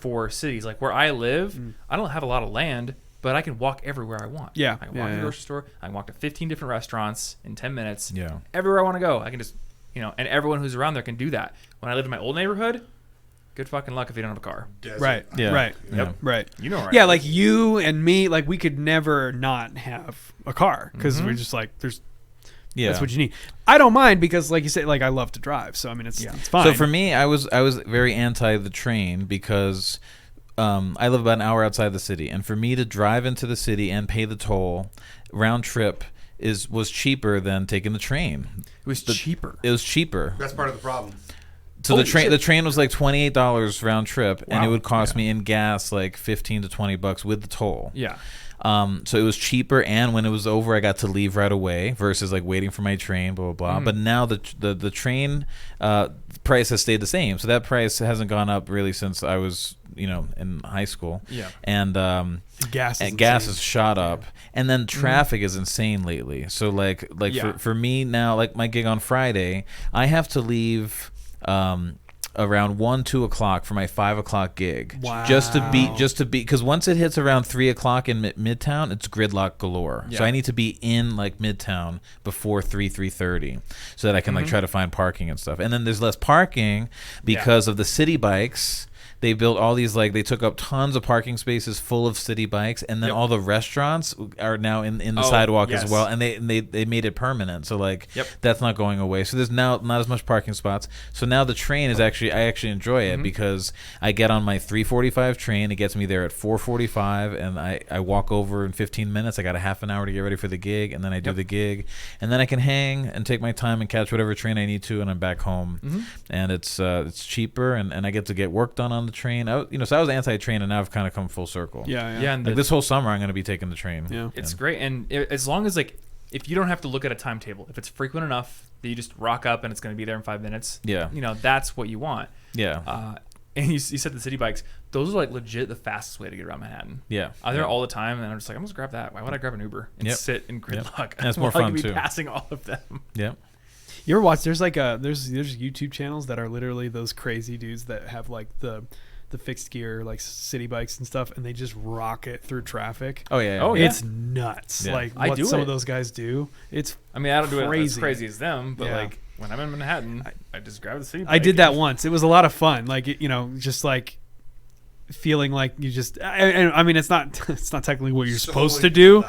for cities. Where I live, I don't have a lot of land, but I can walk everywhere I want. Yeah. I can walk to the grocery store. I can walk to 15 different restaurants in 10 minutes. Yeah. Everywhere I want to go, I can just, and everyone who's around there can do that. When I lived in my old neighborhood, good fucking luck if you don't have a car. Desert. Right. Yeah. Right. Yep. Right. You know, right? Yeah, you and me, we could never not have a car because we're just there's. Yeah. That's what you need. I don't mind because, like you say, I love to drive, so it's fine. So for me, I was very anti the train because I live about an hour outside the city, and for me to drive into the city and pay the toll round trip was cheaper than taking the train. It was cheaper. It was cheaper. That's part of the problem. So Holy the train shit. the train was $28 round trip, and it Wow. would cost me in gas $15 to $20 with the toll. Yeah. So it was cheaper, and when it was over, I got to leave right away versus waiting for my train, blah blah blah. But now the train price has stayed the same, so that price hasn't gone up really since I was in high school. Yeah. And gas has shot up, and then traffic is insane lately. So Yeah. for me now, my gig on Friday, I have to leave around 1-2 o'clock for my 5 o'clock gig. Wow. Just to be because once it hits around 3 o'clock in Midtown, it's gridlock galore. So Yeah. I need to be in Midtown before 3:30 so that I can try to find parking and stuff. And then there's less parking because of the city bikes they built all these they took up tons of parking spaces full of city bikes, and then all the restaurants are now in the sidewalk as well, and they made it permanent. So that's not going away. So there's now not as much parking spots. So now the train is I actually enjoy it because I get on my 3:45 train. It gets me there at 4:45, and I walk over in 15 minutes. I got a half an hour to get ready for the gig, and then I do the gig, and then I can hang and take my time and catch whatever train I need to, and I'm back home. And it's cheaper, and I get to get work done on the train. So I was anti-train, and now I've kind of come full circle. Yeah. And this whole summer I'm going to be taking the train. Yeah, it's great, and as long as if you don't have to look at a timetable, if it's frequent enough that you just rock up and it's going to be there in 5 minutes. Yeah, that's what you want. Yeah. And you said the city bikes; those are legit the fastest way to get around Manhattan. Yeah, I'm there all the time, and I'm just I'm just grab that. Why would I grab an Uber and sit in gridlock? And it's more fun too. Passing all of them. Yeah. You ever watch? There's there's YouTube channels that are literally those crazy dudes that have the fixed gear city bikes and stuff, and they just rock it through traffic. Oh yeah. Oh yeah. It's nuts. Yeah. What some of those guys do. It's I don't do it as crazy. crazy as them, but when I'm in Manhattan, I just grab the city bike. I did that once. It was a lot of fun. Just feeling like you just. It's not technically what you're supposed to do.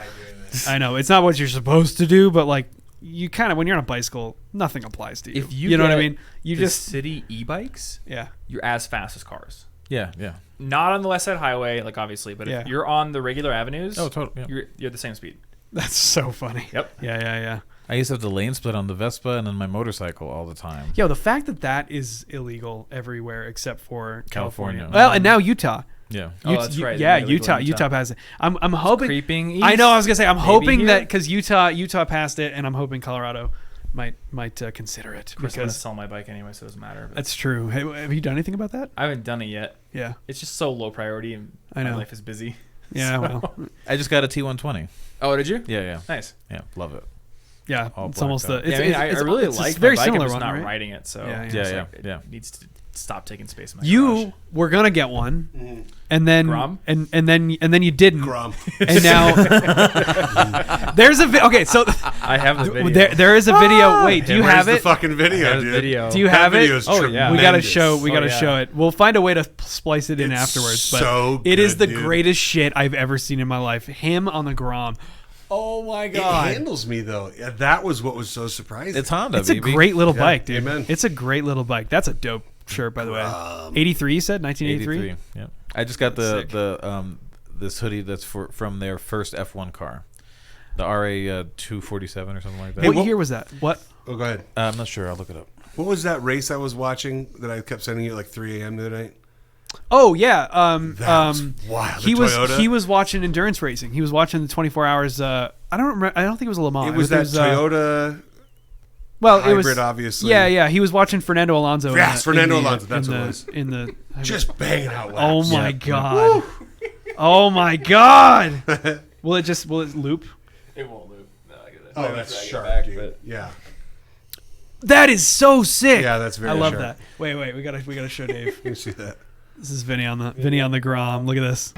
I know it's not what you're supposed to do, but you kind of when you're on a bicycle, nothing applies to you. If you know what I mean, you just city e-bikes. Yeah, you're as fast as cars. Yeah. Not on the West Side Highway, obviously, but if you're on the regular avenues, totally. you're the same speed. That's so funny. Yep. Yeah. I used to have the lane split on the Vespa and then my motorcycle all the time. Yo, the fact that is illegal everywhere except for California. California. Well, and now Utah. Yeah. That's right. Yeah, Utah passed it. I'm hoping. Creeping east. I know. I was gonna say I'm hoping here. that because Utah passed it, and I'm hoping Colorado might consider it. Of course, I'm gonna because sell my bike anyway, so it doesn't matter. But that's true. Hey, have you done anything about that? I haven't done it yet. Yeah. It's just so low priority, and I know. my life is busy. Yeah. So. Well. I just got a T120. Oh, did you? Yeah. Nice. Yeah, love it. Yeah. All It's almost the. blacked It's, I really it's like very my bike. similar I'm just one, not right? riding it, so Yeah. it needs to stop taking space in my You garage. were gonna get one, and then Grom? and then you didn't. Grom. And now there's a okay. So I have the video. there is a video. Wait, do you Where's have the it? fucking video, I have the dude? video. Do you have That it? video is Oh, yeah. We gotta tremendous. show it. We'll find a way to splice it in It's afterwards. But so it is good, the dude. greatest shit I've ever seen in my life. Him on the Grom. Oh my It god. handles me though. Yeah, that was what was so surprising. It's Honda, It's a baby. great little bike, dude. amen. It's a great little bike. That's a dope shirt, by the way. 83, you said 1983. 83. Yeah. I just got Sick. this hoodie that's from their first F1 car, the RA 247 or something like that. What year was that? What? Oh, go ahead. I'm not sure. I'll look it up. What was that race I was watching that I kept sending you at 3 a.m. the other night? Oh yeah. That was wild. He The was Toyota? he was watching endurance racing. He was watching the 24 hours. I don't remember. I don't think it was a Le Mans. It was that Toyota Well, hybrid, it was obviously. Yeah. He was watching Fernando Alonso. Yes, Fernando Alonso, that's what it was. In the just banging out laps. oh my god. Oh my god. Will it loop? It won't loop. No, I get it. Oh, that's sharp, dude. Yeah. That is so sick. Yeah, that's very I love sharp. that. Wait, we gotta show Dave. You see that? This is Vinny on the Grom. Look at this.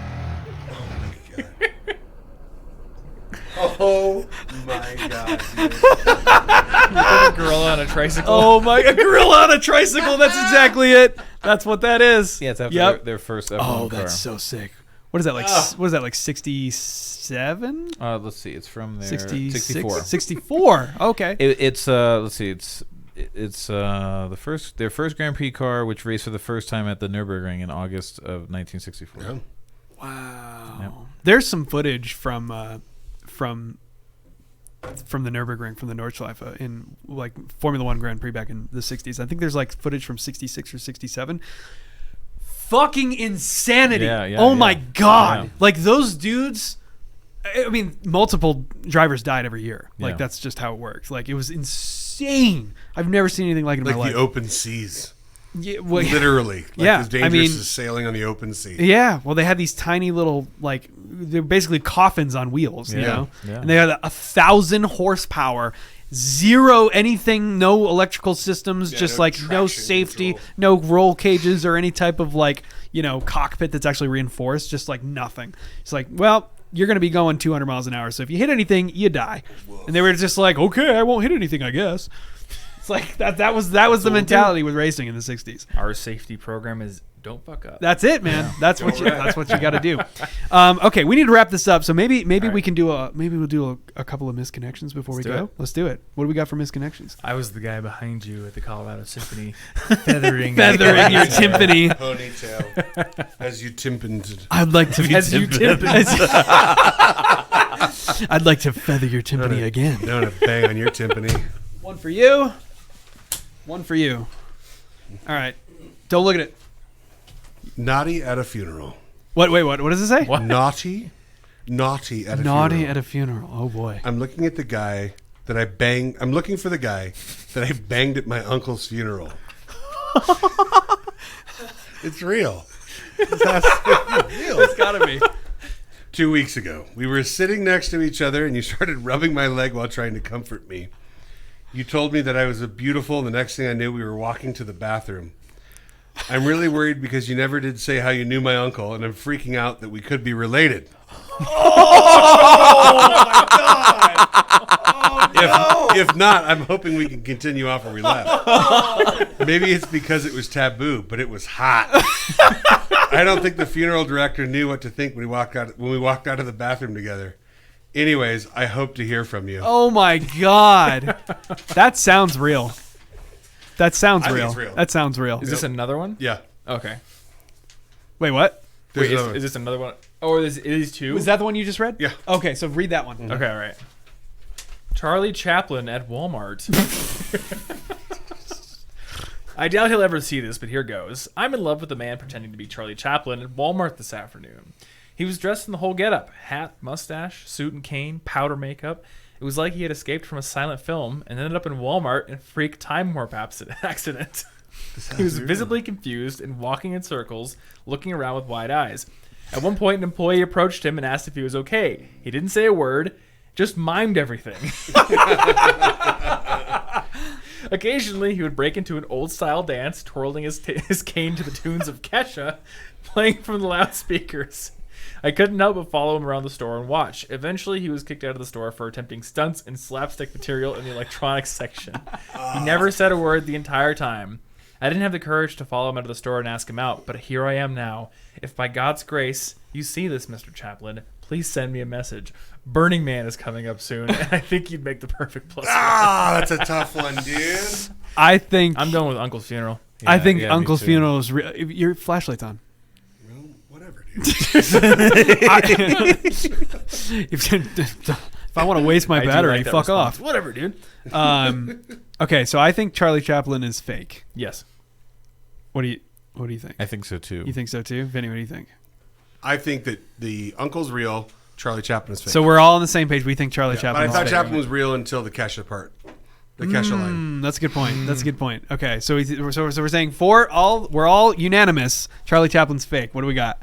Oh my god, dude. A gorilla on a tricycle. Oh my, a gorilla on a tricycle. That's exactly it. That's what that is. Yeah, it's after their first F1 car. Oh, that's so sick. What is that like? What is that like? 67? Let's see. It's from their 64. 64. 64. Okay. It's let's see. It's their first Grand Prix car, which raced for the first time at the Nürburgring in August of 1964. Yeah. Wow. Yep. There's some footage from the Nürburgring, from the Nordschleife in like Formula One Grand Prix back in the 60s. I think there's like footage from 66 or 67. Fucking insanity. Oh my God. Yeah. Like those dudes, I mean, multiple drivers died every year. Like Yeah. that's just how it works. Like it was insane. I've never seen anything like it in Like my life. the open seas. Yeah, well, Literally. Like Yeah, as dangerous I mean- as sailing on the open sea. yeah, well, they had these tiny little, like, they're basically coffins on wheels, you Yeah, know? yeah. And they had 1,000 horsepower, zero anything, no electrical systems, Yeah, just no like no traction safety, control. no roll cages or any type of, like, you know, cockpit that's actually reinforced, just like nothing. It's like, well, you're going to be going 200 miles an hour, so if you hit anything, you die. And they were just like, okay, I won't hit anything, I guess. It's like that was the mentality with racing in the 60s. Our safety program is don't fuck up. That's it, man. That's what you got to do. Okay, we need to wrap this up. So maybe we can do we'll do a couple of misconnections before we go. Let's do it. What do we got for misconnections? I was the guy behind you at the Colorado Symphony, feathering your timpani. Ponytail. As you timpaned. I'd like to as you timpaned. I'd like to feather your timpani again. No, to bang on your timpani. One for you. One for you. All right. Don't look at it. Naughty at a funeral. What? Wait, what? What does it say? What? Naughty at a funeral. Naughty at a funeral. Oh boy. I'm looking at the guy that I banged. I'm looking for the guy that I banged at my uncle's funeral. It's real. It's gotta be. 2 weeks ago, we were sitting next to each other, and you started rubbing my leg while trying to comfort me. You told me that I was beautiful, and the next thing I knew, we were walking to the bathroom. I'm really worried because you never did say how you knew my uncle, and I'm freaking out that we could be related. Oh my God! Oh, no. If not, I'm hoping we can continue off where we left. Maybe it's because it was taboo, but it was hot. I don't think the funeral director knew what to think when we walked out of the bathroom together. Anyways, I hope to hear from you. Oh my God. That sounds real. That sounds real. It's real. That sounds real. Is this another one? Yeah. Okay. Wait, what? Wait, is this another one? Oh, is these two? Was that the one you just read? Yeah. Okay, so read that one. Mm-hmm. Okay, all right. Charlie Chaplin at Walmart. I doubt he'll ever see this, but here goes. I'm in love with a man pretending to be Charlie Chaplin at Walmart this afternoon. He was dressed in the whole getup. Hat, mustache, suit and cane, powder makeup. It was like he had escaped from a silent film and ended up in Walmart in a freak time warp accident. He was visibly confused and walking in circles, looking around with wide eyes. At one point, an employee approached him and asked if he was okay. He didn't say a word, just mimed everything. Occasionally, he would break into an old-style dance, twirling his cane to the tunes of Kesha, playing from the loudspeakers. I couldn't help but follow him around the store and watch. Eventually, he was kicked out of the store for attempting stunts and slapstick material in the electronics section. He never said a word the entire time. I didn't have the courage to follow him out of the store and ask him out, but here I am now. If by God's grace you see this, Mr. Chaplin, please send me a message. Burning Man is coming up soon, and I think you'd make the perfect plus. That's a tough one, dude. I think I'm going with Uncle's funeral. Yeah, I think Uncle's funeral is real. Your flashlight's on. Well, whatever, dude. If I want to waste my battery, like fuck off. Whatever, dude. Okay, so I think Charlie Chaplin is fake. Yes. What do you think? I think so too. You think so too? Vinny, what do you think? I think that the uncle's real, Charlie Chaplin is fake. So we're all on the same page. We think Charlie Chaplin But I is thought fake. Chaplin was real until the Kesha part. The Kesha line. That's a good point. That's a good point. Okay, so we're saying we're all unanimous. Charlie Chaplin's fake. What do we got?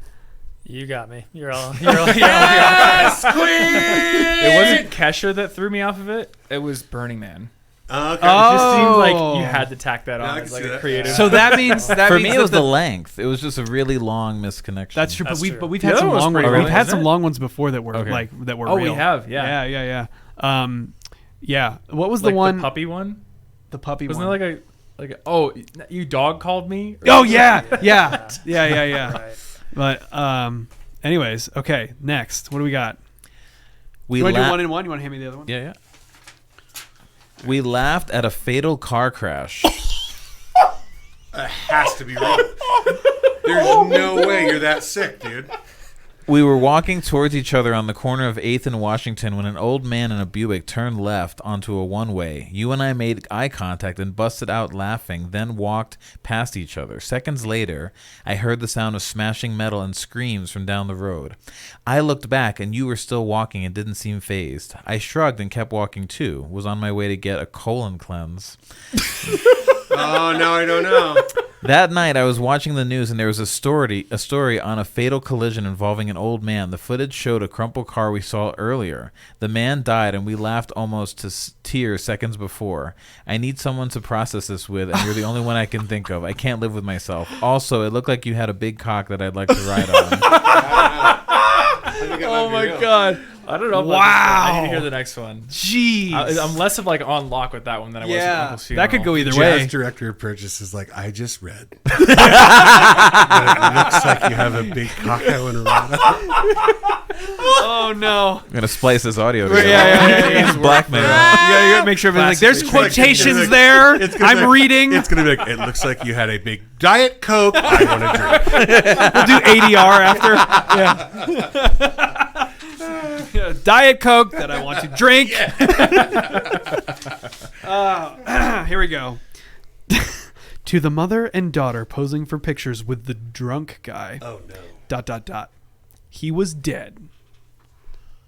You got me. You're all Yes, it wasn't Kesha that threw me off of it. It was Burning Man. Okay. It just seemed like you had to tack that Yeah, I on can as like see a that. creative. So that means For me, it was that the length. It was just a really long misconnection. That's true. That's But true. we've The had other some one was long pretty ones. long, We've had wasn't some it? long ones before that were Okay. that were oh, real. we have, yeah. Yeah. Yeah. What was Like the one? the puppy one? The puppy Wasn't one. there like a oh, you dog called me? Oh yeah. right. But anyways, okay. Next, what do we got? we You want to do la- one and one? You want to hand me the other one? Yeah. We laughed at a fatal car crash. It has to be real. There's no way you're that sick, dude. We were walking towards each other on the corner of 8th and Washington when an old man in a Buick turned left onto a one-way. You and I made eye contact and busted out laughing, then walked past each other. Seconds later, I heard the sound of smashing metal and screams from down the road. I looked back, and you were still walking and didn't seem fazed. I shrugged and kept walking too. Was on my way to get a colon cleanse. Oh, no, I don't know. That night, I was watching the news, and there was a story on a fatal collision involving an old man. The footage showed a crumpled car we saw earlier. The man died, and we laughed almost to tears seconds before. I need someone to process this with, and you're the only one I can think of. I can't live with myself. Also, it looked like you had a big cock that I'd like to ride on. I think it might Oh be my real. god. I don't know. About Wow. I need to hear the next one. Jeez. I'm less of like on lock with that one than I was with Uncle's Funeral. that could go either Jazz way. director of purchase is like, I just read. That it looks like you have a big cocktail and errata. Oh no. I'm gonna splice this audio together. Yeah. He's blackmail. You gotta make sure everything's like, there's quotations there. I'm reading. It's gonna be like, it looks like you had a big Diet Coke. I want to drink. We'll do ADR after. Yeah. Diet Coke that I want to drink. Here we go. To the mother and daughter posing for pictures with the drunk guy. Oh no. ... He was dead.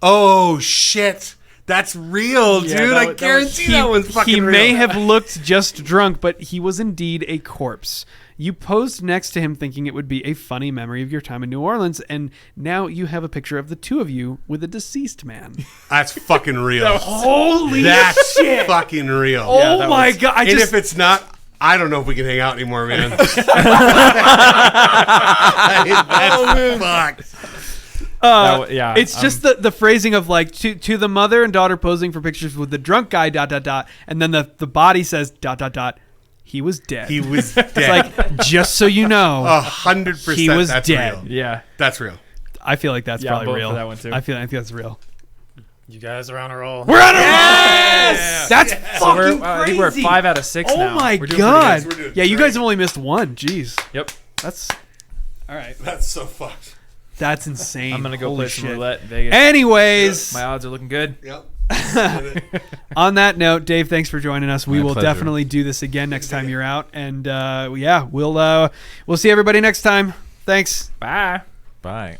Oh shit. That's real, dude. I guarantee that one's fucking real. He may have looked just drunk, but he was indeed a corpse. You posed next to him thinking it would be a funny memory of your time in New Orleans, and now you have a picture of the two of you with a deceased man. That's fucking real. Holy That's shit. fucking real. Oh my God. If it's not, I don't know if we can hang out anymore, man. That's fucked. It's just the phrasing of like to the mother and daughter posing for pictures with the drunk guy ... and then the body says ... He was dead. He was dead. It's like, just so you know, 100%. he was that's dead. Real. Yeah. That's real. I feel like that's probably real. For that one too. I think that's real. You guys are on a roll. We're on a roll. Yes! That's fucking crazy. I think we're at 5 out of 6 now. Oh my We're doing God. pretty good. Yeah, you guys have only missed one. Jeez. Yep. That's all right. That's so fucked. That's insane. I'm gonna go Holy play shit. some roulette in Vegas. Anyways, My odds are looking good. Yep. on that note, Dave, thanks for joining us. We My will pleasure. definitely do this again next time you're out, and we'll see everybody next time. Thanks. Bye. Bye.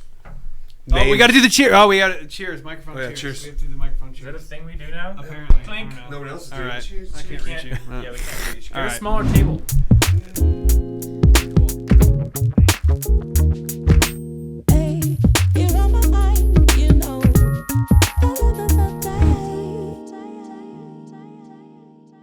Oh, we got to do the cheer. Oh, we got to cheers. Microphone. Oh, yeah, cheers. cheers. We have to do the microphone Is that a cheers. thing we do now? Apparently. Clink. I don't know. Nobody else is All doing right. it. Cheers. I can't reach you. Yeah, we can't reach. Get All a right. smaller table.